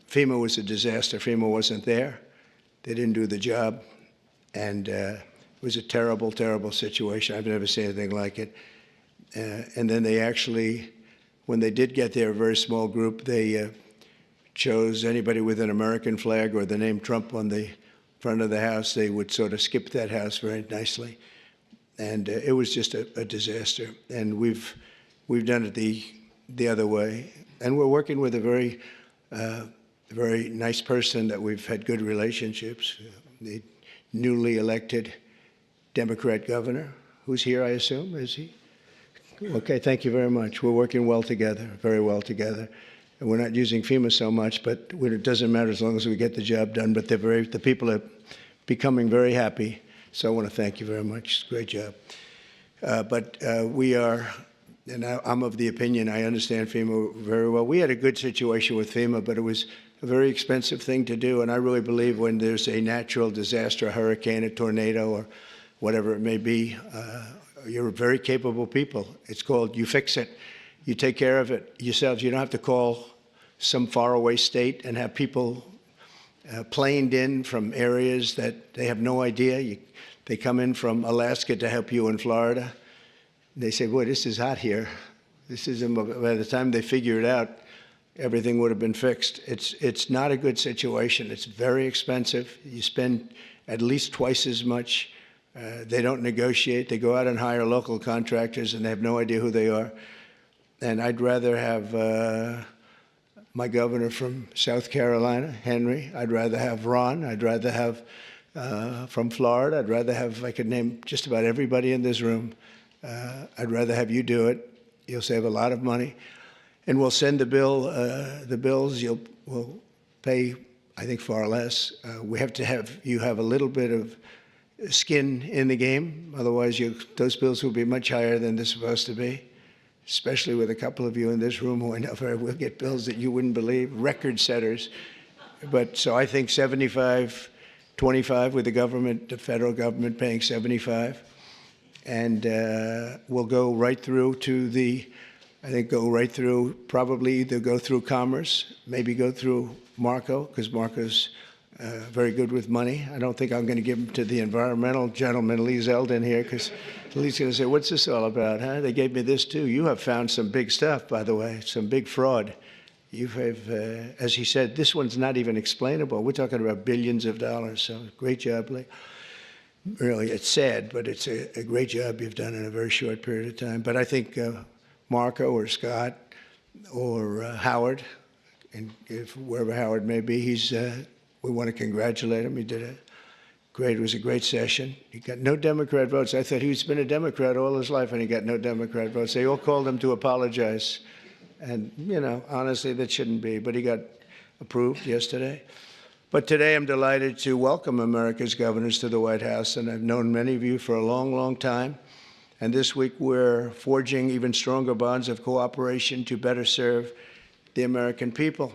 FEMA was a disaster. FEMA wasn't there. They didn't do the job. And it was a terrible, terrible situation. I've never seen anything like it. And then they actually, when they did get there, a very small group, they chose anybody with an American flag or the name Trump on the front of the house. They would sort of skip that house very nicely. And it was just a disaster. And we've done it the other way. And we're working with a very nice person that we've had good relationships, the newly elected Democrat governor, who's here, I assume, is he? Okay, thank you very much. We're working well together, very well together. And we're not using FEMA so much, but it doesn't matter as long as we get the job done. But the people are becoming very happy. So I want to thank you very much. Great job. But we are, and I'm of the opinion, I understand FEMA very well. We had a good situation with FEMA, but it was a very expensive thing to do. And I really believe when there's a natural disaster, a hurricane, a tornado, or whatever it may be, you're very capable people. It's called you fix it. You take care of it yourselves. You don't have to call some faraway state and have people planed in from areas that they have no idea. They come in from Alaska to help you in Florida. They say, boy, this is hot here. This is, by the time they figure it out, everything would have been fixed. It's not a good situation. It's very expensive. You spend at least twice as much. They don't negotiate. They go out and hire local contractors, and they have no idea who they are. And I'd rather have my governor from South Carolina, Henry. I'd rather have Ron. I'd rather have from Florida. I'd rather have, I could name just about everybody in this room. I'd rather have you do it. You'll save a lot of money. And we'll send the bills. We'll pay, I think, far less. We have to have you have a little bit of skin in the game. Otherwise, those bills will be much higher than they're supposed to be, especially with a couple of you in this room who I know will get bills that you wouldn't believe, record setters. But so I think 75-25 with the government, the federal government paying 75. And we'll go right through to probably either go through Commerce, maybe go through Marco, because Marco's very good with money. I don't think I'm going to give him to the environmental gentleman, Lee Zeldin here, because Lee's going to say, what's this all about, huh? They gave me this too. You have found some big stuff, by the way, some big fraud. You have, as he said, this one's not even explainable. We're talking about billions of dollars, so great job, Lee. Really, it's sad, but it's a great job you've done in a very short period of time. But I think Marco or Scott or Howard, and wherever Howard may be, we want to congratulate him. He did it was a great session. He got no Democrat votes. I thought he's been a Democrat all his life, and he got no Democrat votes. They all called him to apologize. And, honestly, that shouldn't be. But he got approved yesterday. But today I'm delighted to welcome America's governors to the White House, and I've known many of you for a long, long time. And this week we're forging even stronger bonds of cooperation to better serve the American people.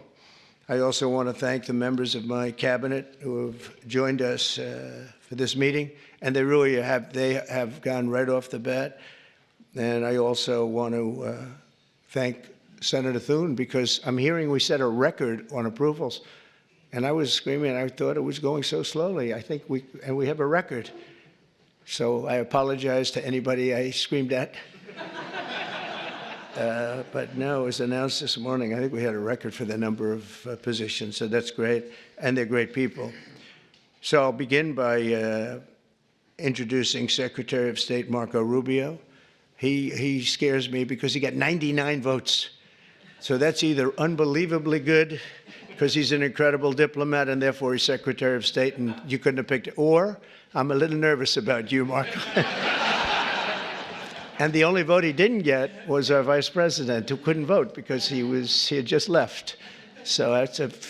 I also want to thank the members of my cabinet who have joined us for this meeting, and they really have gone right off the bat. And I also want to thank Senator Thune, because I'm hearing we set a record on approvals. And I was screaming, I thought it was going so slowly. I think we have a record. So I apologize to anybody I screamed at. But no, it was announced this morning. I think we had a record for the number of positions, so that's great. And they're great people. So I'll begin by introducing Secretary of State Marco Rubio. He scares me because he got 99 votes. So that's either unbelievably good, because he's an incredible diplomat and therefore he's Secretary of State, and you couldn't have picked it. Or I'm a little nervous about you, Marco. And the only vote he didn't get was our Vice President, who couldn't vote because he had just left. So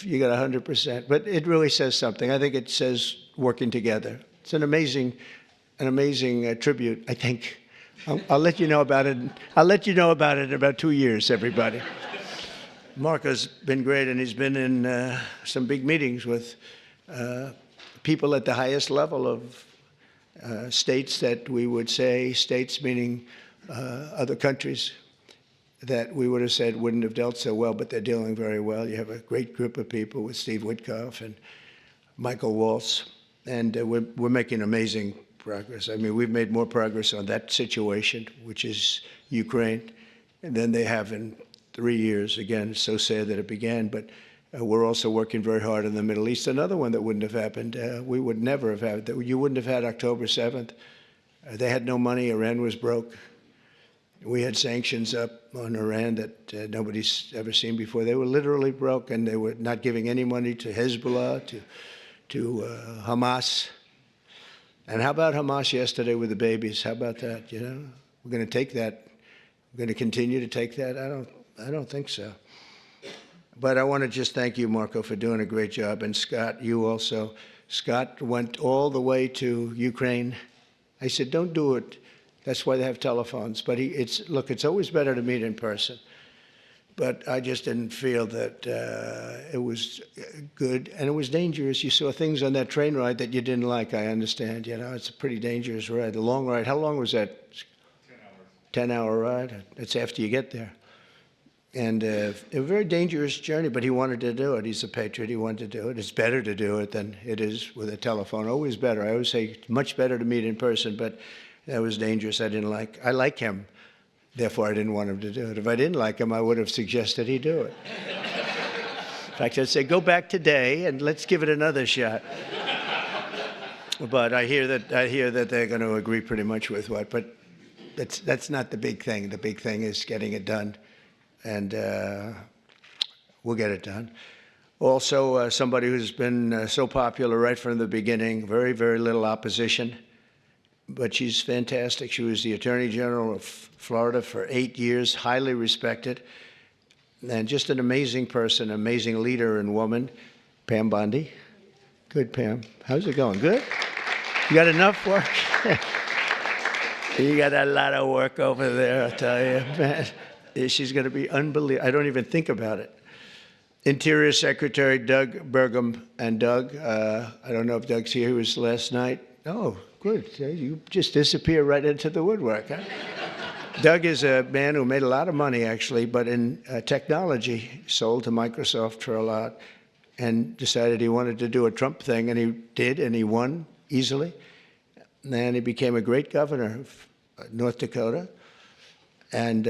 you got 100%. But it really says something. I think it says working together. It's an amazing tribute, I think. I'll let you know about it. I'll let you know about it in about 2 years, everybody. Marco's been great, and he's been in some big meetings with people at the highest level of states that we would say, states meaning other countries, that we would have said wouldn't have dealt so well, but they're dealing very well. You have a great group of people with Steve Witkoff and Michael Waltz, and we're making amazing progress. I mean, we've made more progress on that situation, which is Ukraine, than they have in 3 years. Again, it's so sad that it began, but we're also working very hard in the Middle East. Another one that wouldn't have happened, we would never have had, you wouldn't have had October 7th. They had no money, Iran was broke. We had sanctions up on Iran that nobody's ever seen before. They were literally broke, and they were not giving any money to Hezbollah, to Hamas. And how about Hamas yesterday with the babies? How about that? You know, we're going to take that. We're going to continue to take that. I don't think so. But I want to just thank you, Marco, for doing a great job, and Scott, you also. Scott went all the way to Ukraine. I said, don't do it. That's why they have telephones. But look, it's always better to meet in person. But I just didn't feel that it was good, and it was dangerous. You saw things on that train ride that you didn't like, I understand. You know, it's a pretty dangerous ride, a long ride. How long was that? 10 hours. 10-hour ride? That's after you get there. And a very dangerous journey, but he wanted to do it. He's a patriot. He wanted to do it. It's better to do it than it is with a telephone. Always better. I always say it's much better to meet in person, but that was dangerous. I like him. Therefore, I didn't want him to do it. If I didn't like him, I would have suggested he do it. In fact, I'd say, go back today and let's give it another shot. But I hear that they're going to agree pretty much with what. But that's not the big thing. The big thing is getting it done, and we'll get it done. Also, somebody who's been so popular right from the beginning, very, very little opposition. But she's fantastic. She was the Attorney General of Florida for 8 years, highly respected, and just an amazing person, amazing leader and woman, Pam Bondi. Good, Pam. How's it going? Good? You got enough work? You got a lot of work over there, I'll tell you, man. She's going to be unbelievable. I don't even think about it. Interior Secretary Doug Burgum, and Doug, I don't know if Doug's here, he was last night. Oh, good. You just disappear right into the woodwork, huh? Doug is a man who made a lot of money, actually, but in technology, sold to Microsoft for a lot, and decided he wanted to do a Trump thing, and he did, and he won easily. And he became a great governor of North Dakota, and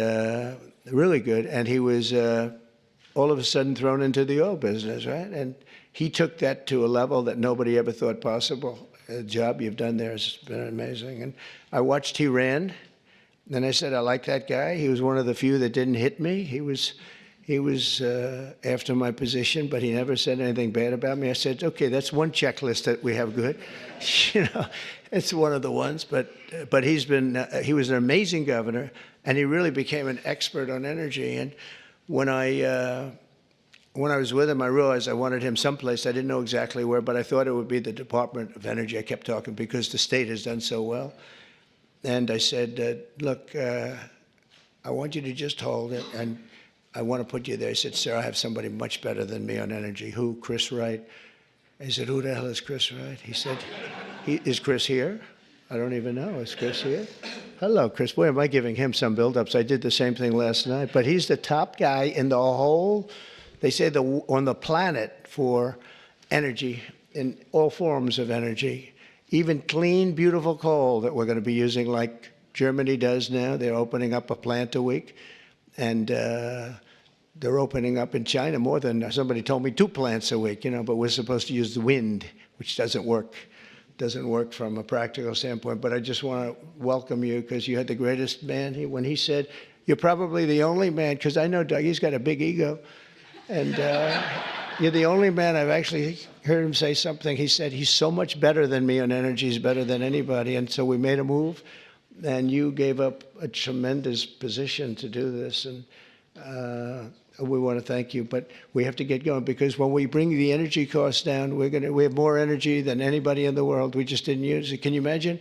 really good. And he was all of a sudden thrown into the oil business, right? And he took that to a level that nobody ever thought possible. The job you've done there has been amazing. And I watched he ran. Then I said, I like that guy. He was one of the few that didn't hit me. He was after my position, but he never said anything bad about me. I said, okay, that's one checklist that we have good. You know, it's one of the ones. But he was an amazing governor, and he really became an expert on energy. And when I was with him, I realized I wanted him someplace. I didn't know exactly where, but I thought it would be the Department of Energy. I kept talking because the state has done so well. And I said, look, I want you to just hold it, and I want to put you there. He said, sir, I have somebody much better than me on energy. Who? Chris Wright. I said, who the hell is Chris Wright? He said, is Chris here? I don't even know. Is Chris here? Hello, Chris. Boy, am I giving him some build-ups. I did the same thing last night. But he's the top guy in the whole, they say, on the planet for energy, in all forms of energy. Even clean, beautiful coal that we're going to be using like Germany does now. They're opening up a plant a week. And they're opening up in China more than, somebody told me, 2 plants a week, you know, but we're supposed to use the wind, which doesn't work from a practical standpoint. But I just want to welcome you because you had the greatest man. When he said, you're probably the only man, because I know Doug, he's got a big ego. And You're the only man I've actually heard him say something. He said, he's so much better than me on energy, he's better than anybody. And so we made a move, and you gave up a tremendous position to do this. And we want to thank you, but we have to get going, because when we bring the energy costs down, we have more energy than anybody in the world. We just didn't use it. Can you imagine?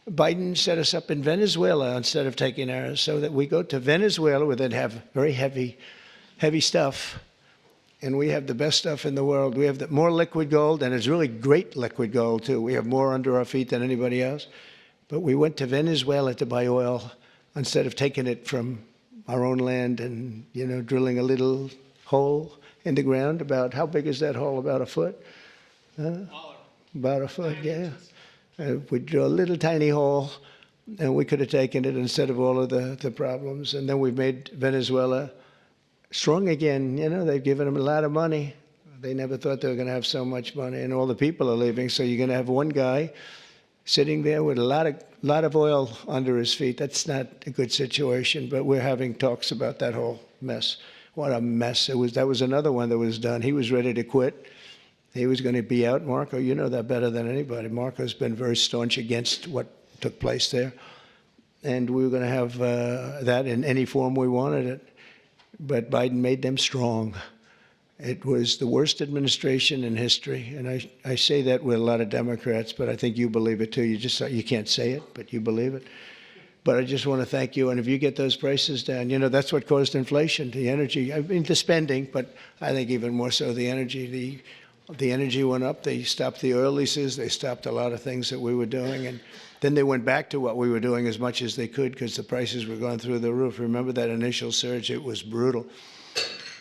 Biden set us up in Venezuela instead of taking ours, so that we go to Venezuela where they'd have very heavy stuff, and we have the best stuff in the world. We have more liquid gold, and it's really great liquid gold too. We have more under our feet than anybody else. But we went to Venezuela to buy oil instead of taking it from our own land and, drilling a little hole in the ground. About, how big is that hole? About a foot? About a foot, yeah. We drill a little tiny hole, and we could have taken it instead of all of the problems. And then we've made Venezuela strong again. They've given them a lot of money. They never thought they were going to have so much money, and all the people are leaving. So you're going to have one guy sitting there with a lot of oil under his feet. That's not a good situation, but we're having talks about that whole mess. What a mess. That was another one that was done. He was ready to quit. He was going to be out. Marco, you know that better than anybody. Marco's been very staunch against what took place there. And we were going to have that in any form we wanted it. But Biden made them strong. It was the worst administration in history, and I say that with a lot of Democrats, but I think you believe it too. You can't say it, but you believe it. But I just want to thank you, and if you get those prices down, that's what caused inflation, the energy. I mean, the spending, but I think even more so the energy. The energy went up. They stopped the oil leases. They stopped a lot of things that we were doing, and then they went back to what we were doing as much as they could because the prices were going through the roof. Remember that initial surge? It was brutal.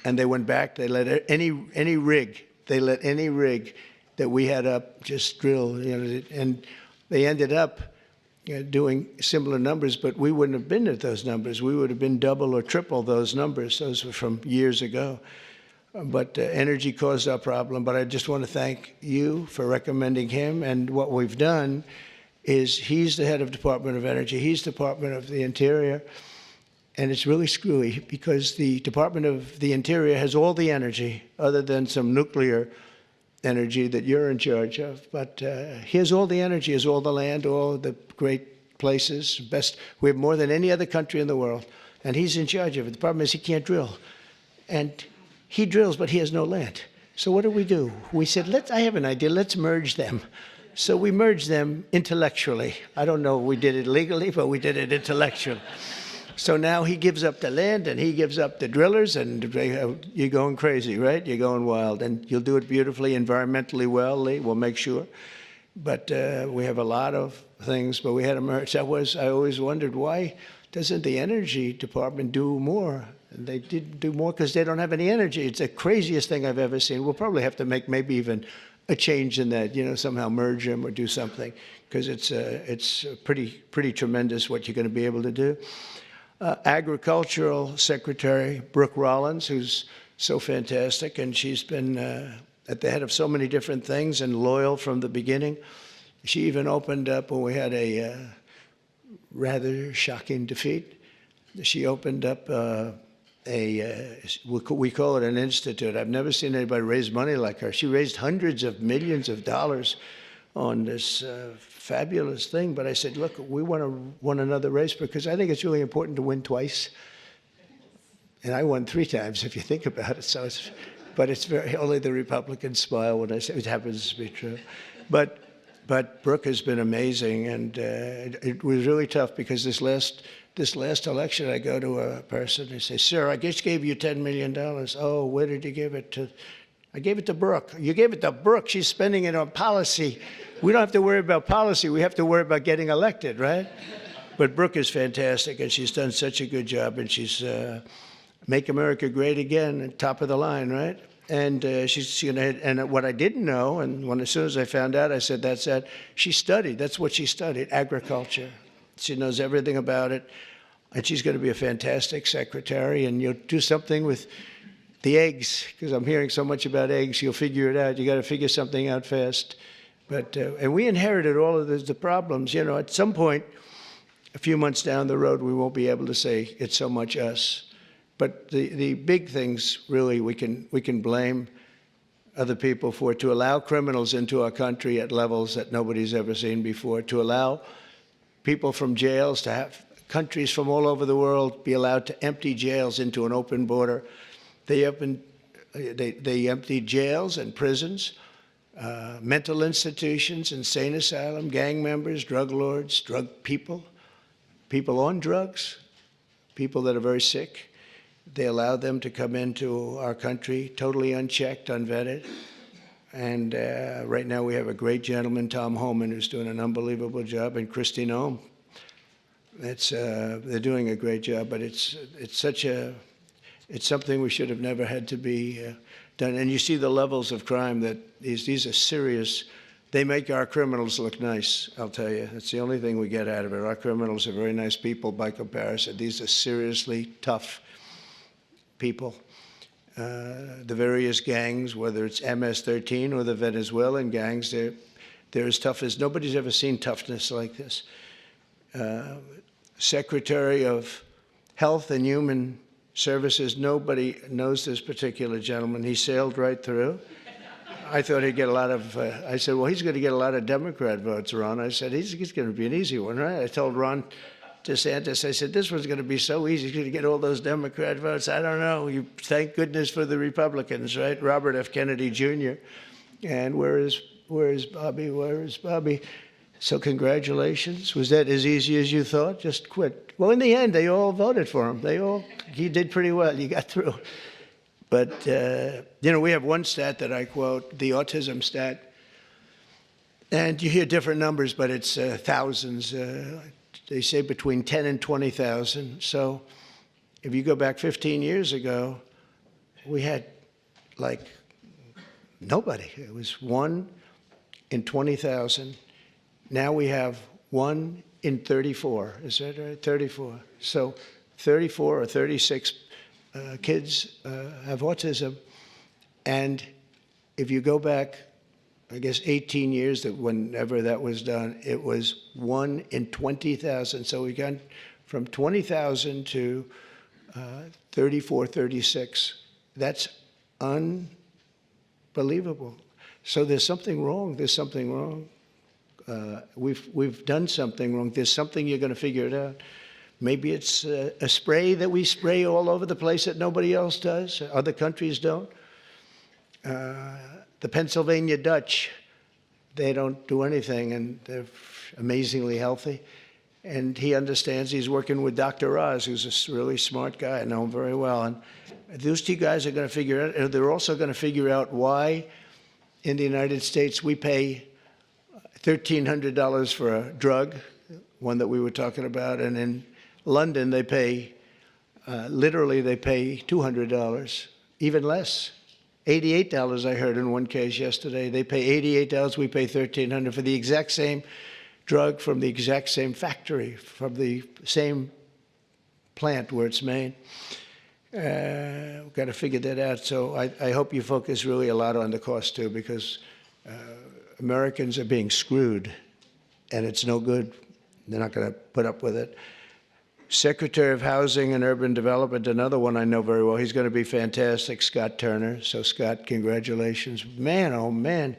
And they went back. They let any rig that we had up just drill, and they ended up doing similar numbers, but we wouldn't have been at those numbers. We would have been double or triple those numbers. Those were from years ago. But energy caused our problem. But I just want to thank you for recommending him. And what we've done is he's the head of Department of Energy. He's Department of the Interior. And it's really screwy because the Department of the Interior has all the energy other than some nuclear energy that you're in charge of. But he has all the energy, has all the land, all the great places, best. We have more than any other country in the world. And he's in charge of it. The problem is he can't drill. And he drills, but he has no land. So what do? We said, I have an idea, let's merge them. So we merged them intellectually. I don't know if we did it legally, but we did it intellectually. So now he gives up the land and he gives up the drillers, and you're going crazy, right? You're going wild, and you'll do it beautifully, environmentally well, Lee, we'll make sure. But we have a lot of things, but we had a merge. I always wondered, why doesn't the Energy Department do more? And they didn't do more because they don't have any energy. It's the craziest thing I've ever seen. We'll probably have to make maybe even a change in that, somehow merge them or do something, because it's pretty tremendous what you're going to be able to do. Agricultural Secretary Brooke Rollins, who's so fantastic, and she's been at the head of so many different things and loyal from the beginning. She even opened up when we had a rather shocking defeat. She opened up we call it an institute. I've never seen anybody raise money like her. She raised hundreds of millions of dollars on this fabulous thing. But I said, look, we want to win another race because I think it's really important to win twice. And I won 3 times, if you think about it. So but it's only the Republicans smile when I say it happens to be true. But Brooke has been amazing, and it was really tough because this last election, I go to a person and say, sir, I just gave you $10 million. Oh, where did you give it to? I gave it to Brooke. You gave it to Brooke. She's spending it on policy. We don't have to worry about policy. We have to worry about getting elected, right? But Brooke is fantastic, and she's done such a good job, and she's Make America Great Again, top of the line, right? And she's going to, and what I didn't know, and as soon as I found out, I said, that's that. She studied, that's what she studied, agriculture. She knows everything about it, and she's going to be a fantastic secretary, and you'll do something with the eggs, because I'm hearing so much about eggs. You'll figure it out. You got to figure something out fast. But and we inherited all of the problems. At some point, a few months down the road, we won't be able to say it's so much us. But the big things, really, we can blame other people for, to allow criminals into our country at levels that nobody's ever seen before, to allow people from jails to have countries from all over the world be allowed to empty jails into an open border. They emptied jails and prisons, mental institutions, insane asylum, gang members, drug lords, drug people, people on drugs, people that are very sick. They allowed them to come into our country totally unchecked, unvetted. And right now we have a great gentleman, Tom Homan, who's doing an unbelievable job, and Kristi Noem. They're doing a great job, but it's something we should have never had to be done. And you see the levels of crime that these are serious. They make our criminals look nice, I'll tell you. That's the only thing we get out of it. Our criminals are very nice people by comparison. These are seriously tough people. The various gangs, whether it's MS-13 or the Venezuelan gangs, they're as tough as nobody's ever seen toughness like this. Secretary of Health and Human Services, nobody knows this particular gentleman. He sailed right through. I thought he'd get a lot of, I said, well, he's going to get a lot of Democrat votes, Ron. I said, he's going to be an easy one, right? I told Ron DeSantis, I said, this one's going to be so easy. He's going to get all those Democrat votes. I don't know. You thank goodness for the Republicans, right? Robert F. Kennedy Jr. And where is Bobby? Where is Bobby? So congratulations. Was that as easy as you thought? Just quit. Well, in the end, they all voted for him. He did pretty well. You got through. But, we have one stat that I quote, the autism stat. And you hear different numbers, but it's thousands. They say between 10 and 20,000. So if you go back 15 years ago, we had like nobody. It was 1 in 20,000. Now we have 1 in 34. Is that right? 34. So 34 or 36 kids have autism. And if you go back, I guess 18 years, that whenever that was done, it was 1 in 20,000. So we got from 20,000 to 34, 36. That's unbelievable. So there's something wrong. There's something wrong. We've done something wrong. There's something you're going to figure it out. Maybe it's a spray that we spray all over the place that nobody else does. Other countries don't. The Pennsylvania Dutch, they don't do anything, and they're amazingly healthy. And he understands. He's working with Dr. Oz, who's a really smart guy. I know him very well. And those two guys are going to figure it out. And they're also going to figure out why in the United States we pay $1,300 for a drug, one that we were talking about, and in London they pay, literally they pay $200, even less. $88 I heard in one case yesterday. They pay $88, we pay $1,300 for the exact same drug from the exact same factory, from the same plant where it's made. We've got to figure that out. So I hope you focus really a lot on the cost too, because Americans are being screwed, and it's no good. They're not going to put up with it. Secretary of Housing and Urban Development, another one I know very well. He's going to be fantastic, Scott Turner. So, Scott, congratulations. Man, oh, man,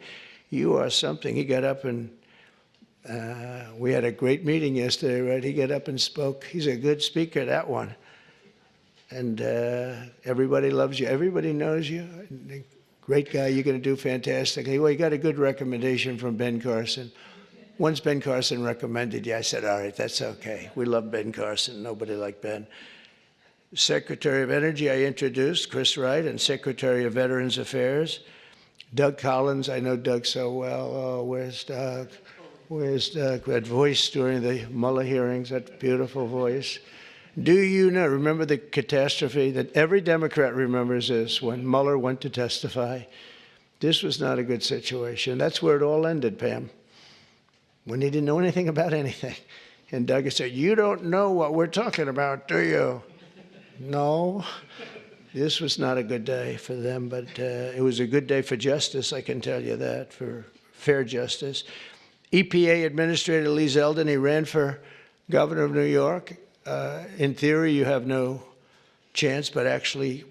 you are something. He got up and we had a great meeting yesterday, right? He got up and spoke. He's a good speaker, that one. And everybody loves you. Everybody knows you. Great guy. You're going to do fantastically. Well, you got a good recommendation from Ben Carson. Once Ben Carson recommended you, I said, all right, that's okay. We love Ben Carson. Nobody like Ben. Secretary of Energy, I introduced, Chris Wright, and Secretary of Veterans Affairs, Doug Collins. I know Doug so well. Oh, where's Doug? Where's Doug? That voice during the Mueller hearings, that beautiful voice. Do you know, remember the catastrophe that every Democrat remembers this, when Mueller went to testify? This was not a good situation. That's where it all ended, Pam, when he didn't know anything about anything. And Doug said, you don't know what we're talking about, do you? No. This was not a good day for them, but it was a good day for justice, I can tell you that, for fair justice. EPA Administrator Lee Zeldin, he ran for governor of New York. In theory, you have no chance, but actually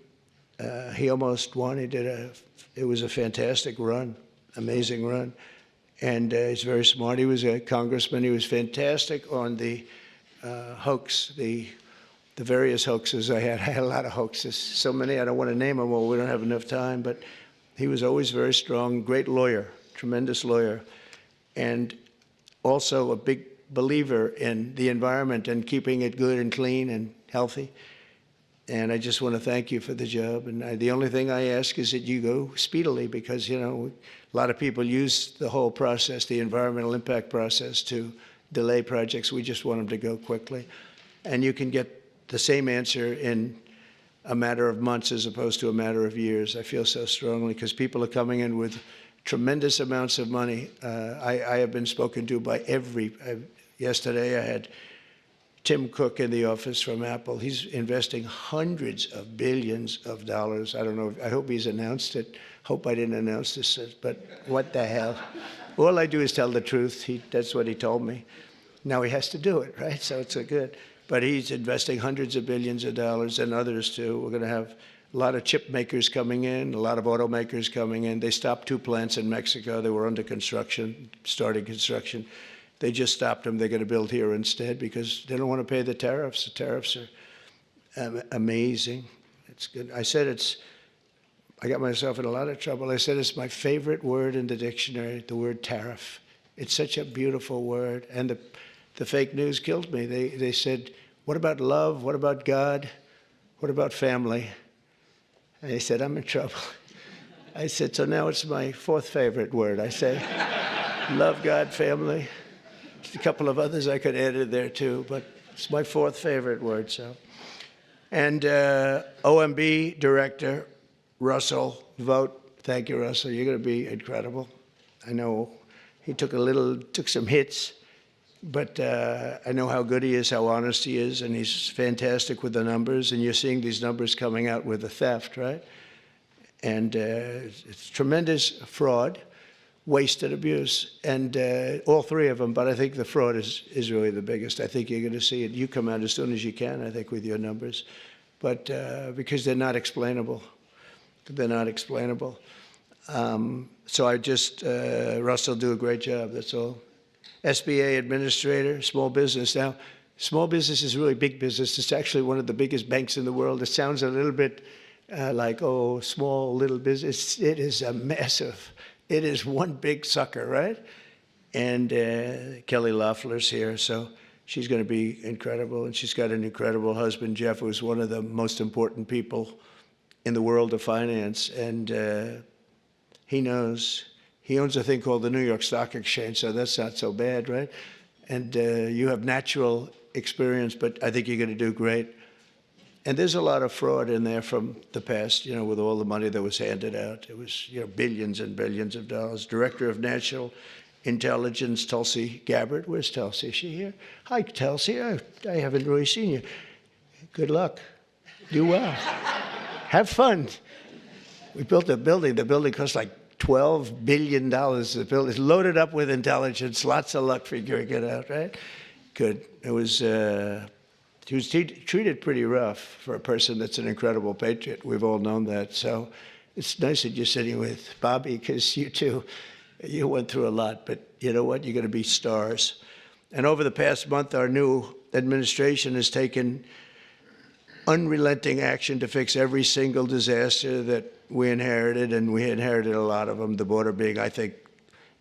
He almost won. It was a fantastic run, amazing run. And he's very smart. He was a congressman. He was fantastic on the hoax, the various hoaxes I had. I had a lot of hoaxes, so many I don't want to name them all. We don't have enough time. But he was always very strong, great lawyer, tremendous lawyer, and also a big believer in the environment and keeping it good and clean and healthy. And I just want to thank you for the job. And the only thing I ask is that you go speedily, because, you know, a lot of people use the whole process, the environmental impact process, to delay projects. We just want them to go quickly. And you can get the same answer in a matter of months as opposed to a matter of years. I feel so strongly, because people are coming in with tremendous amounts of money. I have been spoken to by yesterday I had Tim Cook in the office from Apple. He's investing hundreds of billions of dollars. I don't know, I hope he's announced it. Hope I didn't announce this, but what the hell? All I do is tell the truth. That's what he told me. Now he has to do it, right? So it's so good. But he's investing hundreds of billions of dollars, and others too. We're going to have a lot of chip makers coming in, a lot of automakers coming in. They stopped 2 plants in Mexico. They were under construction, starting construction. They just stopped them. They're going to build here instead because they don't want to pay the tariffs. The tariffs are amazing. It's good. I got myself in a lot of trouble. I said it's my favorite word in the dictionary, the word tariff. It's such a beautiful word. And the fake news killed me. They said, what about love? What about God? What about family? And they said, I'm in trouble. I said, so now it's my 4th favorite word. I say, love, God, family. There's a couple of others I could add in there too, but it's my 4th favorite word. So, and OMB director Russell Vogt. Thank you, Russell. You're going to be incredible. I know he took some hits, but I know how good he is, how honest he is, and he's fantastic with the numbers. And you're seeing these numbers coming out with the theft, right? And it's tremendous fraud, waste, and abuse, and all 3 of them. But I think the fraud is really the biggest. I think you're going to see it. You come out as soon as you can, I think, with your numbers, but because they're not explainable. They're not explainable. So I just, Russell, do a great job, that's all. SBA administrator, small business. Now, small business is really big business. It's actually one of the biggest banks in the world. It sounds a little bit like, oh, small, little business. It is a massive, it is one big sucker, right? And Kelly Loeffler's here, so she's going to be incredible. And she's got an incredible husband, Jeff, who's one of the most important people in the world of finance. And he knows. He owns a thing called the New York Stock Exchange, so that's not so bad, right? And you have natural experience, but I think you're going to do great. And there's a lot of fraud in there from the past, you know, with all the money that was handed out. It was, you know, billions and billions of dollars. Director of National Intelligence, Tulsi Gabbard. Where's Tulsi? Is she here? Hi, Tulsi. I haven't really seen you. Good luck. Do well. Have fun. We built a building. The building cost like $12 billion to build. It's loaded up with intelligence. Lots of luck figuring it out, right? Good. It was, he was treated pretty rough for a person that's an incredible patriot. We've all known that. So it's nice that you're sitting with Bobby, because you too, you went through a lot. But you know what? You're going to be stars. And over the past month, our new administration has taken unrelenting action to fix every single disaster that we inherited, and we inherited a lot of them, the border being, I think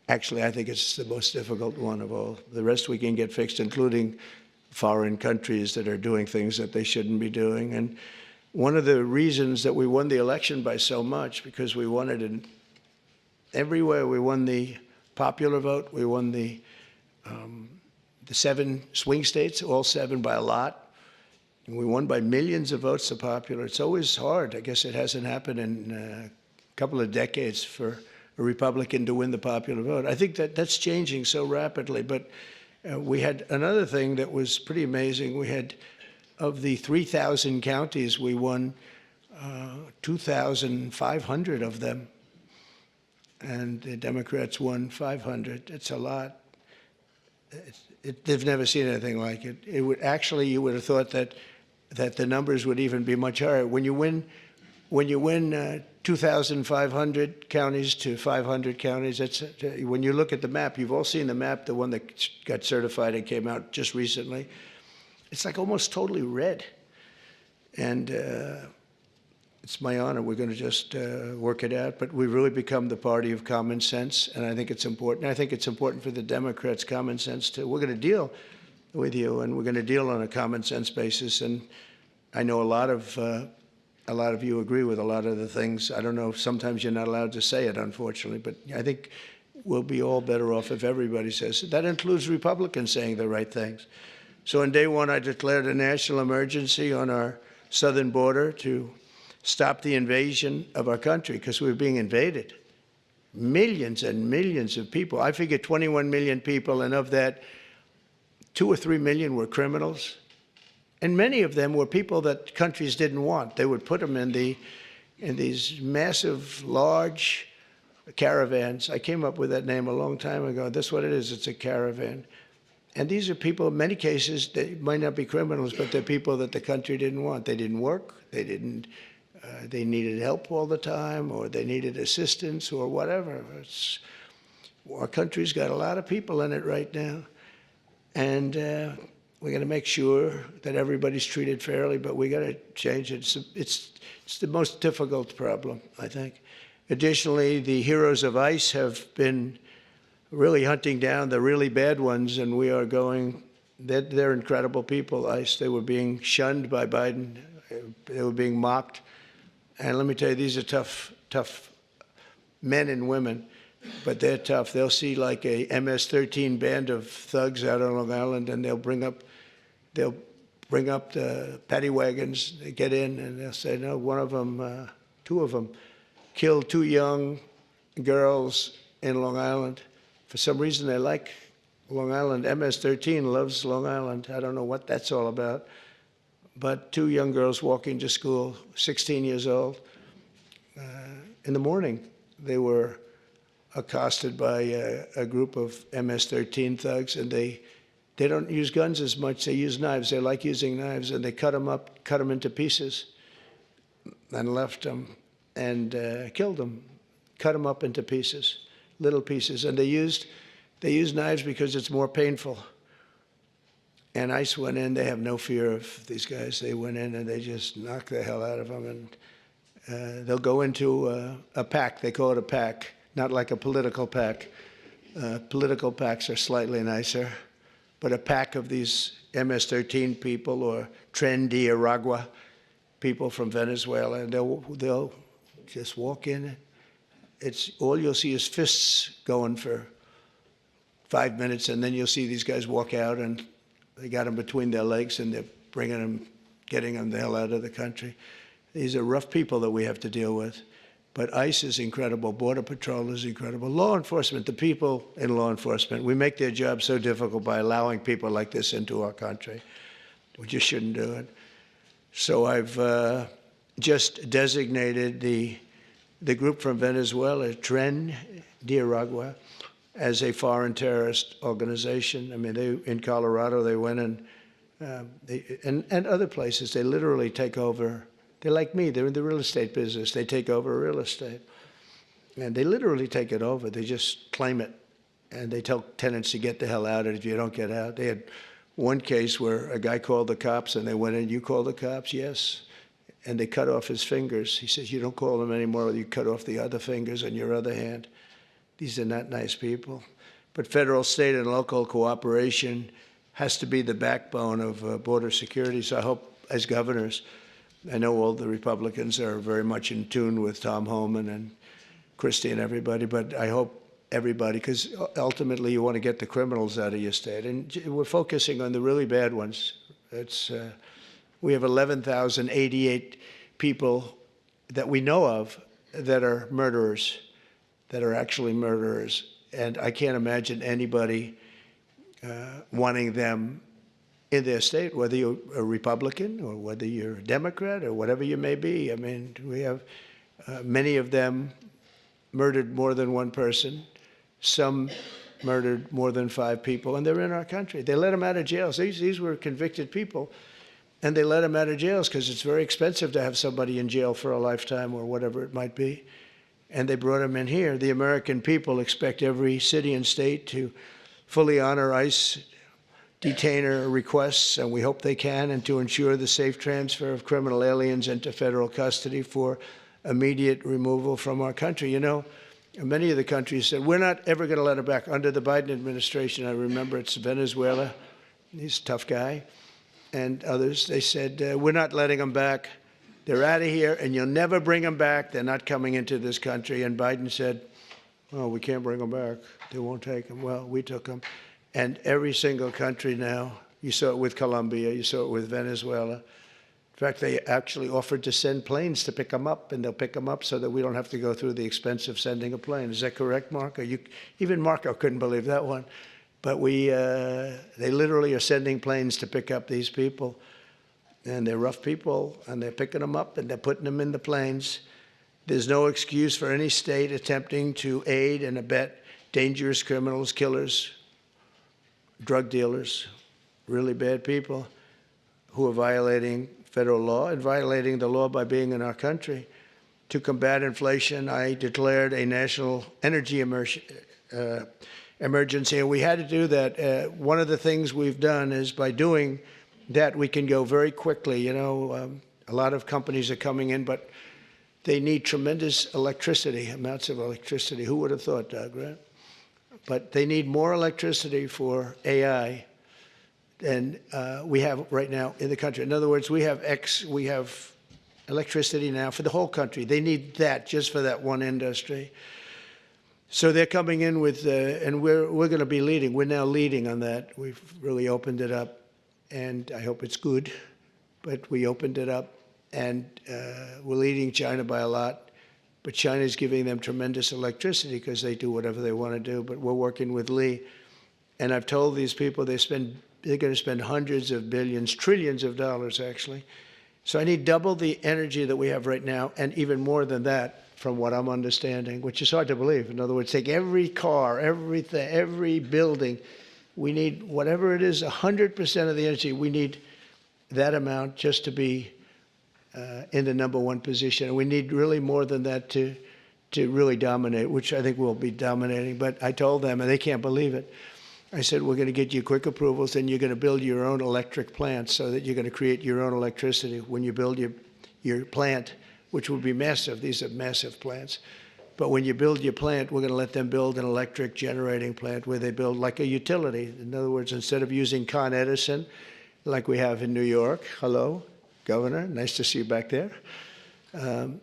it's the most difficult one of all. The rest we can get fixed, including foreign countries that are doing things that they shouldn't be doing. And one of the reasons that we won the election by so much, because we won it in everywhere. We won the popular vote. We won the 7 swing states, all 7 by a lot. And we won by millions of votes, the popular. It's always hard. I guess it hasn't happened in a couple of decades for a Republican to win the popular vote. I think that's changing so rapidly. But we had another thing that was pretty amazing. We had, of the 3,000 counties, we won 2,500 of them. And the Democrats won 500. It's a lot. They've never seen anything like it. It would actually, you would have thought that the numbers would even be much higher. When you win when you win 2,500 counties to 500 counties, when you look at the map, you've all seen the map, the one that got certified and came out just recently. It's like almost totally red. And it's my honor. We're going to just work it out. But we've really become the party of common sense, and I think it's important. I think it's important for the Democrats' common sense, too. We're going to deal with you, and we're going to deal on a common sense basis. And I know a lot of you agree with a lot of the things. I don't know, sometimes you're not allowed to say it, unfortunately, but I think we'll be all better off if everybody says it. That includes Republicans saying the right things. So on day one, I declared a national emergency on our southern border to stop the invasion of our country, because we were being invaded. Millions and millions of people. I figure 21 million people, and of that, 2 or 3 million were criminals. And many of them were people that countries didn't want. They would put them in these massive, large caravans. I came up with that name a long time ago. That's what it is. It's a caravan. And these are people, in many cases, they might not be criminals, but they're people that the country didn't want. They didn't work. They needed help all the time, or they needed assistance, or whatever. Our country's got a lot of people in it right now. And we're going to make sure that everybody's treated fairly, but we got to change it. It's the most difficult problem, I think. Additionally, the heroes of ICE have been really hunting down the really bad ones, and we are going, they're incredible people, ICE. They were being shunned by Biden. They were being mocked. And let me tell you, these are tough men and women, but they're tough. They'll see like a MS-13 band of thugs out on Long Island, and they'll bring up the paddy wagons. They get in, and they'll say, no, one of them, 2 of them, killed 2 young girls in Long Island. For some reason, they like Long Island. MS-13 loves Long Island. I don't know what that's all about. But 2 young girls walking to school, 16 years old. In the morning, they were accosted by a group of MS-13 thugs, and they don't use guns as much. They use knives. They like using knives, and they cut them up, cut them into pieces, and left them, and killed them, cut them up into pieces, little pieces. And they used knives because it's more painful. And ICE went in. They have no fear of these guys. They went in and they just knocked the hell out of them. And they'll go into a pack. They call it a pack, not like a political pack. Political packs are slightly nicer. But a pack of these MS-13 people, or Tren de Aragua people from Venezuela, and they'll just walk in. It's all you'll see is fists going for 5 minutes, and then you'll see these guys walk out, and they got them between their legs, and they're bringing them, getting them the hell out of the country. These are rough people that we have to deal with. But ICE is incredible. Border Patrol is incredible. Law enforcement, the people in law enforcement, we make their job so difficult by allowing people like this into our country. We just shouldn't do it. So I've just designated the group from Venezuela, Tren de Aragua, as a foreign terrorist organization. I mean, in Colorado, they went in, and other places, they literally take over. They're like me. They're in the real estate business. They take over real estate. And they literally take it over. They just claim it. And they tell tenants to get the hell out if you don't get out. They had one case where a guy called the cops, and they went in, you call the cops? Yes. And they cut off his fingers. He says, you don't call them anymore. You cut off the other fingers on your other hand. These are not nice people. But federal, state, and local cooperation has to be the backbone of border security. So I hope, as governors, I know all the Republicans are very much in tune with Tom Homan and Christie and everybody, but I hope everybody, because ultimately you want to get the criminals out of your state. And we're focusing on the really bad ones. We have 11,088 people that we know of that are murderers, that are actually murderers. And I can't imagine anybody wanting them in their state, whether you're a Republican or whether you're a Democrat or whatever you may be. I mean, we have many of them murdered more than one person. Some murdered more than 5 people, and they're in our country. They let them out of jail. So these were convicted people. And they let them out of jails because it's very expensive to have somebody in jail for a lifetime or whatever it might be. And they brought them in here. The American people expect every city and state to fully honor ICE detainer requests, and we hope they can, and to ensure the safe transfer of criminal aliens into federal custody for immediate removal from our country. You know, many of the countries said, we're not ever going to let them back. Under the Biden administration, I remember it's Venezuela. He's a tough guy. And others, they said, we're not letting them back. They're out of here, and you'll never bring them back. They're not coming into this country. And Biden said, oh, we can't bring them back. They won't take them. Well, we took them. And every single country now, you saw it with Colombia, you saw it with Venezuela. In fact, they actually offered to send planes to pick them up, and they'll pick them up so that we don't have to go through the expense of sending a plane. Is that correct, Marco? Even Marco couldn't believe that one. But they literally are sending planes to pick up these people. And they're rough people, and they're picking them up, and they're putting them in the planes. There's no excuse for any state attempting to aid and abet dangerous criminals, killers, drug dealers, really bad people who are violating federal law and violating the law by being in our country. To inflation, I declared a national energy emergency, and we had to do that. One of the things we've done is by doing that, we can go very quickly. You know, a lot of companies are coming in, but they need tremendous electricity, amounts of electricity. Who would have thought, Doug, right? But they need more electricity for AI than we have right now in the country. In other words, we have electricity now for the whole country. They need that just for that one industry. So they're coming in with, and we're going to be leading. We're now leading on that. We've really opened it up, and I hope it's good. But we opened it up, and we're leading China by a lot. But China's giving them tremendous electricity because they do whatever they want to do. But we're working with Lee. And I've told these people they're going to spend hundreds of billions, trillions of dollars, actually. So I need double the energy that we have right now, and even more than that, from what I'm understanding, which is hard to believe. In other words, take every car, everything, every building. We need, whatever it is, 100% of the energy. We need that amount just to be in the #1 position. And we need really more than that to really dominate, which I think we'll be dominating. But I told them, and they can't believe it. I said, we're going to get you quick approvals, and you're going to build your own electric plants so that you're going to create your own electricity when you build your plant, which will be massive. These are massive plants. But when you build your plant, we're going to let them build an electric generating plant where they build like a utility. In other words, instead of using Con Edison, like we have in New York, hello, Governor, nice to see you back there. And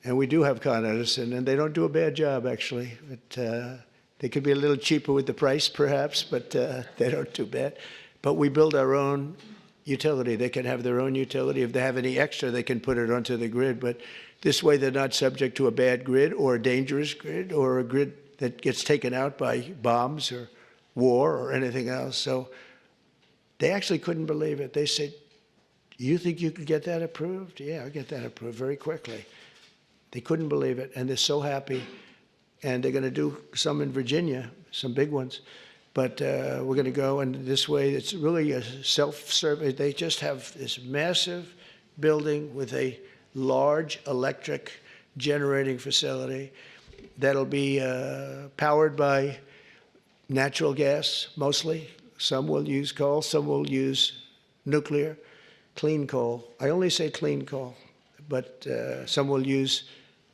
we do have Con Edison, and they don't do a bad job, actually. But, they could be a little cheaper with the price, perhaps, but they don't do bad. But we build our own utility. They can have their own utility. If they have any extra, they can put it onto the grid. But this way, they're not subject to a bad grid or a dangerous grid or a grid that gets taken out by bombs or war or anything else. So they actually couldn't believe it. They said, you think you could get that approved? Yeah, I'll get that approved very quickly. They couldn't believe it, and they're so happy. And they're going to do some in Virginia, some big ones. But we're going to go, and this way, it's really a self-service. They just have this massive building with a large electric generating facility that'll be powered by natural gas, mostly. Some will use coal, some will use nuclear, clean coal. I only say clean coal, but some will use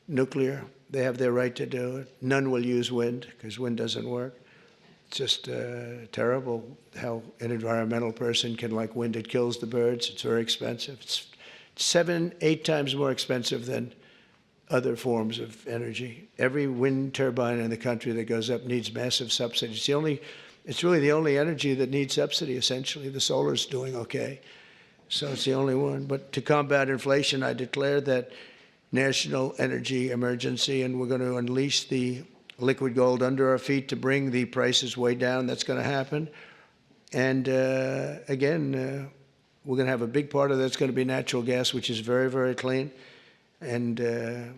nuclear. They have their right to do it. None will use wind because wind doesn't work. It's just terrible how an environmental person can like wind. It kills the birds. It's very expensive. It's 7-8 times more expensive than other forms of energy. Every wind turbine in the country that goes up needs massive subsidies. It's really the only energy that needs subsidy, essentially. The solar's doing okay. So it's the only one. But to combat inflation, I declared that national energy emergency, and we're going to unleash the liquid gold under our feet to bring the prices way down. That's going to happen. And again, we're going to have a big part of that's going to be natural gas, which is very, very clean, and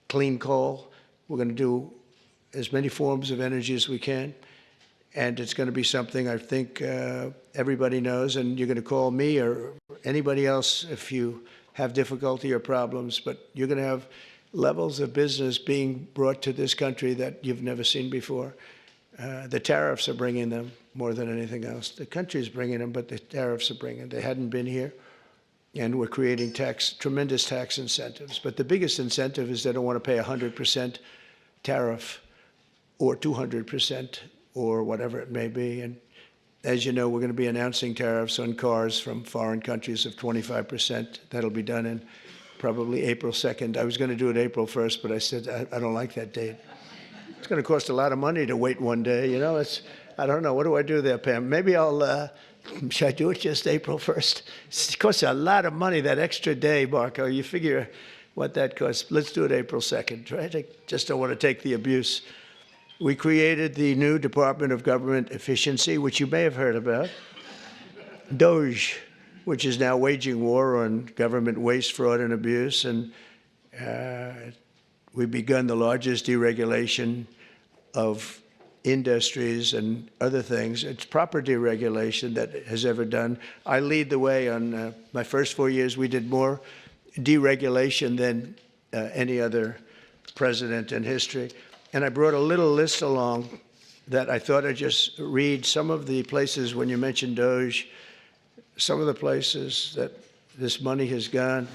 clean coal. We're going to do as many forms of energy as we can. And it's going to be something I think everybody knows, and you're going to call me or anybody else if you have difficulty or problems, but you're going to have levels of business being brought to this country that you've never seen before. The tariffs are bringing them more than anything else. The country's bringing them, but the tariffs are bringing them. They hadn't been here, and we're creating tremendous tax incentives. But the biggest incentive is they don't want to pay 100% tariff or 200% or whatever it may be. And as you know, we're going to be announcing tariffs on cars from foreign countries of 25%. That'll be done in probably April 2nd. I was going to do it April 1st, but I said, I don't like that date. It's going to cost a lot of money to wait one day. You know, I don't know. What do I do there, Pam? Maybe should I do it just April 1st? It costs a lot of money, that extra day, Marco. You figure what that costs. Let's do it April 2nd, right? I just don't want to take the abuse. We created the new Department of Government Efficiency, which you may have heard about. DOGE, which is now waging war on government waste, fraud, and abuse. And we've begun the largest deregulation of industries and other things. It's proper deregulation that has ever done. I lead the way on my first 4 years. We did more deregulation than any other president in history. And I brought a little list along that I thought I'd just read. Some of the places, when you mentioned DOGE, some of the places that this money has gone.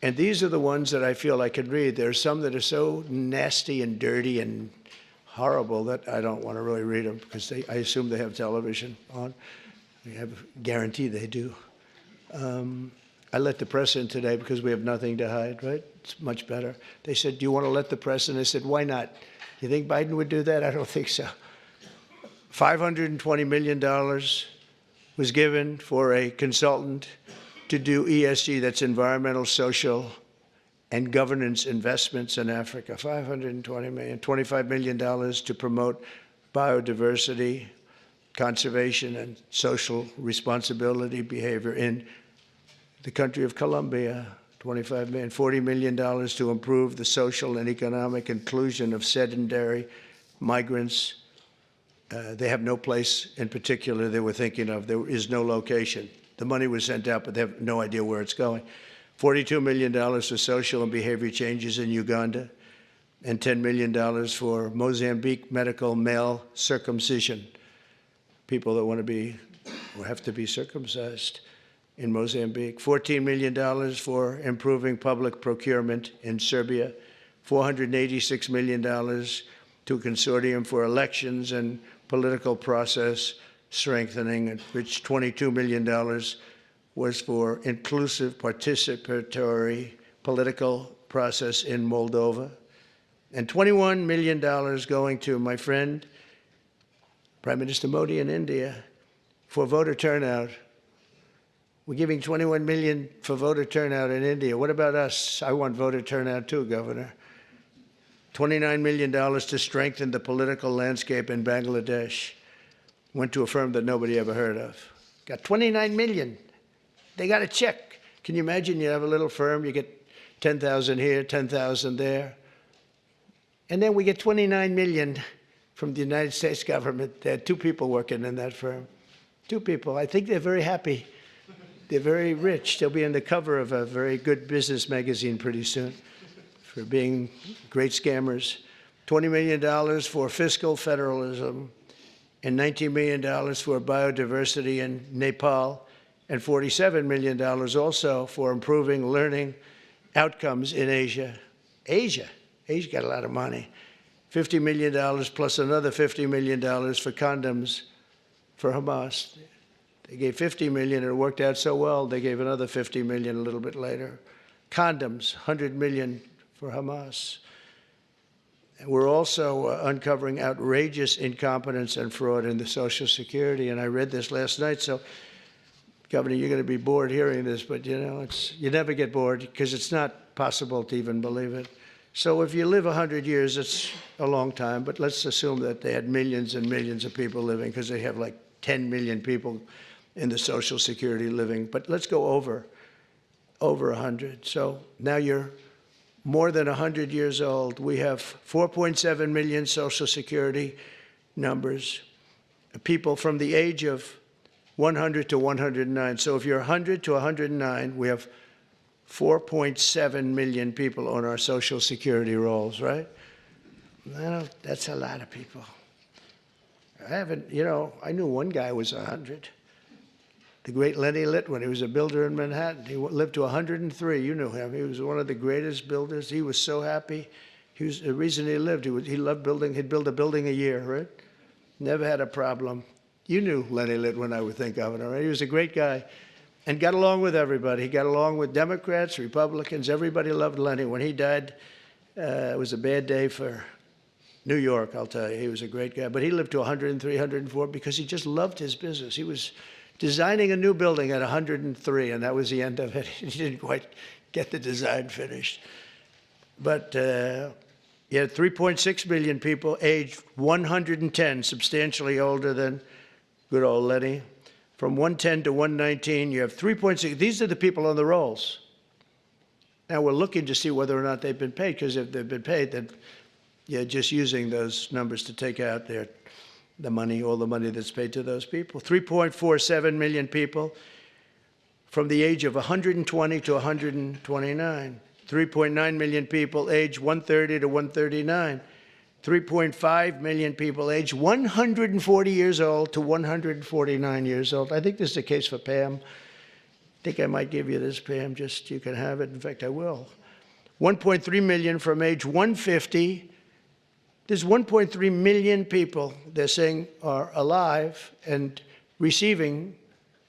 And these are the ones that I feel I could read. There are some that are so nasty and dirty and horrible that I don't want to really read them because I assume they have television on. I have a guarantee they do. I let the press in today because we have nothing to hide, right? It's much better. They said, do you want to let the press in? I said, why not? You think Biden would do that? I don't think so. $520 million was given for a consultant to do ESG, that's environmental, social, and governance investments in Africa. $520 million, $25 million to promote biodiversity, conservation, and social responsibility behavior in the country of Colombia. $25 million, $40 million to improve the social and economic inclusion of sedentary migrants. They have no place in particular they were thinking of. There is no location. The money was sent out, but they have no idea where it's going. $42 million for social and behavior changes in Uganda, and $10 million for Mozambique medical male circumcision. People that want to be, or have to be circumcised in Mozambique. $14 million for improving public procurement in Serbia. $486 million to a consortium for elections and political process strengthening, which $22 million was for inclusive participatory political process in Moldova, and $21 million going to my friend, Prime Minister Modi in India, for voter turnout. We're giving $21 million for voter turnout in India. What about us? I want voter turnout too, Governor. $29 million to strengthen the political landscape in Bangladesh. Went to a firm that nobody ever heard of. Got $29 million. They got a check. Can you imagine you have a little firm, you get 10,000 here, 10,000 there. And then we get $29 million from the United States government. There are 2 people working in that firm. 2 people. I think they're very happy. They're very rich. They'll be on the cover of a very good business magazine pretty soon for being great scammers. $20 million for fiscal federalism, and $19 million for biodiversity in Nepal, and $47 million also for improving learning outcomes in Asia. Asia got a lot of money. $50 million plus another $50 million for condoms for Hamas. They gave $50 million, and it worked out so well, they gave another $50 million a little bit later. Condoms, $100 million for Hamas. We're also uncovering outrageous incompetence and fraud in the Social Security, and I read this last night, so Governor, you're going to be bored hearing this, but you know, you never get bored because it's not possible to even believe it. So if you live 100 years, it's a long time, but let's assume that they had millions and millions of people living because they have like 10 million people in the Social Security living, but let's go over 100. So now you're more than 100 years old. We have 4.7 million Social Security numbers, people from the age of 100 to 109. So if you're 100 to 109, we have 4.7 million people on our Social Security rolls, right? That's a lot of people. I knew one guy was 100. The great Lenny Litwin, he was a builder in Manhattan. He lived to 103. You knew him. He was one of the greatest builders. He was so happy. The reason he lived, he loved building. He'd build a building a year, right? Never had a problem. You knew Lenny Litwin, I would think, Governor, right? He was a great guy and got along with everybody. He got along with Democrats, Republicans. Everybody loved Lenny. When he died, it was a bad day for New York, I'll tell you. He was a great guy. But he lived to 103, 104 because he just loved his business. He was designing a new building at 103, and that was the end of it. He didn't quite get the design finished. But you had 3.6 million people aged 110, substantially older than good old Lenny. From 110 to 119, you have 3.6. These are the people on the rolls. Now we're looking to see whether or not they've been paid, because if they've been paid, then you're just using those numbers to take out the money, all the money that's paid to those people. 3.47 million people from the age of 120 to 129. 3.9 million people aged 130 to 139. 3.5 million people aged 140 years old to 149 years old. I think this is the case for Pam. I think I might give you this, Pam, just you can have it. In fact, I will. 1.3 million from age 150. There's 1.3 million people, they're saying, are alive and receiving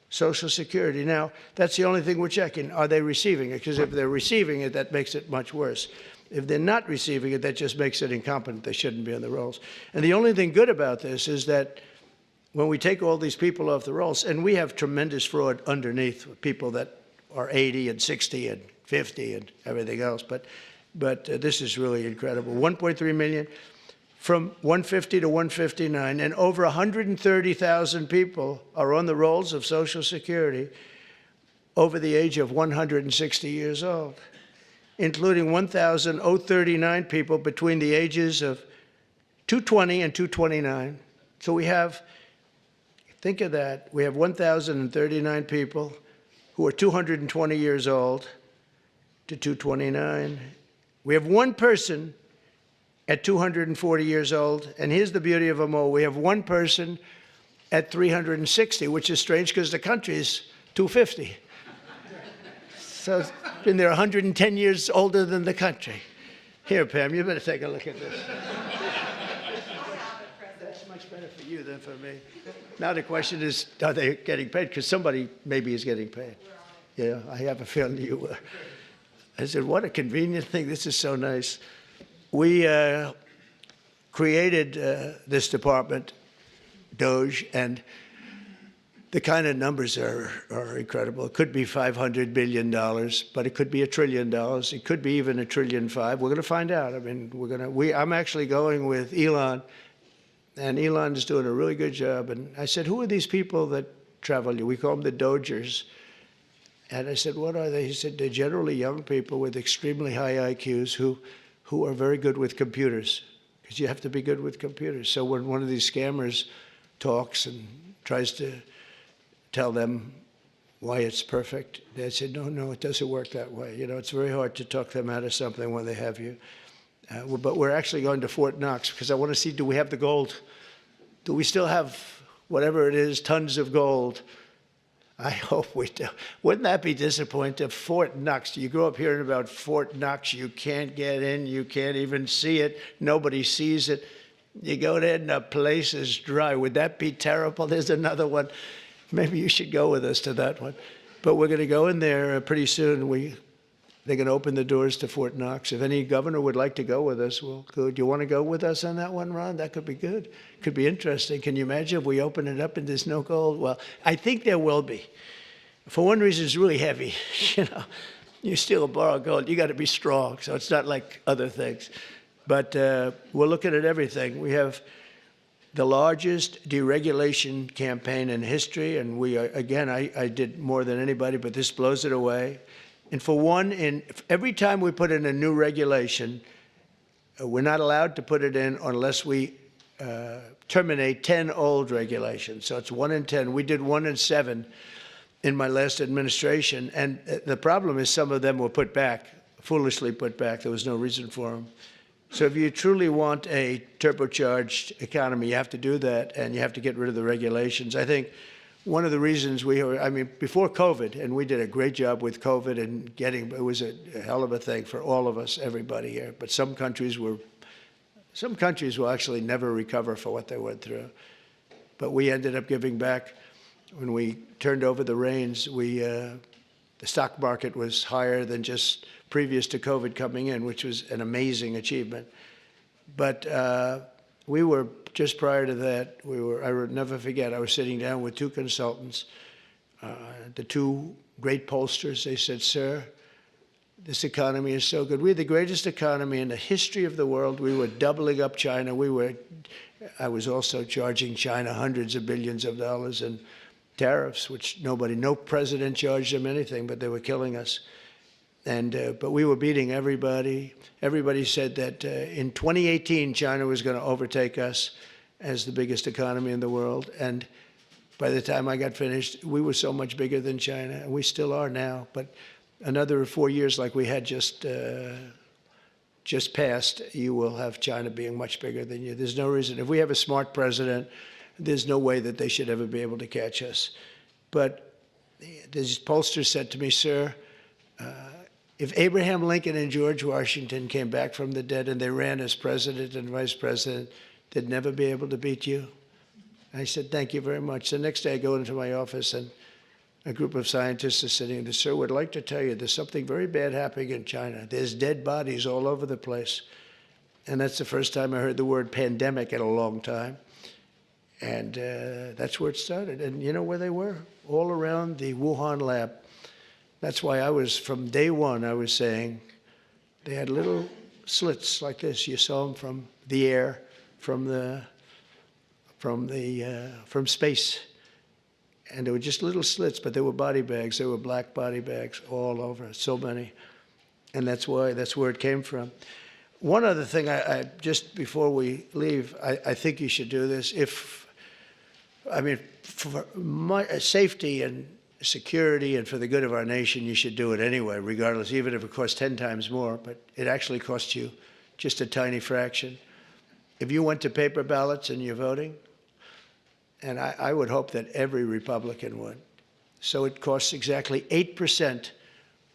Social Security. Now, that's the only thing we're checking. Are they receiving it? Because if they're receiving it, that makes it much worse. If they're not receiving it, that just makes it incompetent. They shouldn't be on the rolls. And the only thing good about this is that when we take all these people off the rolls, and we have tremendous fraud underneath, people that are 80 and 60 and 50 and everything else, but this is really incredible. 1.3 million from 150 to 159, and over 130,000 people are on the rolls of Social Security over the age of 160 years old, including 1,039 people between the ages of 220 and 229. So we have, think of that, we have 1,039 people who are 220 years old to 229. We have one person at 240 years old, and here's the beauty of them all. We have one person at 360, which is strange because the country is 250. So it's been there 110 years older than the country. Here, Pam, you better take a look at this. That's much better for you than for me. Now the question is, are they getting paid? Because somebody maybe is getting paid. Yeah, I have a feeling you were. I said, what a convenient thing. This is so nice. We created this department, DOGE, and the kind of numbers are incredible. It could be $500 billion, but it could be $1 trillion. It could be even $1.5 trillion. We're going to find out. I mean, I'm actually going with Elon, and Elon is doing a really good job. And I said, who are these people that travel? We call them the Dogers. And I said, what are they? He said, they're generally young people with extremely high IQs who are very good with computers, because you have to be good with computers. So when one of these scammers talks and tries to tell them why it's perfect, they said, no, it doesn't work that way. You know, it's very hard to talk them out of something when they have you. But we're actually going to Fort Knox because I want to see, do we have the gold? Do we still have whatever it is, tons of gold? I hope we do. Wouldn't that be disappointing? Fort Knox. You grow up hearing about Fort Knox. You can't get in. You can't even see it. Nobody sees it. You go there and the place is dry. Would that be terrible? There's another one. Maybe you should go with us to that one. But we're going to go in there pretty soon. They're going to open the doors to Fort Knox. If any governor would like to go with us, we'll go. Do you want to go with us on that one, Ron? That could be good. Could be interesting. Can you imagine if we open it up and there's no gold? Well, I think there will be. For one reason, it's really heavy. You know, you steal or borrow gold, you got to be strong. So it's not like other things. But we're looking at everything. We have the largest deregulation campaign in history, and we are, again, I did more than anybody, but this blows it away. And for one, every time we put in a new regulation, we're not allowed to put it in unless we terminate 10 old regulations. So it's 1 in 10. We did 1 in 7 in my last administration. And the problem is some of them were put back, foolishly put back. There was no reason for them. So if you truly want a turbocharged economy, you have to do that, and you have to get rid of the regulations. I think one of the reasons we were, I mean, before COVID, and we did a great job with COVID and it was a hell of a thing for all of us, everybody here. But some countries will actually never recover for what they went through. But we ended up giving back. When we turned over the reins, the stock market was higher than just previous to COVID coming in, which was an amazing achievement. But we were, just prior to that, I would never forget, I was sitting down with 2 consultants, the 2 great pollsters. They said, "Sir, this economy is so good. We're the greatest economy in the history of the world. We were doubling up China. I was also charging China hundreds of billions of dollars in tariffs, which no president charged them anything, but they were killing us. But we were beating everybody. Everybody said that in 2018, China was going to overtake us as the biggest economy in the world. And by the time I got finished, we were so much bigger than China, and we still are now. But another 4 years like we had just passed, you will have China being much bigger than you. There's no reason. If we have a smart president, there's no way that they should ever be able to catch us. But this pollster said to me, "Sir, if Abraham Lincoln and George Washington came back from the dead and they ran as president and vice president, they'd never be able to beat you." I said, "Thank you very much." The next day I go into my office and a group of scientists are sitting there. "Sir, we'd like to tell you there's something very bad happening in China. There's dead bodies all over the place." And that's the first time I heard the word pandemic in a long time. And that's where it started. And you know where they were? All around the Wuhan lab. That's why from day one, I was saying they had little slits like this. You saw them from the air, from space. And they were just little slits, but they were body bags. They were black body bags all over, so many. And that's where it came from. One other thing, just before we leave, I think you should do this. For my safety and security and for the good of our nation, you should do it anyway, regardless, even if it costs 10 times more, but it actually costs you just a tiny fraction. If you went to paper ballots and you're voting, and I would hope that every Republican would, so it costs exactly 8%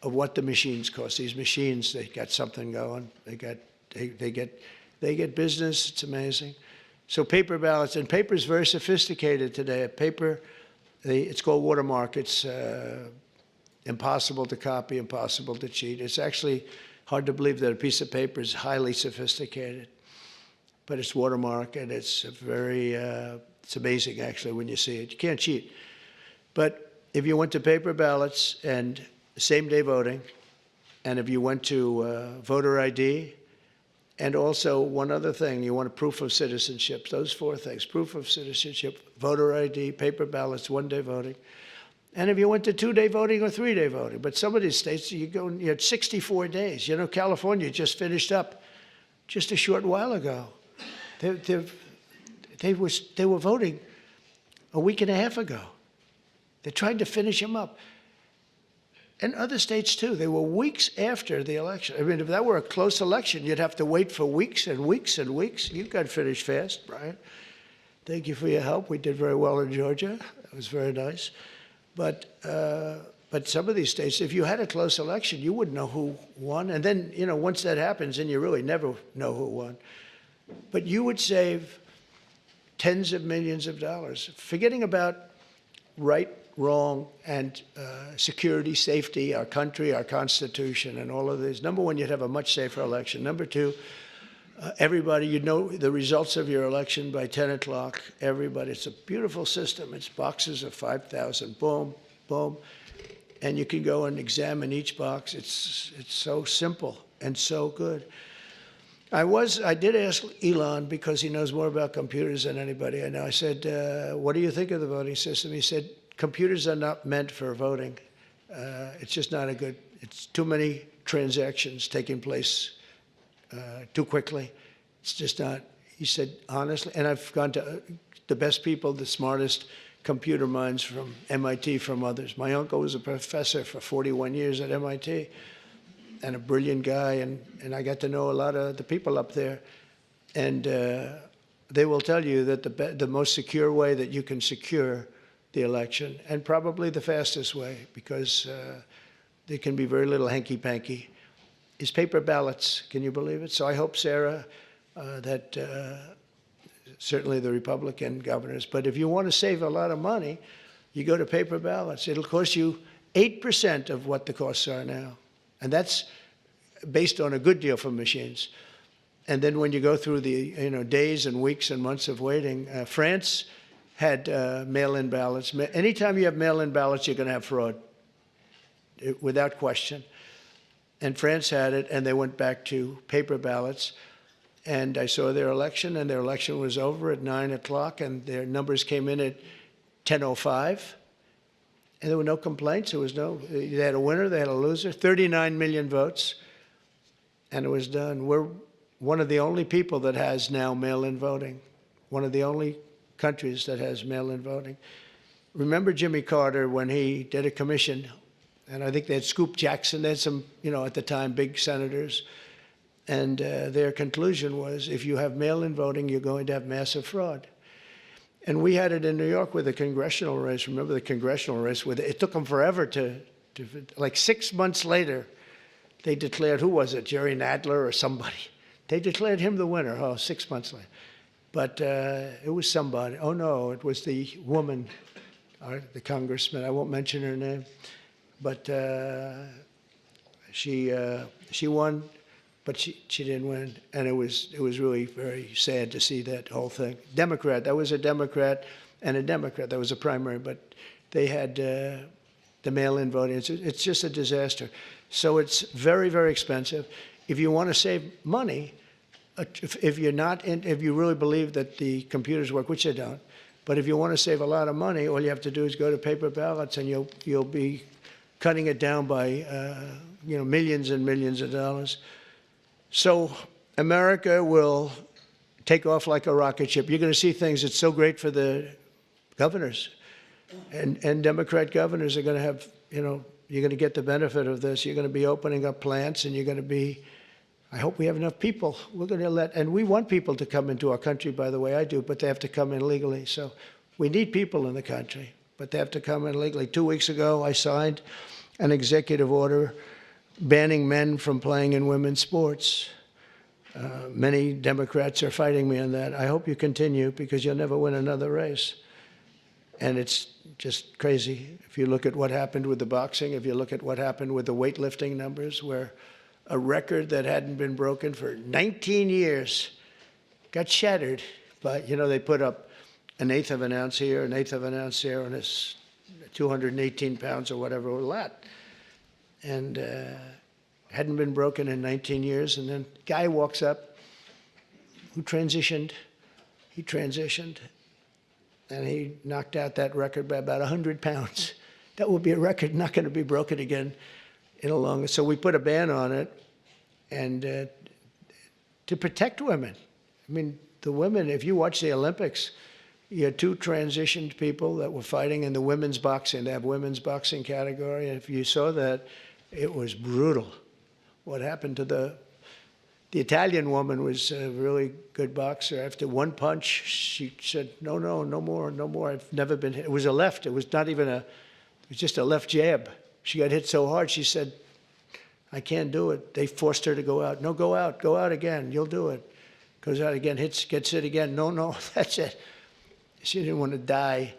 of what the machines cost. These machines, they got something going. They get business. It's amazing. So paper ballots, and paper is very sophisticated today. It's called watermark. It's impossible to copy, impossible to cheat. It's actually hard to believe that a piece of paper is highly sophisticated, but it's watermark, and it's it's amazing actually when you see it. You can't cheat. But if you went to paper ballots and same-day voting, and if you went to voter ID, and also one other thing, you want a proof of citizenship. Those 4 things: proof of citizenship, voter ID, paper ballots, one-day voting. And if you went to 2-day voting or 3-day voting, but some of these states, you had 64 days. You know, California just finished up just a short while ago. They were voting a week and a half ago. They tried to finish them up. And other states, too. They were weeks after the election. I mean, if that were a close election, you'd have to wait for weeks and weeks and weeks. You got finished fast, Brian. Thank you for your help. We did very well in Georgia. That was very nice. But some of these states, if you had a close election, you wouldn't know who won. And then, you know, once that happens, then you really never know who won. But you would save tens of millions of dollars. Forgetting about right, wrong, and security, safety, our country, our Constitution, and all of these. Number one, you'd have a much safer election. Number two, everybody, you'd know the results of your election by 10 o'clock. Everybody, it's a beautiful system. It's boxes of 5,000, boom, boom. And you can go and examine each box. It's so simple and so good. I did ask Elon, because he knows more about computers than anybody I know. I said, what do you think of the voting system? He said, computers are not meant for voting. It's just not it's too many transactions taking place too quickly. It's just not, he said, honestly, and I've gone to the best people, the smartest computer minds from MIT, from others. My uncle was a professor for 41 years at MIT and a brilliant guy, and I got to know a lot of the people up there. And they will tell you that the most secure way that you can secure the election, and probably the fastest way, because there can be very little hanky-panky, is paper ballots. Can you believe it? So I hope, Sarah, that certainly the Republican governors, but if you want to save a lot of money, you go to paper ballots. It'll cost you 8% of what the costs are now. And that's based on a good deal for machines. And then when you go through the days and weeks and months of waiting, France had mail-in ballots. Anytime you have mail-in ballots, you're going to have fraud, without question. And France had it, and they went back to paper ballots. And I saw their election, and their election was over at 9 o'clock, and their numbers came in at 10:05. And there were no complaints. There was they had a winner, they had a loser, 39 million votes, and it was done. We're one of the only people that has now mail-in voting, one of the only countries that has mail-in voting. Remember Jimmy Carter when he did a commission, and I think they had Scoop Jackson, they had some, at the time, big senators, and their conclusion was, if you have mail-in voting, you're going to have massive fraud. And we had it in New York with the congressional race. Remember the congressional race? It took them forever like 6 months later, they declared, who was it, Jerry Nadler or somebody? They declared him the winner, 6 months later. But it was somebody. Oh, no, it was the woman, the congressman. I won't mention her name. But she won, but she didn't win. And it was really very sad to see that whole thing. Democrat, that was a Democrat and a Democrat. That was a primary, but they had the mail-in voting. It's just a disaster. So it's very, very expensive. If you want to save money, if you really believe that the computers work, which they don't, but if you want to save a lot of money, all you have to do is go to paper ballots, and you'll be cutting it down by millions and millions of dollars. So America will take off like a rocket ship. You're going to see things that's so great for the governors, and Democrat governors are going to have, you're going to get the benefit of this. You're going to be opening up plants, and you're going to be, I hope we have enough people. We're going to and we want people to come into our country, by the way, I do, but they have to come in legally. So we need people in the country, but they have to come in legally. 2 weeks ago, I signed an executive order banning men from playing in women's sports. Many Democrats are fighting me on that. I hope you continue, because you'll never win another race. And it's just crazy. If you look at what happened with the boxing, if you look at what happened with the weightlifting numbers, where a record that hadn't been broken for 19 years got shattered. But, they put up an eighth of an ounce here, an eighth of an ounce there, and it's 218 pounds or whatever, a lot. And hadn't been broken in 19 years. And then a guy walks up who transitioned. He transitioned, and he knocked out that record by about 100 pounds. That will be a record not going to be broken again in a long. So we put a ban on it, and to protect women. I mean, the women, if you watch the Olympics, you had two transitioned people that were fighting in the women's boxing. They have women's boxing category. And if you saw that, it was brutal. What happened to the Italian woman was a really good boxer. After one punch, she said, no more. I've never been hit. It was a left. It was not even it was just a left jab. She got hit so hard, she said, I can't do it. They forced her to go out. No, go out again. You'll do it. Goes out again, gets hit again. No, that's it. She didn't want to die,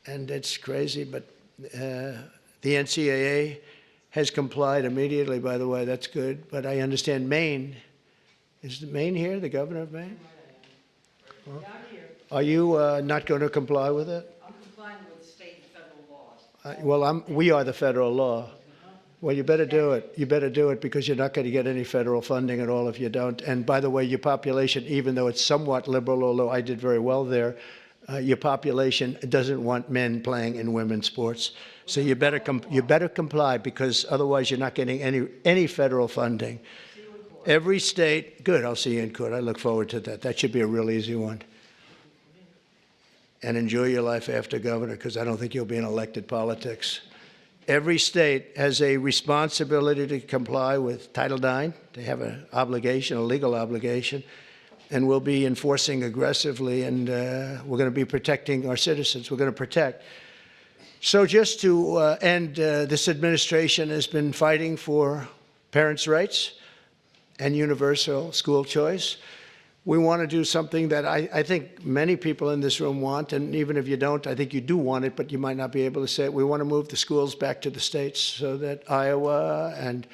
and it's crazy, but the NCAA has complied immediately, by the way. That's good. But I understand Maine. Is Maine here, the governor of Maine? Well, are you not going to comply with it? I'm complying with state and federal laws. We are the federal law. Well, you better do it. You better do it, because you're not going to get any federal funding at all if you don't. And by the way, your population, even though it's somewhat liberal, although I did very well there, your population doesn't want men playing in women's sports. So you better comply, because otherwise you're not getting any federal funding. Every state, good, I'll see you in court. I look forward to that. That should be a real easy one. And enjoy your life after governor, because I don't think you'll be in elected politics. Every state has a responsibility to comply with Title IX. They have an obligation, a legal obligation, and we'll be enforcing aggressively, and we're going to be protecting our citizens. We're going to protect. So just to end, this administration has been fighting for parents' rights and universal school choice. We want to do something that I think many people in this room want, and even if you don't, I think you do want it, but you might not be able to say it. We want to move the schools back to the states so that Iowa and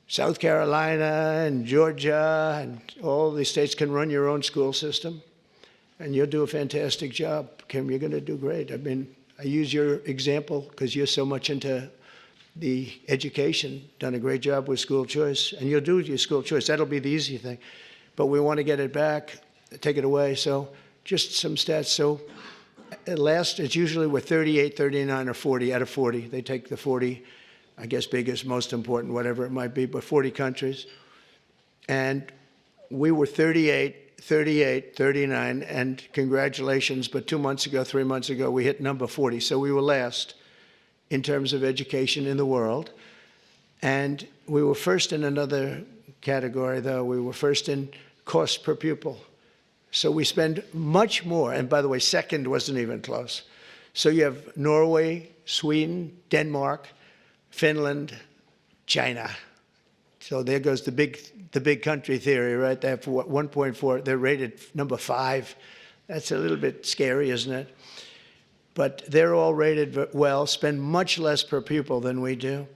South Carolina and Georgia and all these states can run your own school system. And you'll do a fantastic job, Kim. You're going to do great. I mean, I use your example because you're so much into the education, done a great job with school choice, and you'll do your school choice. That'll be the easy thing. But we want to get it back, take it away. So just some stats. So at last, it's usually we're 38, 39, or 40 out of 40. They take the 40, I guess, biggest, most important, whatever it might be, but 40 countries. And we were 38, 38, 39, and congratulations, but 2 months ago, 3 months ago, we hit number 40. So we were last in terms of education in the world. And we were first in another category, though. We were first in cost per pupil. So we spend much more. And by the way, second wasn't even close. So you have Norway, Sweden, Denmark, Finland, China. So there goes the big country theory, right? They have 1.4. They're rated number 5. That's a little bit scary, isn't it? But they're all rated well, spend much less per pupil than we do.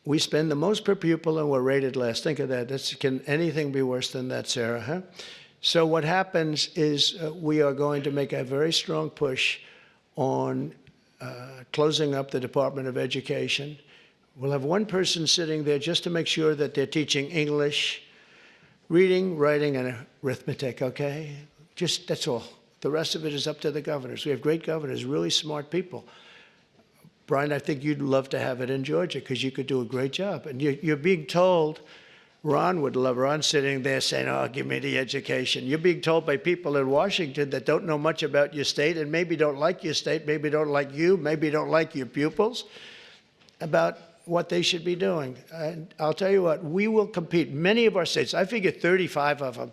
We spend the most per pupil and we're rated less. Think of that. Can anything be worse than that, Sarah? Huh? So what happens is we are going to make a very strong push on closing up the Department of Education. We'll have one person sitting there just to make sure that they're teaching English, reading, writing, and arithmetic, okay? Just, that's all. The rest of it is up to the governors. We have great governors, really smart people. Brian, I think you'd love to have it in Georgia because you could do a great job. And you're being told, Ron would love, Ron sitting there saying, oh, give me the education. You're being told by people in Washington that don't know much about your state and maybe don't like your state, maybe don't like you, maybe don't like your pupils, about what they should be doing. And I'll tell you what, we will compete. Many of our states, I figure 35 of them,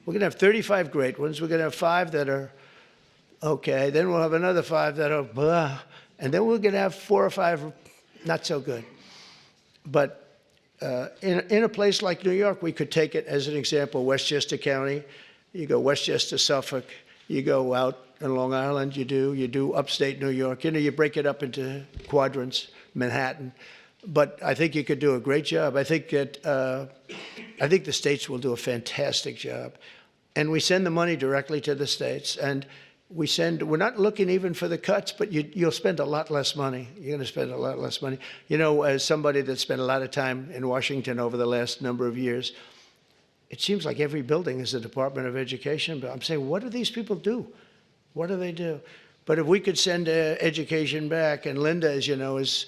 we're going to have 35 great ones. We're going to have 5 that are okay. Then we'll have another 5 that are blah. And then we're going to have 4 or 5 not so good. But in a place like New York, we could take it as an example, Westchester County. You go Westchester, Suffolk. You go out on Long Island, you do upstate New York. You know, you break it up into quadrants, Manhattan. But I think you could do a great job. I think that I think the states will do a fantastic job. And we send the money directly to the states. And we're not looking even for the cuts, but you'll spend a lot less money. You're going to spend a lot less money. You know, as somebody that spent a lot of time in Washington over the last number of years, it seems like every building is a Department of Education. But I'm saying, what do these people do? What do they do? But if we could send education back, and Linda, as you know, is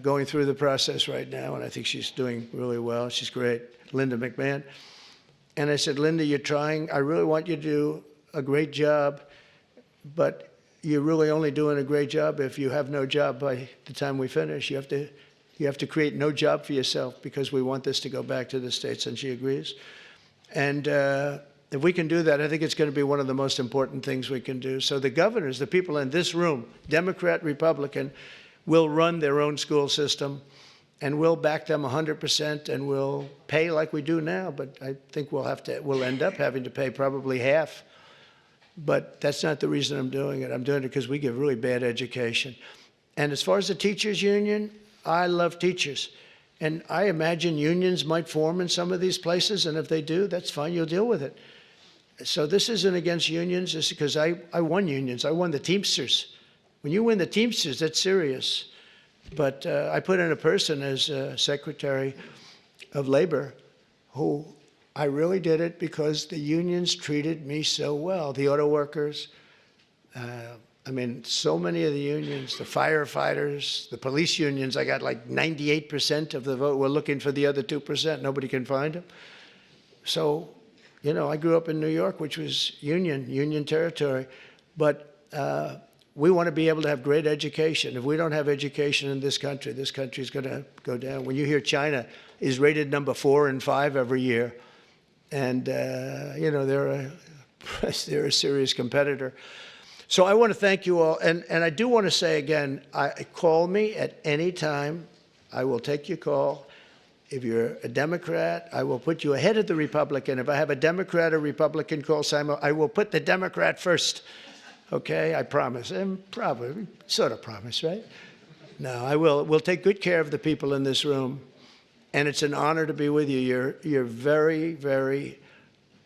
going through the process right now, and I think she's doing really well. She's great, Linda McMahon. And I said, Linda, you're trying. I really want you to do a great job, but you're really only doing a great job if you have no job by the time we finish. You have to create no job for yourself because we want this to go back to the states, and she agrees. And if we can do that, I think it's going to be one of the most important things we can do. So the governors, the people in this room, Democrat, Republican, will run their own school system, and we'll back them 100%, and we'll pay like we do now. But I think we'll end up having to pay probably half. But that's not the reason I'm doing it. I'm doing it because we give really bad education. And as far as the teachers union, I love teachers. And I imagine unions might form in some of these places, and if they do, that's fine, you'll deal with it. So this isn't against unions, it's because I won unions. I won the Teamsters. When you win the Teamsters, that's serious. But I put in a person as Secretary of Labor who I really did it because the unions treated me so well. The auto workers, I mean, so many of the unions, the firefighters, the police unions, I got like 98% of the vote. We're looking for the other 2%. Nobody can find them. So, you know, I grew up in New York, which was union territory. But we want to be able to have great education. If we don't have education in this country is going to go down. When you hear China is rated number 4 and 5 every year, and, you know, they're a serious competitor. So I want to thank you all. And I do want to say again, call me at any time. I will take your call. If you're a Democrat, I will put you ahead of the Republican. If I have a Democrat or Republican call, Simon, I will put the Democrat first. Okay, I promise. And probably, sort of promise, right? No, I will. We'll take good care of the people in this room. And it's an honor to be with you. You're very, very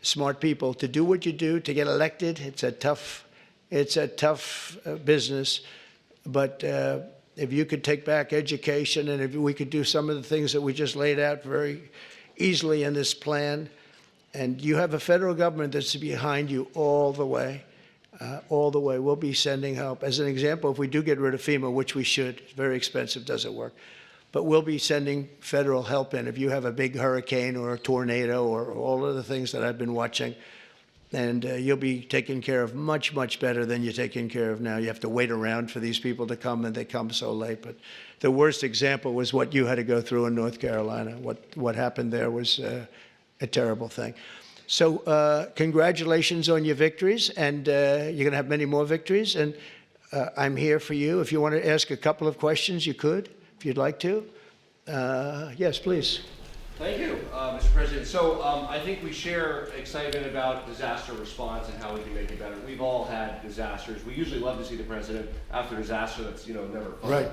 smart people. To do what you do, to get elected, it's a tough business. But if you could take back education, and if we could do some of the things that we just laid out very easily in this plan, and you have a federal government that's behind you all the way. We'll be sending help. As an example, if we do get rid of FEMA, which we should, it's very expensive, doesn't work, but we'll be sending federal help in. If you have a big hurricane or a tornado or all of the things that I've been watching, and you'll be taken care of much, much better than you're taken care of now. You have to wait around for these people to come, and they come so late. But the worst example was what you had to go through in North Carolina. What happened there was a terrible thing. So congratulations on your victories, and you're going to have many more victories. And I'm here for you. If you want to ask a couple of questions, you could, if you'd like to. Yes, please. Thank you, Mr. President. So I think we share excitement about disaster response and how we can make it better. We've all had disasters. We usually love to see the president after disaster that's never fun. Right.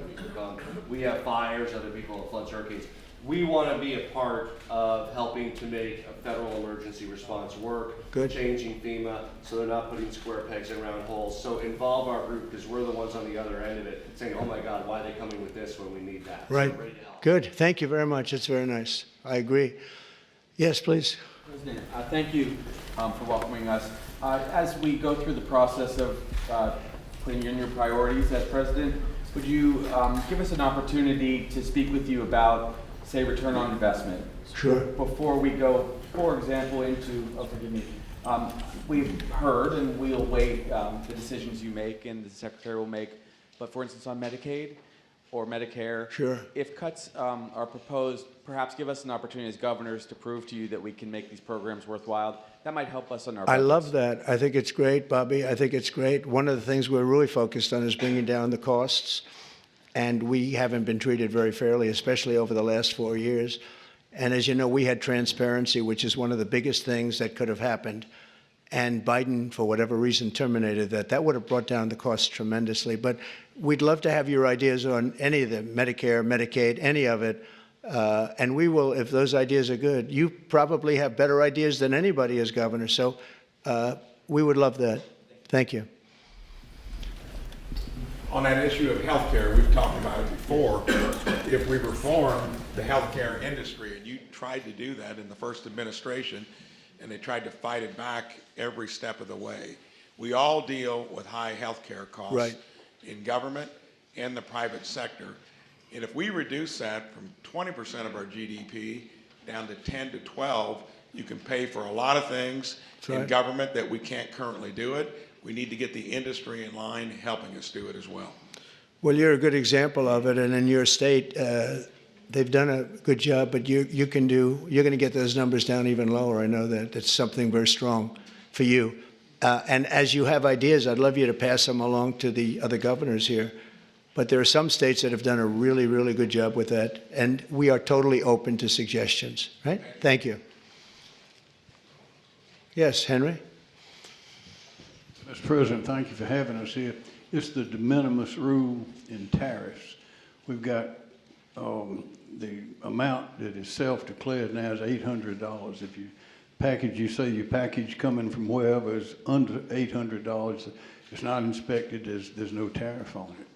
We have fires, other people have floods, hurricanes. We want to be a part of helping to make a federal emergency response work, changing FEMA so they're not putting square pegs in round holes. So involve our group because we're the ones on the other end of it saying, oh my God, why are they coming with this when we need that? Right. So ready to help. Good. Thank you very much. It's very nice. I agree. Yes, please. President, thank you for welcoming us. As we go through the process of putting in your priorities as president, would you give us an opportunity to speak with you about, say, return on investment? Sure. Before we go, for example, into, we've heard and we'll wait the decisions you make and the Secretary will make, but for instance on Medicaid or Medicare, sure. If cuts are proposed, perhaps give us an opportunity as governors to prove to you that we can make these programs worthwhile. That might help us on our budgets. I love that. I think it's great, Bobby. I think it's great. One of the things we're really focused on is bringing down the costs. And we haven't been treated very fairly, especially over the last 4 years. And as you know, we had transparency, which is one of the biggest things that could have happened. And Biden, for whatever reason, terminated that. That would have brought down the costs tremendously. But we'd love to have your ideas on any of them, Medicare, Medicaid, any of it. And we will, if those ideas are good. You probably have better ideas than anybody as governor. So we would love that. Thank you. On that issue of healthcare, we've talked about it before. If we reform the healthcare industry, and you tried to do that in the first administration, and they tried to fight it back every step of the way. We all deal with high healthcare costs in government and the private sector. And if we reduce that from 20% of our GDP down to 10 to 12, you can pay for a lot of things in government that we can't currently do it. We need to get the industry in line helping us do it as well. Well, you're a good example of it, and in your state, they've done a good job, but you're going to get those numbers down even lower. I know that. That's something very strong for you. And as you have ideas, I'd love you to pass them along to the other governors here. But there are some states that have done a really, really good job with that, and we are totally open to suggestions, right? Thank you. Yes, Henry? Mr. President, thank you for having us here. It's the de minimis rule in tariffs. We've got the amount that is self-declared now is $800. If you say your package coming from wherever is under $800, it's not inspected, there's no tariff on it.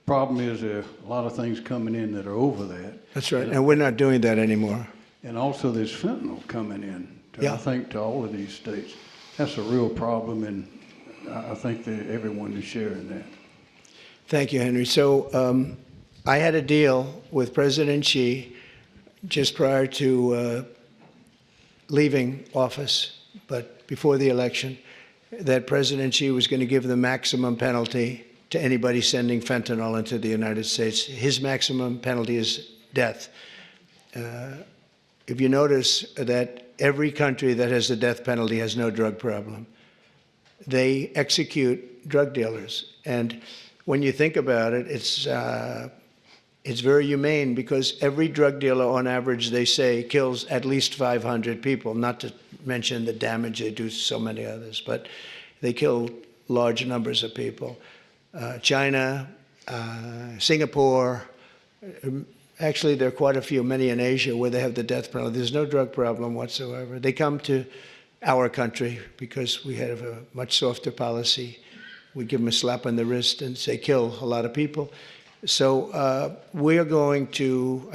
Problem is there are a lot of things coming in that are over that. That's right, and we're not doing that anymore. And also there's fentanyl coming in, I think, to all of these states. That's a real problem, and I think that everyone is sharing that. Thank you, Henry. So I had a deal with President Xi just prior to leaving office, but before the election, that President Xi was going to give the maximum penalty to anybody sending fentanyl into the United States. His maximum penalty is death. If you notice that every country that has the death penalty has no drug problem, they execute drug dealers. And when you think about it, it's very humane because every drug dealer, on average, they say, kills at least 500 people, not to mention the damage they do to so many others, but they kill large numbers of people. China, Singapore, actually there are quite a few, many in Asia, where they have the death penalty. There's no drug problem whatsoever. They come to our country because we have a much softer policy. We give them a slap on the wrist and say, kill a lot of people. So we're going to,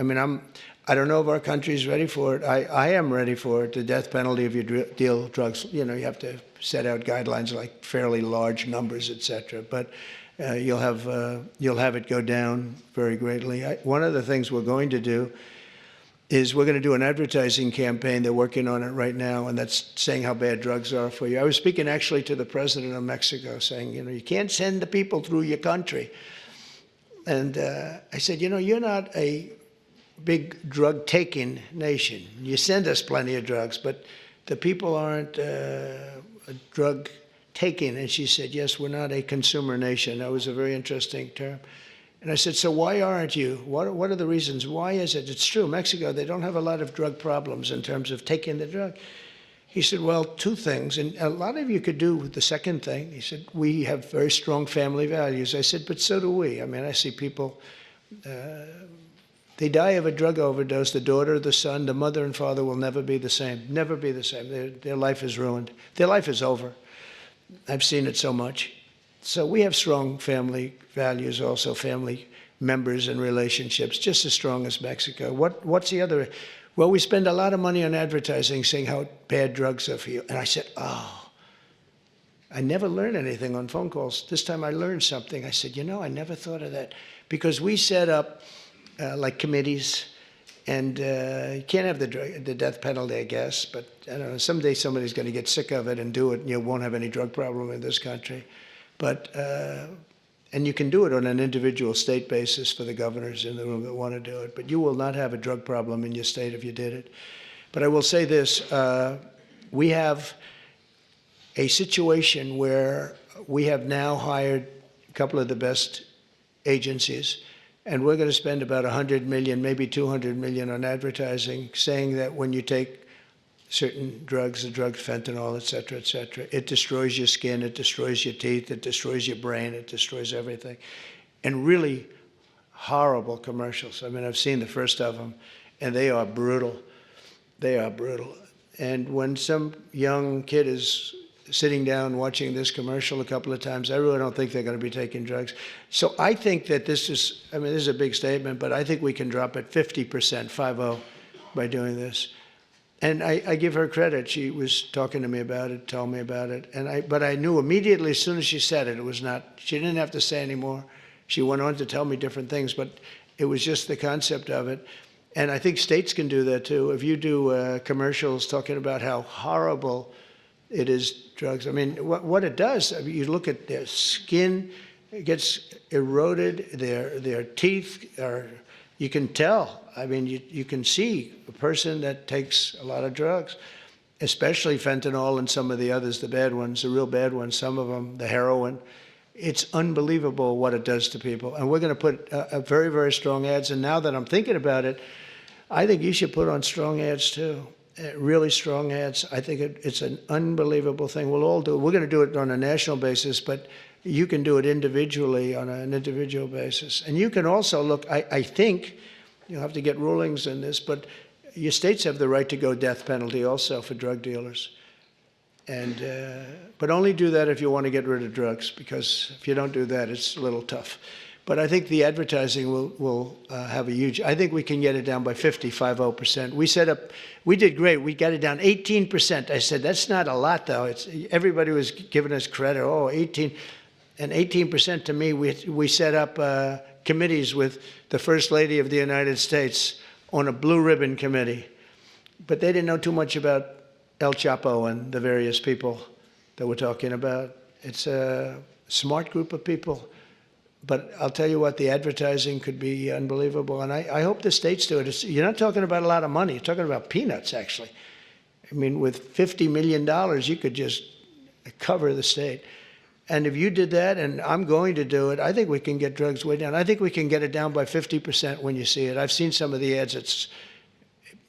I don't know if our country is ready for it. I am ready for it, the death penalty if you deal drugs. You know, you have to set out guidelines like fairly large numbers, et cetera. But you'll have it go down very greatly. One of the things we're going to do is we're going to do an advertising campaign. They're working on it right now, and that's saying how bad drugs are for you. I was speaking actually to the president of Mexico saying, you know, you can't send the people through your country. And I said, you know, you're not a big drug-taking nation. You send us plenty of drugs, but the people aren't drug-taking. And she said, yes, we're not a consumer nation. That was a very interesting term. And I said, so why aren't you? What are the reasons? Why is it? It's true, Mexico, they don't have a lot of drug problems in terms of taking the drug. He said, well, two things, and a lot of you could do with the second thing. He said, we have very strong family values. I said, but so do we. I mean, I see people, they die of a drug overdose. The daughter, the son, the mother and father will never be the same, never be the same. Their life is ruined. Their life is over. I've seen it so much. So we have strong family values, also family members and relationships, just as strong as Mexico. What's the other? Well, we spend a lot of money on advertising saying how bad drugs are for you. And I said, oh, I never learned anything on phone calls. This time I learned something. I said, you know, I never thought of that. Because we set up like committees, and you can't have the death penalty, I guess, but I don't know, someday somebody's going to get sick of it and do it, and you won't have any drug problem in this country. But, and you can do it on an individual state basis for the governors in the room that want to do it, but you will not have a drug problem in your state if you did it. But I will say this, we have a situation where we have now hired a couple of the best agencies, and we're going to spend about 100 million, maybe 200 million on advertising, saying that when you take certain drugs, the drug fentanyl, et cetera, it destroys your skin, it destroys your teeth, it destroys your brain, it destroys everything. And really horrible commercials. I mean, I've seen the first of them, and they are brutal. They are brutal. And when some young kid is sitting down watching this commercial a couple of times, I really don't think they're going to be taking drugs. So I think that this is, I mean, this is a big statement, but I think we can drop it 50%, 50, by doing this. And I give her credit. She was talking to me about it, told me about it. But I knew immediately as soon as she said it, it was not, she didn't have to say anymore. She went on to tell me different things, but it was just the concept of it. And I think states can do that too. If you do commercials talking about how horrible it is, drugs. I mean, what it does, I mean, you look at their skin, it gets eroded, their teeth are, you can tell. I mean, you can see a person that takes a lot of drugs, especially fentanyl and some of the others, the bad ones, the real bad ones, some of them, the heroin. It's unbelievable what it does to people. And we're going to put very, very strong ads. And now that I'm thinking about it, I think you should put on strong ads too, really strong ads. I think it's an unbelievable thing. We'll all do it. We're going to do it on a national basis, but you can do it individually on an individual basis. And you can also look, I think, you'll have to get rulings in this, but your states have the right to go death penalty also for drug dealers. And, but only do that if you want to get rid of drugs, because if you don't do that, it's a little tough. But I think the advertising will have a huge, I think we can get it down by 50%. We did great. We got it down 18%. I said, that's not a lot, though. Everybody was giving us credit. Oh, 18. And 18% to me, we set up committees with the First Lady of the United States on a blue ribbon committee. But they didn't know too much about El Chapo and the various people that we're talking about. It's a smart group of people. But I'll tell you what, the advertising could be unbelievable. And I hope the states do it. You're not talking about a lot of money. You're talking about peanuts, actually. I mean, with $50 million, you could just cover the state. And if you did that, and I'm going to do it, I think we can get drugs way down. I think we can get it down by 50% when you see it. I've seen some of the ads. It's,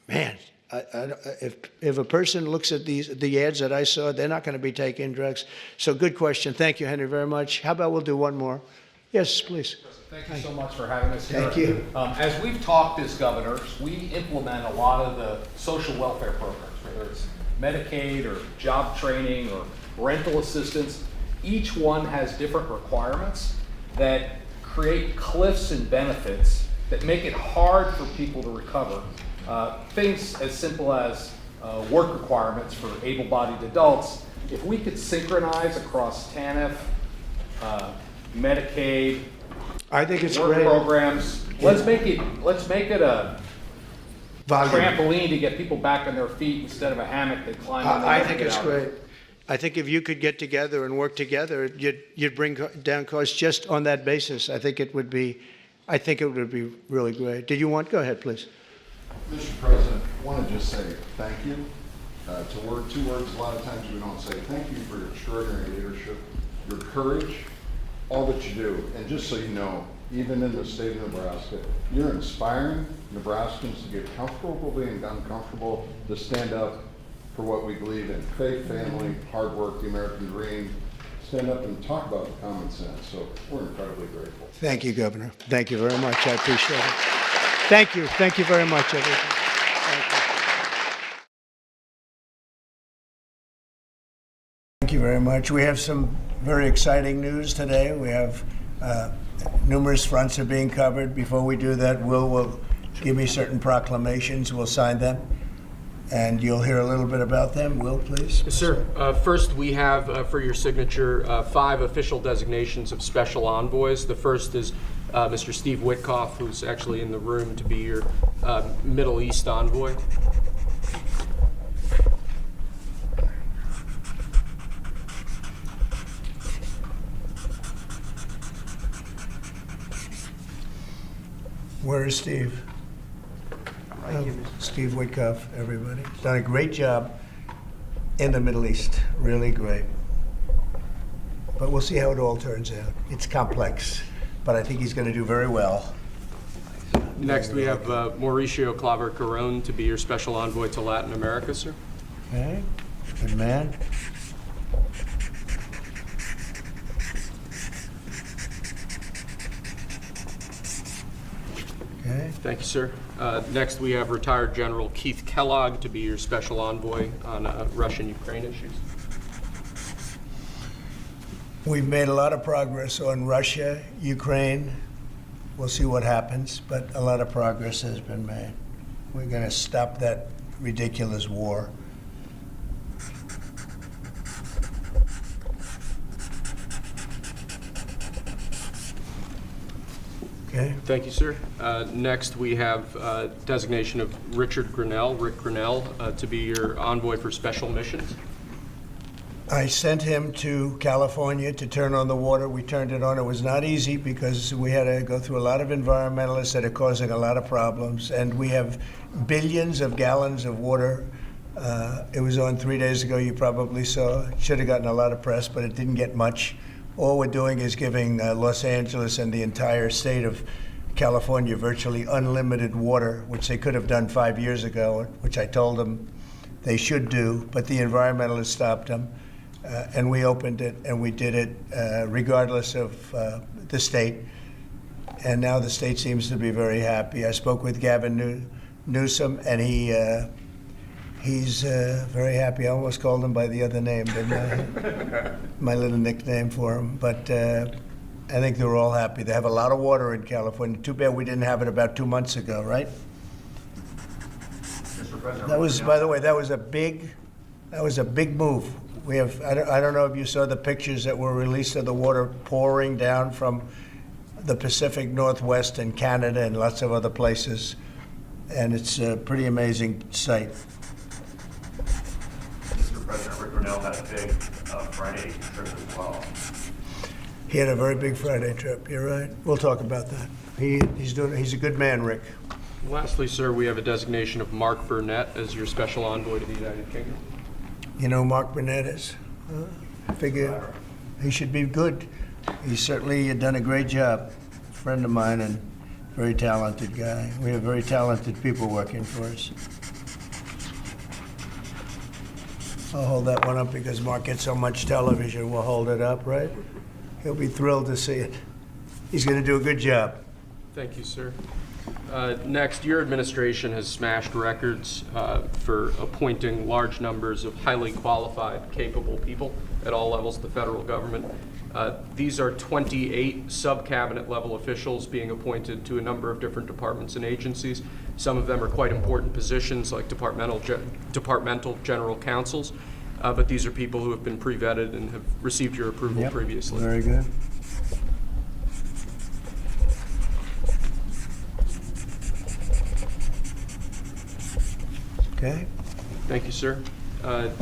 man, if a person looks at the ads that I saw, they're not going to be taking drugs. So good question. Thank you, Henry, very much. How about we'll do one more? Yes, please. Thank you so much for having us here. Thank you. As we've talked as governors, we implement a lot of the social welfare programs, whether it's Medicaid or job training or rental assistance. Each one has different requirements that create cliffs and benefits that make it hard for people to recover. Things as simple as work requirements for able-bodied adults. If we could synchronize across TANF, Medicaid, I think it's work great. programs. Let's make it a Volume. trampoline to get people back on their feet instead of a hammock they climb on. I think it's great. I think if you could get together and work together, you'd bring down costs just on that basis. I think it would be really great. Did you want? Go ahead, please. Mr. President, I want to just say thank you. Two words, a lot of times we don't say thank you for your extraordinary leadership, your courage, all that you do. And just so you know, even in the state of Nebraska, you're inspiring Nebraskans to get comfortably and uncomfortable, to stand up for what we believe in: faith, family, hard work, the American dream. Stand up and talk about common sense. So we're incredibly grateful. Thank you, Governor. Thank you very much. I appreciate it. Thank you. Thank you very much, everyone. Thank you very much. We have some very exciting news today. We have numerous fronts are being covered. Before we do that, Will give me certain proclamations. We'll sign them, and you'll hear a little bit about them. Will, please. Yes, sir. First, we have for your signature 5 official designations of special envoys. The first is Mr. Steve Witkoff, who's actually in the room, to be your Middle East envoy. Where is Steve? Steve Witkoff, everybody. He's done a great job in the Middle East, really great. But we'll see how it all turns out. It's complex, but I think he's going to do very well. Next, we have Mauricio Claver Carone to be your special envoy to Latin America, sir. Okay, good man. Okay. Thank you, sir. Next, we have retired General Keith Kellogg to be your special envoy on Russian-Ukraine issues. We've made a lot of progress on Russia, Ukraine. We'll see what happens, but a lot of progress has been made. We're going to stop that ridiculous war. Okay. Thank you, sir. Next, we have designation of Rick Grinnell, to be your envoy for special missions. I sent him to California to turn on the water. We turned it on. It was not easy because we had to go through a lot of environmentalists that are causing a lot of problems. And we have billions of gallons of water. It was on 3 days ago. You probably saw. It should have gotten a lot of press, but it didn't get much. All we're doing is giving Los Angeles and the entire state of California virtually unlimited water, which they could have done 5 years ago, which I told them they should do, but the environmentalists stopped them. And we opened it, and we did it regardless of the state. And now the state seems to be very happy. I spoke with Gavin Newsom, and he's very happy. I almost called him by the other name, didn't I? My little nickname for him. But I think they're all happy. They have a lot of water in California. Too bad we didn't have it about 2 months ago, right? Mr. President, That was, by the way, that was a big move. We have, I don't know if you saw the pictures that were released of the water pouring down from the Pacific Northwest and Canada and lots of other places. And it's a pretty amazing sight. Mr. President, Rick Grinnell had a big Friday trip as well. He had a very big Friday trip, you're right. We'll talk about that. He's a good man, Rick. Lastly, sir, we have a designation of Mark Burnett as your special envoy to the United Kingdom. You know who Mark Burnett is? I figure he should be good. He's certainly done a great job. A friend of mine and very talented guy. We have very talented people working for us. I'll hold that one up because Mark gets so much television. We'll hold it up, right? He'll be thrilled to see it. He's going to do a good job. Thank you, sir. Next, your administration has smashed records for appointing large numbers of highly qualified, capable people at all levels of the federal government. These are 28 sub-cabinet level officials being appointed to a number of different departments and agencies. Some of them are quite important positions like departmental general counsels, but these are people who have been pre-vetted and have received your approval previously. Very good. Okay. Thank you, sir.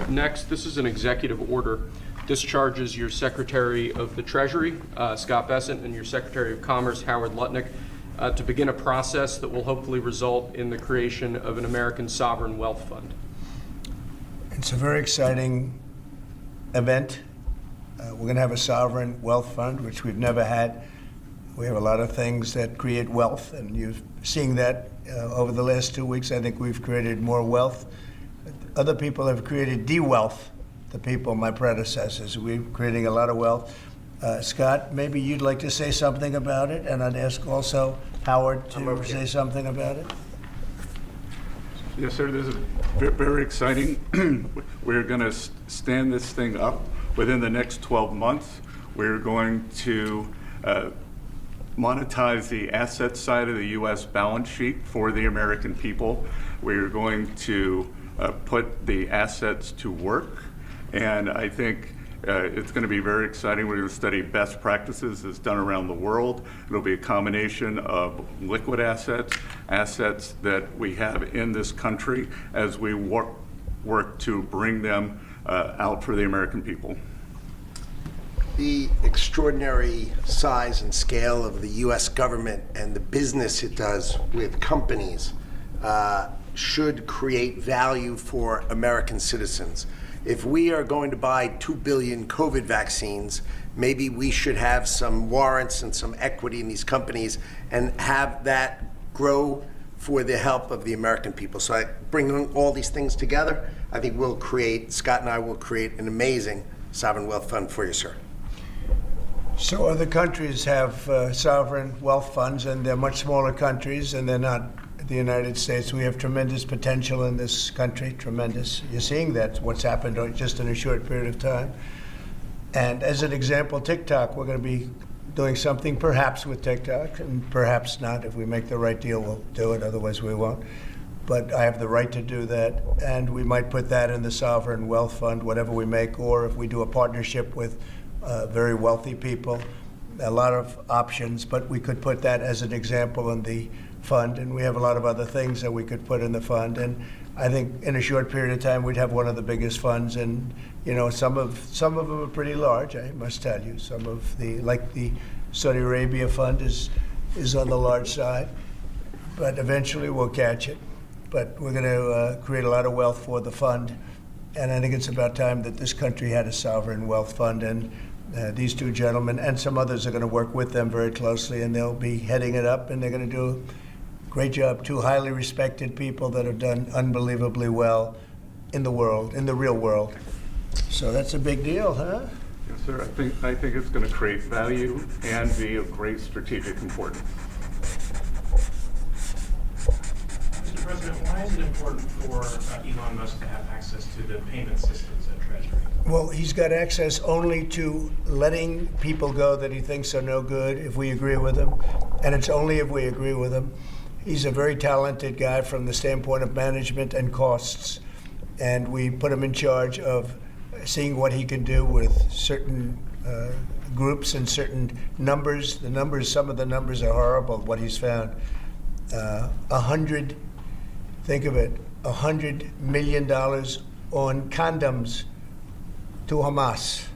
Next, this is an executive order. Discharges your Secretary of the Treasury, Scott Bessent, and your Secretary of Commerce, Howard Lutnick, to begin a process that will hopefully result in the creation of an American sovereign wealth fund. It's a very exciting event. We're going to have a sovereign wealth fund, which we've never had. We have a lot of things that create wealth, and you're seeing that over the last 2 weeks. I think we've created more wealth. Other people have created de-wealth. The people, my predecessors, we're creating a lot of wealth. Scott, maybe you'd like to say something about it, and I'd ask also Howard to say something about it. Yes, sir. This is very exciting. We're going to stand this thing up within the next 12 months. We're going to monetize the asset side of the U.S. balance sheet for the American people. We're going to put the assets to work. And I think it's going to be very exciting. We're going to study best practices as done around the world. It'll be a combination of liquid assets, assets that we have in this country as we work to bring them out for the American people. The extraordinary size and scale of the U.S. government and the business it does with companies should create value for American citizens. If we are going to buy 2 billion COVID vaccines, maybe we should have some warrants and some equity in these companies and have that grow for the help of the American people. So I bring all these things together. I think Scott and I will create an amazing sovereign wealth fund for you, sir. So other countries have sovereign wealth funds, and they're much smaller countries, and they're not the United States. We have tremendous potential in this country, tremendous. You're seeing that, what's happened just in a short period of time. And as an example, TikTok, we're going to be doing something perhaps with TikTok, and perhaps not. If we make the right deal, we'll do it, otherwise we won't. But I have the right to do that, and we might put that in the sovereign wealth fund, whatever we make, or if we do a partnership with very wealthy people, a lot of options, but we could put that as an example in the fund, and we have a lot of other things that we could put in the fund. And I think in a short period of time, we'd have one of the biggest funds, and some of them are pretty large, I must tell you. Some of like the Saudi Arabia fund is on the large side, but eventually we'll catch it. But we're going to create a lot of wealth for the fund, and I think it's about time that this country had a sovereign wealth fund, and these two gentlemen and some others are going to work with them very closely, and they'll be heading it up, and they're going to do a great job. Two highly respected people that have done unbelievably well in the world, in the real world. So that's a big deal, huh? Yes, sir. I think it's going to create value and be of great strategic importance. Mr. President, why is it important for Elon Musk to have access to the payment systems at Treasury? Well, he's got access only to letting people go that he thinks are no good if we agree with him, and it's only if we agree with him. He's a very talented guy from the standpoint of management and costs, and we put him in charge of seeing what he can do with certain groups and certain numbers. Some of the numbers are horrible, what he's found. Think of it, $100 million on condoms to Hamas,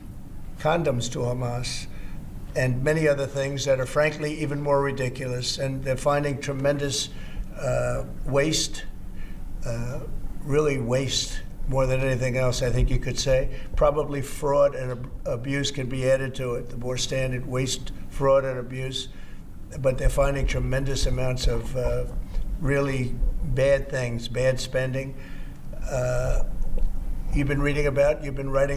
and many other things that are frankly even more ridiculous. And they're finding tremendous waste, really waste more than anything else, I think you could say. Probably fraud and abuse can be added to it, the more standard waste, fraud, and abuse. But they're finding tremendous amounts of really bad things, bad spending. You've been writing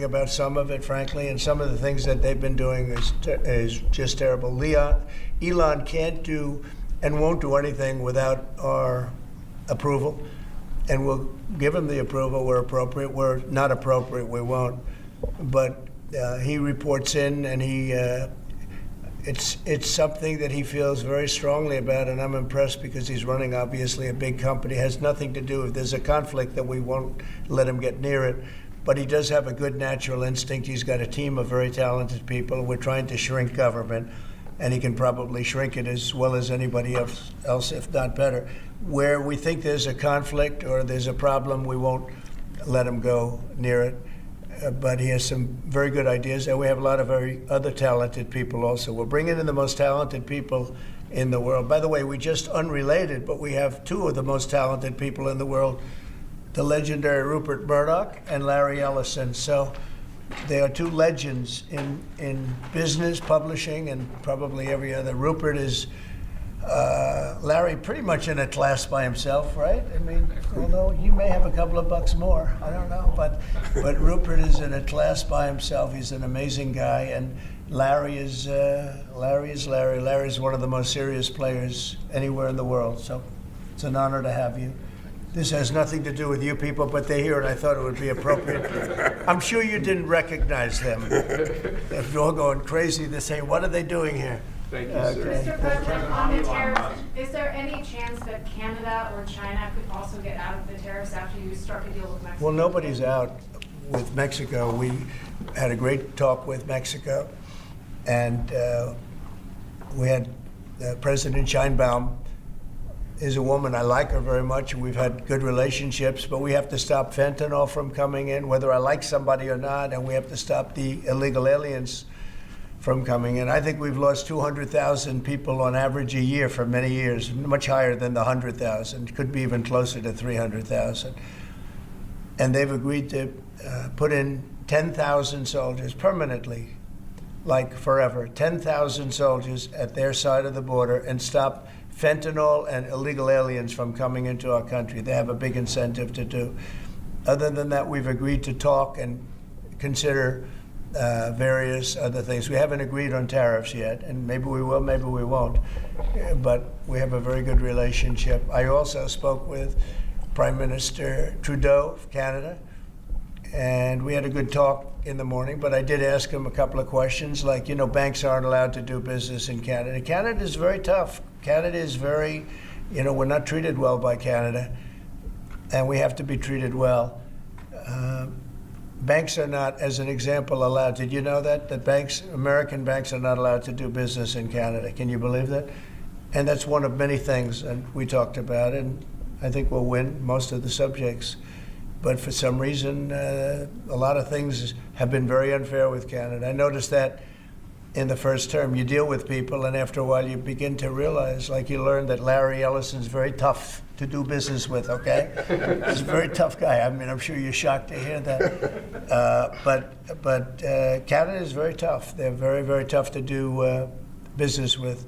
about some of it, frankly, and some of the things that they've been doing is just terrible. Elon can't do and won't do anything without our approval, and we'll give him the approval where appropriate. Where not appropriate, we won't. But he reports in, and it's something that he feels very strongly about, and I'm impressed because he's running, obviously, a big company. It has nothing to do, if there's a conflict, that we won't let him get near it. But he does have a good natural instinct. He's got a team of very talented people. We're trying to shrink government, and he can probably shrink it as well as anybody else, if not better. Where we think there's a conflict or there's a problem, we won't let him go near it. But he has some very good ideas, and we have a lot of very other talented people also. We're bringing in the most talented people in the world. By the way, we just unrelated, but we have two of the most talented people in the world, the legendary Rupert Murdoch and Larry Ellison. So they are two legends in business, publishing, and probably every other. Rupert is Larry pretty much in a class by himself, right? I mean, although he may have a couple of bucks more, I don't know. But Rupert is in a class by himself. He's an amazing guy, and Larry is Larry. Larry is one of the most serious players anywhere in the world. So it's an honor to have you. This has nothing to do with you people, but they're here, and I thought it would be appropriate. I'm sure you didn't recognize them. If you're all going crazy, they're saying, "What are they doing here?" Thank you, sir. Mr. President, on the tariffs, is there any chance that Canada or China could also get out of the tariffs after you struck a deal with Mexico? Well, nobody's out with Mexico. We had a great talk with Mexico, and we had President Sheinbaum is a woman. I like her very much, and we've had good relationships, but we have to stop fentanyl from coming in, whether I like somebody or not, and we have to stop the illegal aliens from coming in. I think we've lost 200,000 people on average a year for many years, much higher than the 100,000, could be even closer to 300,000. And they've agreed to put in 10,000 soldiers permanently, like forever, 10,000 soldiers at their side of the border and stop fentanyl and illegal aliens from coming into our country. They have a big incentive to do. Other than that, we've agreed to talk and consider various other things. We haven't agreed on tariffs yet, and maybe we will, maybe we won't. But we have a very good relationship. I also spoke with Prime Minister Trudeau of Canada, and we had a good talk in the morning, but I did ask him a couple of questions, like, banks aren't allowed to do business in Canada. Canada is very tough. Canada is very, we're not treated well by Canada, and we have to be treated well. Banks are not, as an example, allowed. Did you know that American banks are not allowed to do business in Canada? Can you believe that? And that's one of many things that we talked about, and I think we'll win most of the subjects. But for some reason, a lot of things have been very unfair with Canada. I noticed that in the first term. You deal with people, and after a while you begin to realize, like you learned that Larry Ellison's very tough to do business with, okay? He's a very tough guy. I mean, I'm sure you're shocked to hear that. But Canada is very tough. They're very, very tough to do business with.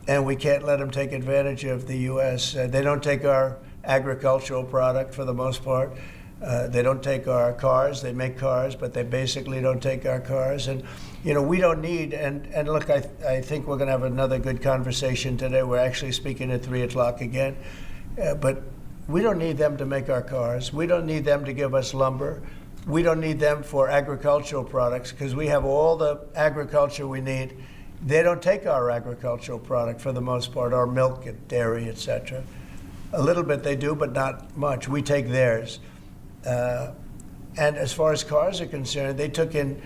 And we can't let them take advantage of the U.S. They don't take our agricultural product for the most part. They don't take our cars. They make cars, but they basically don't take our cars. And, we don't need, and look, I think we're going to have another good conversation today. We're actually speaking at 3 o'clock again. But We don't need them to make our cars. We don't need them to give us lumber. We don't need them for agricultural products because we have all the agriculture we need. They don't take our agricultural product for the most part, our milk and dairy, etc. A little bit they do, but not much. We take theirs. And as far as cars are concerned, they took in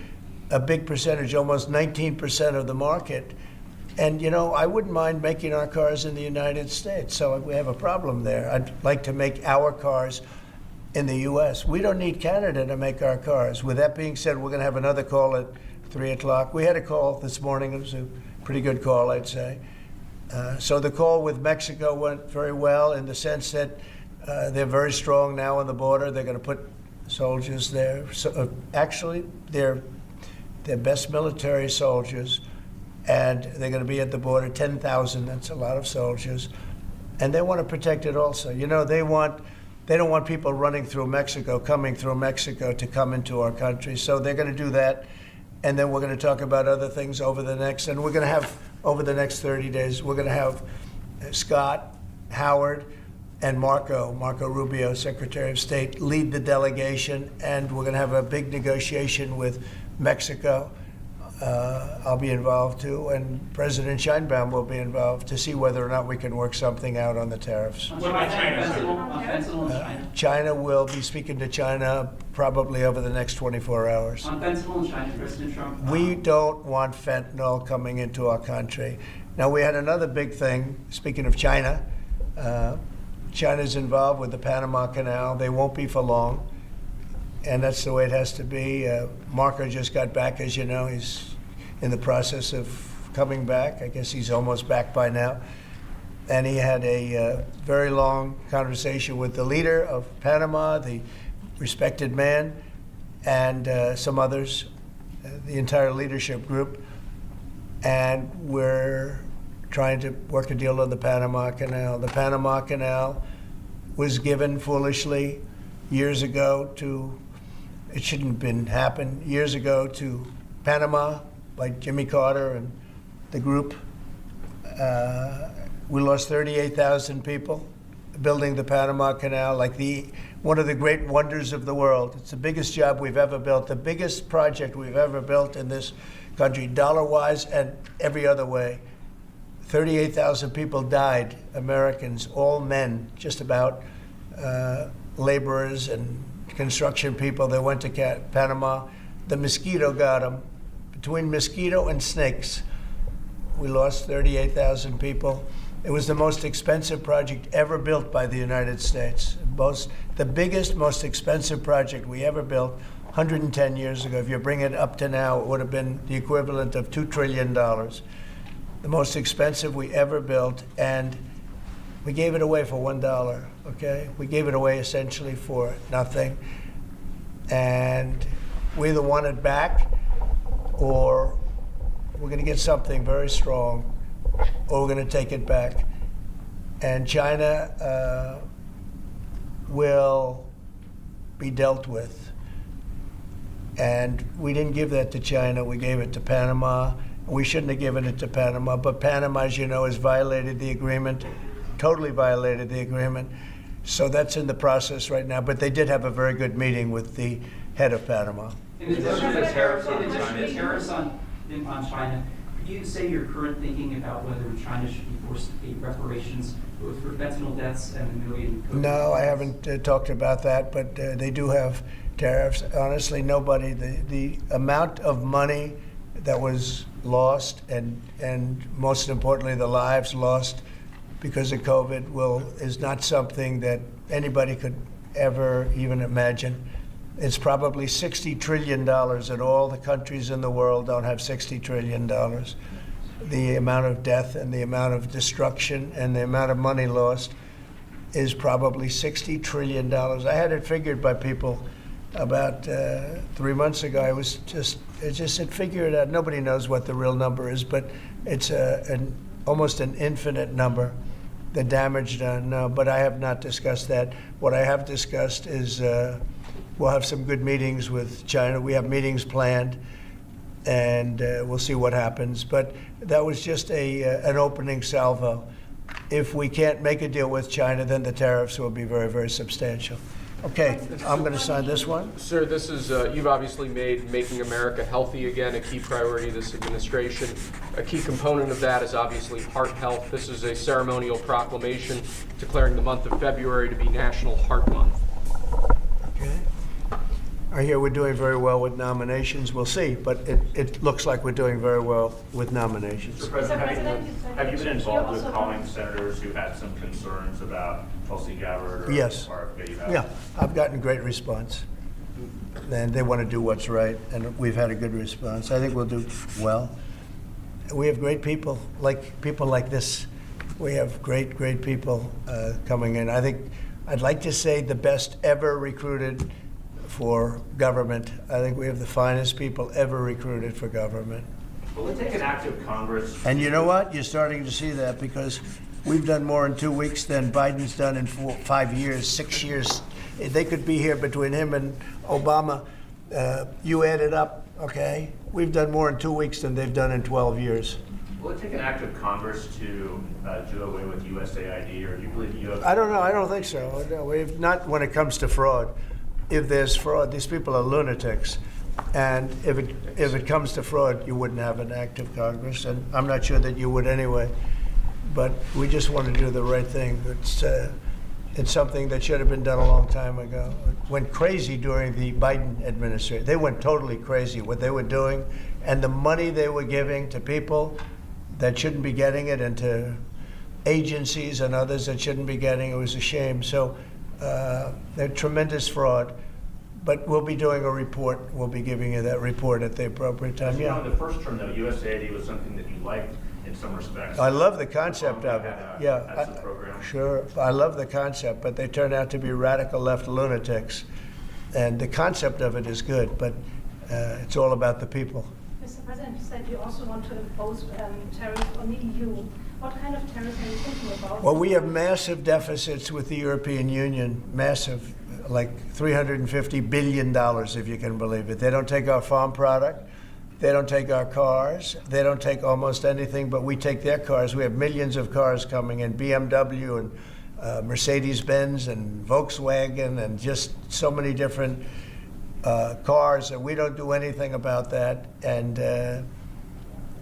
a big percentage, almost 19% of the market. And, you know, I wouldn't mind making our cars in the United States, so we have a problem there. I'd like to make our cars in the U.S. We don't need Canada to make our cars. With that being said, we're going to have another call at 3 o'clock. We had a call this morning. It was a pretty good call, I'd say. So the call with Mexico went very well in the sense that they're very strong now on the border. They're going to put soldiers there. So, actually, they're best military soldiers, and they're going to be at the border, 10,000. That's a lot of soldiers. And they want to protect it also. You know, they don't want people running through Mexico, coming through Mexico to come into our country. So they're going to do that. And then we're going to talk about other things over the next 30 days, we're going to have Scott, Howard, and Marco Rubio, Secretary of State, lead the delegation. And we're going to have a big negotiation with Mexico. I'll be involved too, and President Sheinbaum will be involved to see whether or not we can work something out on the tariffs. What about China? China will be speaking to China probably over the next 24 hours. On fentanyl in China, President Trump. We don't want fentanyl coming into our country. Now, we had another big thing, speaking of China. China's involved with the Panama Canal. They won't be for long. And that's the way it has to be. Marco just got back, as you know. He's in the process of coming back. I guess he's almost back by now. And he had a very long conversation with the leader of Panama, the respected man, and some others, the entire leadership group. And we're trying to work a deal on the Panama Canal. The Panama Canal was given foolishly years ago to, it shouldn't have been happened, years ago to Panama by Jimmy Carter and the group. We lost 38,000 people building the Panama Canal, like one of the great wonders of the world. It's the biggest job we've ever built, the biggest project we've ever built in this country, dollar-wise and every other way. 38,000 people died, Americans, all men, just about, laborers and construction people that went to Panama. The mosquito got them. Between mosquito and snakes, we lost 38,000 people. It was the most expensive project ever built by the United States. The biggest, most expensive project we ever built 110 years ago. If you bring it up to now, it would have been the equivalent of $2 trillion. The most expensive we ever built, and we gave it away for $1, okay? We gave it away essentially for nothing. And we either want it back, or we're going to get something very strong, or we're going to take it back. And China will be dealt with. And we didn't give that to China, we gave it to Panama. We shouldn't have given it to Panama, but Panama, as you know, has violated the agreement, totally violated the agreement. So that's in the process right now, but they did have a very good meeting with the head of Panama. In addition to the tariffs on China, could you say your current thinking about whether China should be forced to pay reparations both for fentanyl deaths and the million? No, I haven't talked about that, but they do have tariffs. Honestly, nobody, the amount of money that was lost and most importantly, the lives lost because of COVID is not something that anybody could ever even imagine. It's probably $60 trillion, and all the countries in the world don't have $60 trillion. The amount of death and the amount of destruction and the amount of money lost is probably $60 trillion. I had it figured by people about 3 months ago. It just said, figure it out. Nobody knows what the real number is, but it's almost an infinite number. The damage done, no, but I have not discussed that. What I have discussed is we'll have some good meetings with China. We have meetings planned, and we'll see what happens. But that was just an opening salvo. if we can't make a deal with China, then the tariffs will be very, very substantial. Okay, I'm going to sign this one. Sir, this is, you've obviously made making America healthy again a key priority of this administration. A key component of that is obviously heart health. This is a ceremonial proclamation declaring the month of February to be National Heart Month. Okay. I hear we're doing very well with nominations. We'll see, but it looks like we're doing very well with nominations. Mr. President, have you been involved with calling senators who had some concerns about Tulsi Gabbard or Yes. RFK? Yeah, I've gotten great response. And they want to do what's right, and we've had a good response. I think we'll do well. We have great people like this. We have great people coming in. I think I'd like to say the best ever recruited for government. I think we have the finest people ever recruited for government. Will it take an act of Congress? And you know what? You're starting to see that because we've done more in 2 weeks than Biden's done in 5 years, 6 years. They could be here between him and Obama. You add it up, okay? We've done more in 2 weeks than they've done in 12 years. Will it take an act of Congress to do away with USAID, or do you believe you have? I don't know. I don't think so. No, not when it comes to fraud. If there's fraud, these people are lunatics. And if it comes to fraud, you wouldn't have an act of Congress. And I'm not sure that you would anyway. But we just want to do the right thing. It's something that should have been done a long time ago. It went crazy during the Biden administration. They went totally crazy, what they were doing. And the money they were giving to people that shouldn't be getting it, and to agencies and others that shouldn't be getting it, was a shame. So they're tremendous fraud. But we'll be doing a report. We'll be giving you that report at the appropriate time. You know, in the first term, though, USAID was something that you liked in some respects. I love the concept of it. Yeah, That's the program. Sure. I love the concept, but they turn out to be radical left lunatics. And the concept of it is good, but it's all about the people. Mr. President, you said you also want to impose tariffs on the EU. What kind of tariffs are you thinking about? Well, we have massive deficits with the European Union, massive, like $350 billion, if you can believe it. They don't take our farm product. They don't take our cars. They don't take almost anything, but we take their cars. We have millions of cars coming in, BMW and Mercedes-Benz and Volkswagen and just so many different cars, and we don't do anything about that. And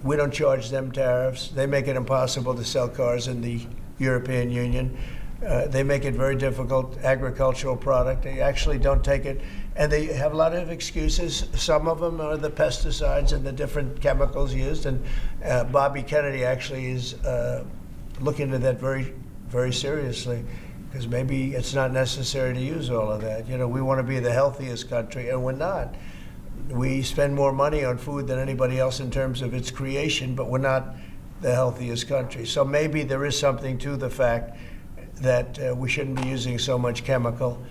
we don't charge them tariffs. They make it impossible to sell cars in the European Union. They make it very difficult, agricultural product. They actually don't take it. And they have a lot of excuses. Some of them are the pesticides and the different chemicals used. And Bobby Kennedy actually is looking at that very, very seriously, because maybe it's not necessary to use all of that. You know, we want to be the healthiest country, and we're not. We spend more money on food than anybody else in terms of its creation, but we're not the healthiest country. So maybe there is something to the fact that we shouldn't be using so much chemical,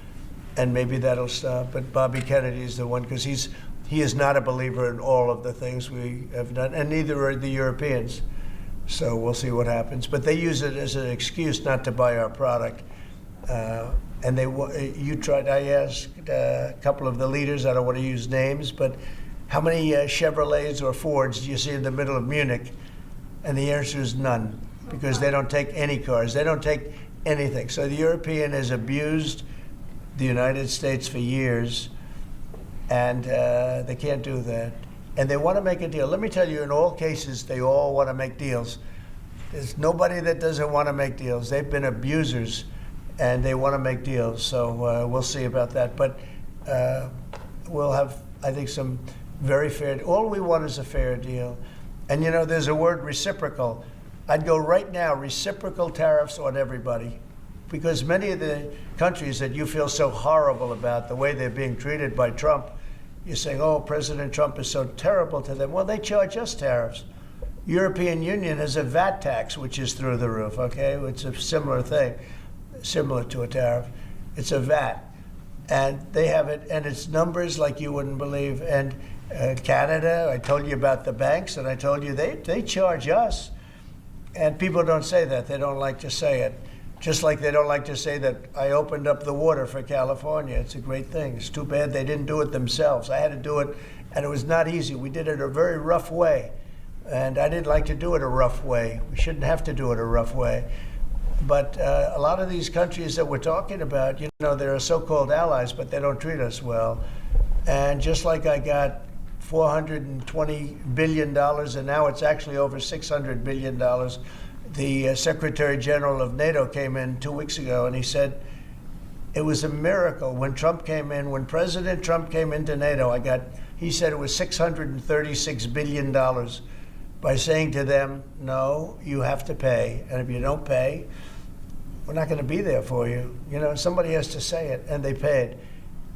and maybe that'll stop. But Bobby Kennedy is the one, because he is not a believer in all of the things we have done, and neither are the Europeans. So we'll see what happens. But they use it as an excuse not to buy our product. And I asked a couple of the leaders, I don't want to use names, but how many Chevrolets or Fords do you see in the middle of Munich? And the answer is none, because they don't take any cars. They don't take anything. So the European has abused the United States for years, and they can't do that. And they want to make a deal. Let me tell you, in all cases, they all want to make deals. There's nobody that doesn't want to make deals. They've been abusers, and they want to make deals. So we'll see about that. But we'll have, I think, some very fair. All we want is a fair deal. And, you know, there's a word, reciprocal. I'd go right now, reciprocal tariffs on everybody, because many of the countries that you feel so horrible about, the way they're being treated by Trump, you're saying, oh, President Trump is so terrible to them. Well, they charge us tariffs. European Union has a VAT tax, which is through the roof, okay? It's a similar thing, similar to a tariff. It's a VAT. And they have it, and it's numbers like you wouldn't believe. And Canada, I told you about the banks, and I told you they charge us. And people don't say that. They don't like to say it. Just like they don't like to say that I opened up the water for California. It's a great thing. It's too bad they didn't do it themselves. I had to do it, and it was not easy. We did it a very rough way, and I didn't like to do it a rough way. We shouldn't have to do it a rough way. But a lot of these countries that we're talking about, you know, they're so-called allies, but they don't treat us well. And just like I got $420 billion, and now it's actually over $600 billion, the Secretary General of NATO came in 2 weeks ago, and he said it was a miracle when Trump came in, when President Trump came into NATO, he said it was $636 billion by saying to them, no, you have to pay. And if you don't pay, we're not going to be there for you. You know, somebody has to say it, and they paid.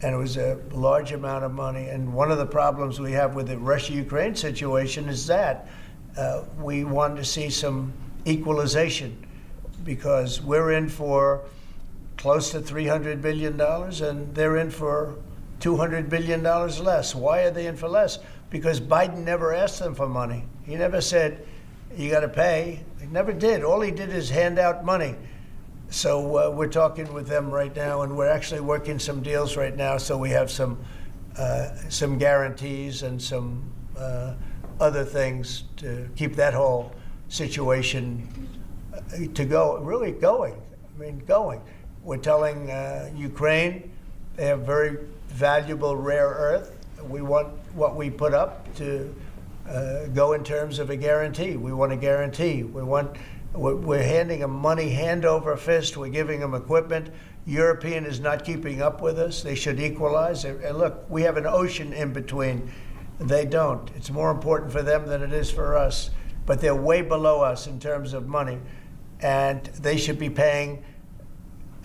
And it was a large amount of money. And one of the problems we have with the Russia-Ukraine situation is that we wanted to see some equalization, because we're in for close to $300 billion, and they're in for $200 billion less. Why are they in for less? Because Biden never asked them for money. He never said, you got to pay. He never did. All he did is hand out money. So we're talking with them right now, and we're actually working some deals right now. So we have some guarantees and some other things to keep that whole situation to go, really going. I mean, going. We're telling Ukraine they have very valuable rare earth. We want what we put up to go in terms of a guarantee. We want a guarantee. We're handing them money hand over fist. We're giving them equipment. European is not keeping up with us. They should equalize. And look, we have an ocean in between. They don't. It's more important for them than it is for us. But they're way below us in terms of money. And they should be paying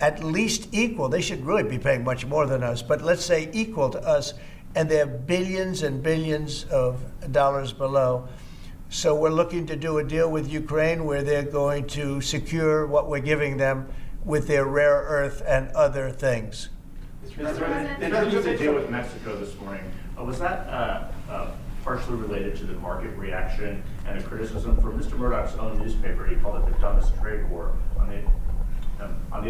at least equal. They should really be paying much more than us. But let's say equal to us. And they're billions and billions of dollars below. So we're looking to do a deal with Ukraine where they're going to secure what we're giving them with their rare earth and other things. Mr. President, in terms of the deal with Mexico this morning, was that partially related to the market reaction and a criticism from Mr. Murdoch's own newspaper? He called it the dumbest trade war on the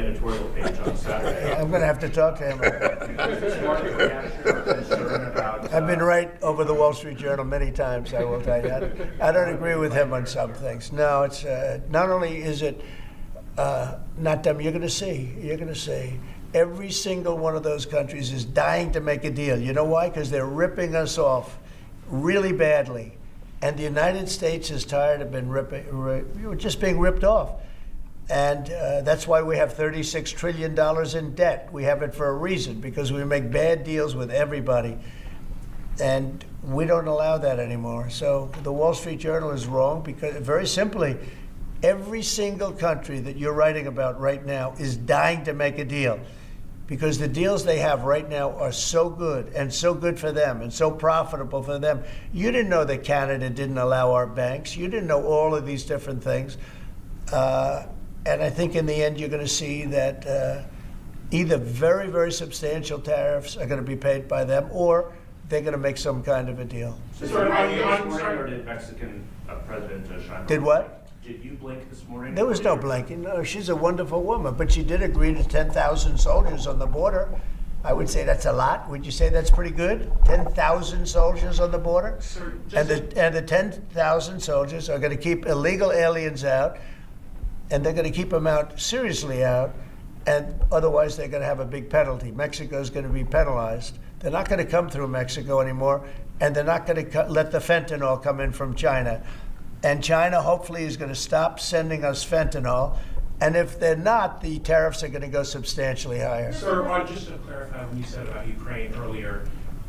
editorial page on Saturday. I'm going to have to talk to him. Was this market reaction or concern about... I've been right over the Wall Street Journal many times, I will tell you. I don't agree with him on some things. No, it's not only is it not dumb, you're going to see. Every single one of those countries is dying to make a deal. You know why? Because they're ripping us off really badly. And the United States is tired of just being ripped off. And that's why we have $36 trillion in debt. We have it for a reason, because we make bad deals with everybody. And we don't allow that anymore. So the Wall Street Journal is wrong, because very simply, every single country that you're writing about right now is dying to make a deal, because the deals they have right now are so good and so good for them and so profitable for them. You didn't know that Canada didn't allow our banks. You didn't know all of these different things. And I think in the end, you're going to see that either very, very substantial tariffs are going to be paid by them, or they're going to make some kind of a deal. So did Mexican President Sheinbaum Did what? Did you blink this morning? There was no blinking. No, she's a wonderful woman, but she did agree to 10,000 soldiers on the border. I would say that's a lot. Would you say that's pretty good? 10,000 soldiers on the border? Sir, and the 10,000 soldiers are going to keep illegal aliens out, and they're going to keep them out, seriously out, and otherwise they're going to have a big penalty. Mexico is going to be penalized. They're not going to come through Mexico anymore, and they're not going to let the fentanyl come in from China. And China hopefully is going to stop sending us fentanyl. And if they're not, the tariffs are going to go substantially higher. Sir, just to clarify what you said about Ukraine earlier,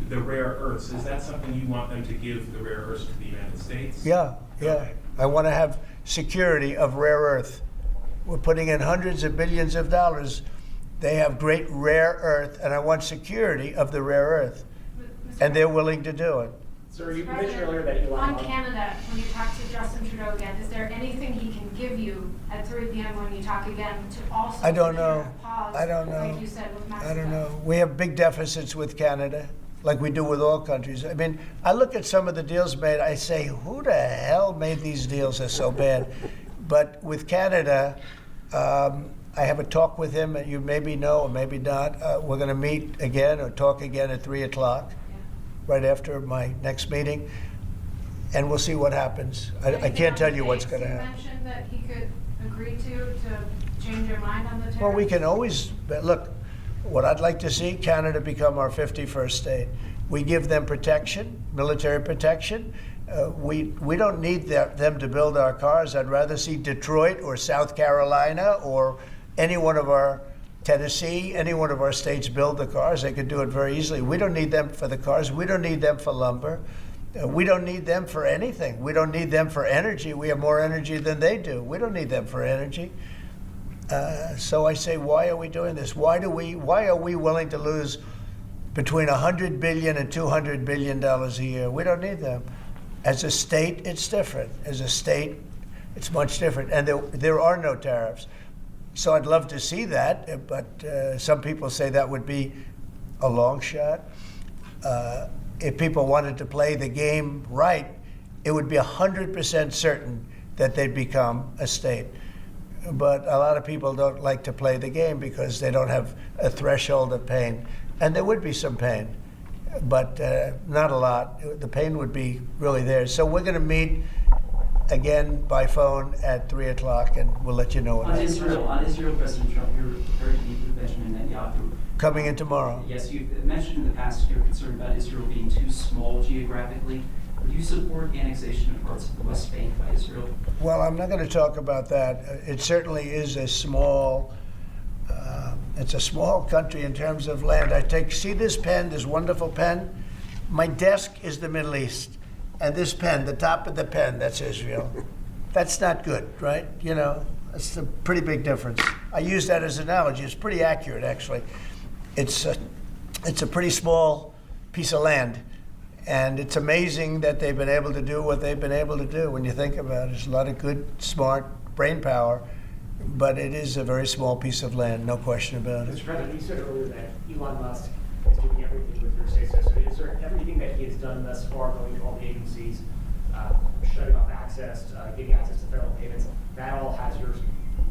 the rare earths, is that something you want them to give the rare earths to the United States? Yeah. I want to have security of rare earth. We're putting in hundreds of billions of dollars. They have great rare earth, and I want security of the rare earth. And they're willing to do it. Sir, you mentioned earlier that you want on Canada, when you talk to Justin Trudeau again, is there anything he can give you at 3 p.m. when you talk again to also I don't know. Pause, I don't know. like you said with Mexico? I don't know. We have big deficits with Canada, like we do with all countries. I mean, I look at some of the deals made, I say, who the hell made these deals? They're so bad. But with Canada, I have a talk with him that you maybe know or maybe not. We're going to meet again or talk again at 3 o'clock, right after my next meeting, and we'll see what happens. I can't tell you what's going to happen. You mentioned that he could agree to change your mind on the tariffs? Well, we can always, look, what I'd like to see, Canada become our 51st state. We give them protection, military protection. We don't need them to build our cars. I'd rather see Detroit or South Carolina or any one of our, Tennessee, any one of our states build the cars. They could do it very easily. We don't need them for the cars. We don't need them for lumber. We don't need them for anything. We don't need them for energy. We have more energy than they do. We don't need them for energy. So I say, why are we doing this? Why are we willing to lose between $100 billion and $200 billion a year? We don't need them. As a state, it's different. As a state, it's much different. And there are no tariffs. So I'd love to see that, but some people say that would be a long shot. If people wanted to play the game right, it would be 100% certain that they'd become a state. But a lot of people don't like to play the game because they don't have a threshold of pain. And there would be some pain, but not a lot. The pain would be really there. So we're going to meet again by phone at 3 o'clock, and we'll let you know. On Israel, President Trump, you're prepared to meet with Benjamin Netanyahu. Coming in tomorrow. Yes, you've mentioned in the past you're concerned about Israel being too small geographically. Would you support annexation of parts of the West Bank by Israel? Well, I'm not going to talk about that. It certainly is a small, it's a small country in terms of land. See this pen, this wonderful pen? My desk is the Middle East. And this pen, the top of the pen, that's Israel. That's not good, right? You know, that's a pretty big difference. I use that as an analogy. It's pretty accurate, actually. It's a pretty small piece of land. And it's amazing that they've been able to do what they've been able to do when you think about it. There's a lot of good, smart brain power, but it is a very small piece of land, no question about it. Mr. President, you said earlier that Elon Musk is doing everything with your say-so. So is there everything that he has done thus far, going to all the agencies, shutting off access, giving access to federal payments, that all has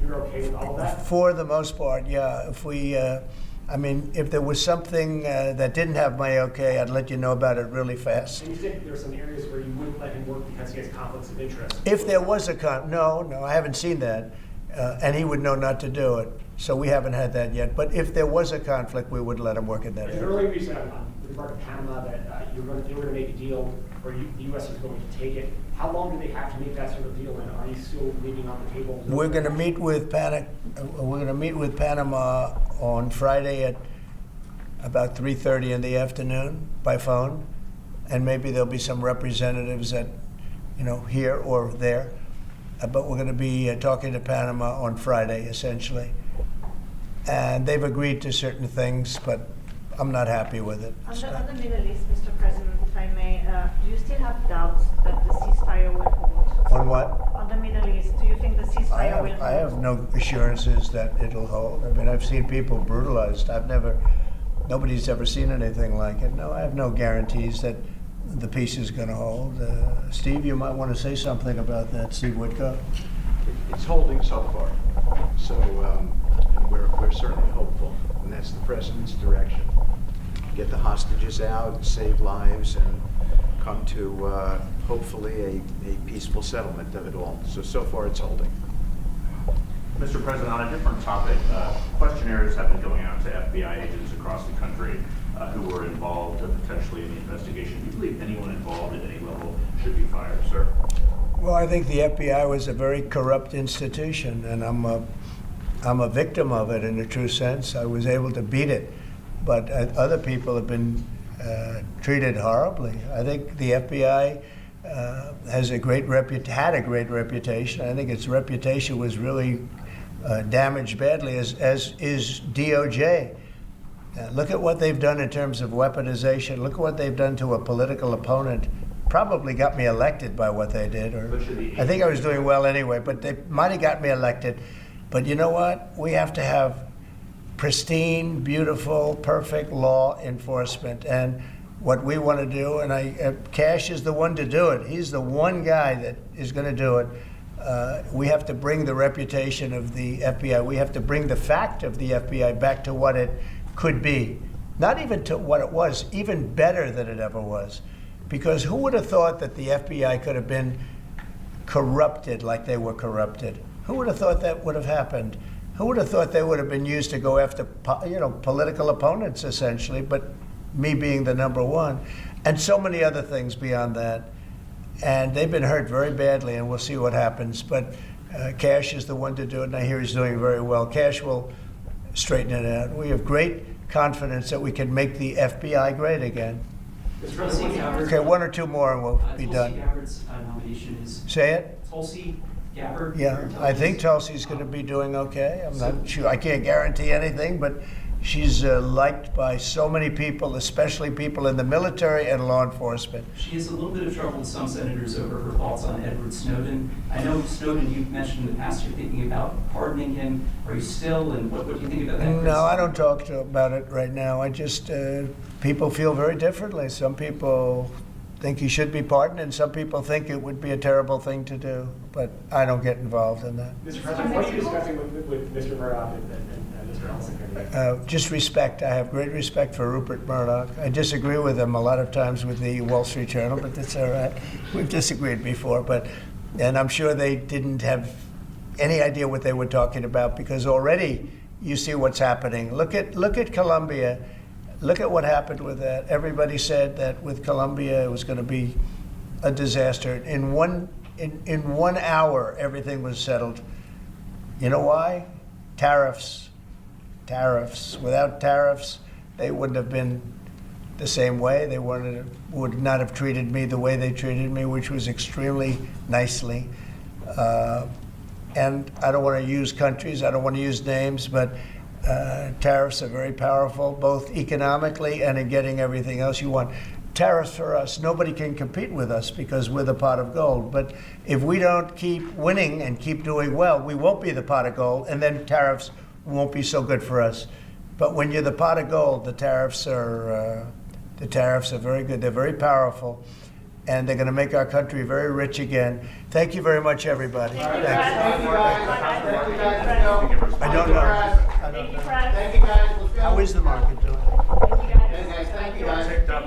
you're okay with all of that? For the most part, yeah. If we, if there was something that didn't have my okay, I'd let you know about it really fast. And you said there are some areas where you wouldn't let him work because he has conflicts of interest. If there was a no, I haven't seen that. And he would know not to do it. So we haven't had that yet. But if there was a conflict, we would let him work in that area. Earlier you said with regard to Panama that you were going to make a deal where the U.S. was going to take it. How long do they have to make that sort of deal? And are you still leaving on the table? We're going to meet with Panama on Friday at about 3:30 in the afternoon by phone, and maybe there'll be some representatives at, here or there. But we're going to be talking to Panama on Friday, essentially. And they've agreed to certain things, but I'm not happy with it. On the Middle East, Mr. President, if I may, do you still have doubts that the ceasefire will hold? On what? On the Middle East, do you think the ceasefire will hold? I have no assurances that it'll hold. I mean, I've seen people brutalized. Nobody's ever seen anything like it. No, I have no guarantees that the peace is going to hold. Steve, you might want to say something about that. Steve Woodcock. It's holding so far. So and we're certainly hopeful, and that's the president's direction. Get the hostages out, save lives, and come to hopefully a peaceful settlement of it all. So far it's holding. Mr. President, on a different topic, questionnaires have been going out to FBI agents across the country who were involved potentially in the investigation. Do you believe anyone involved at any level should be fired, sir? Well, I think the FBI was a very corrupt institution, and I'm a victim of it in a true sense. I was able to beat it, but other people have been treated horribly. I think the FBI had a great reputation. I think its reputation was really damaged badly, as is DOJ. Look at what they've done in terms of weaponization. Look at what they've done to a political opponent. Probably got me elected by what they did. Or I think I was doing well anyway, but they might have got me elected. But you know what? We have to have pristine, beautiful, perfect law enforcement. And what we want to do, and Cash is the one to do it. He's the one guy that is going to do it. We have to bring the reputation of the FBI. We have to bring the fact of the FBI back to what it could be. Not even to what it was, even better than it ever was. Because who would have thought that the FBI could have been corrupted like they were corrupted? Who would have thought that would have happened? Who would have thought they would have been used to go after, political opponents, essentially, but me being the number one, and so many other things beyond that. And they've been hurt very badly, and we'll see what happens. But Cash is the one to do it, and I hear he's doing very well. Cash will straighten it out. We have great confidence that we can make the FBI great again. Okay, one or two more and we'll be done. Tulsi Gabbard's nomination is... Say it? Tulsi Gabbard? Yeah, I think Tulsi's going to be doing okay. I'm not sure. I can't guarantee anything, but she's liked by so many people, especially people in the military and law enforcement. She has a little bit of trouble with some senators over her thoughts on Edward Snowden. I know Snowden, you've mentioned in the past you're thinking about pardoning him. Are you still, and what do you think about that? No, I don't talk about it right now. I just, people feel very differently. Some people think he should be pardoned, and some people think it would be a terrible thing to do. But I don't get involved in that. Mr. President, what are you discussing with Mr. Murdoch and Mr. Ellison? Just respect. I have great respect for Rupert Murdoch. I disagree with him a lot of times with the Wall Street Journal, but that's all right. We've disagreed before, and I'm sure they didn't have any idea what they were talking about, because already you see what's happening. Look at Colombia. Look at what happened with that. Everybody said that with Colombia it was going to be a disaster. In 1 hour, everything was settled. You know why? Tariffs. Without tariffs, they wouldn't have been the same way. They would not have treated me the way they treated me, which was extremely nicely. And I don't want to use countries, I don't want to use names, but tariffs are very powerful, both economically and in getting everything else you want. Tariffs for us, nobody can compete with us because we're the pot of gold. But if we don't keep winning and keep doing well, we won't be the pot of gold, and then tariffs won't be so good for us. But when you're the pot of gold, the tariffs are very good. They're very powerful, and they're going to make our country very rich again. Thank you very much, everybody. Thank you, guys. I don't know. Thank you, guys. How is the market doing? Thank you, guys. Ticked up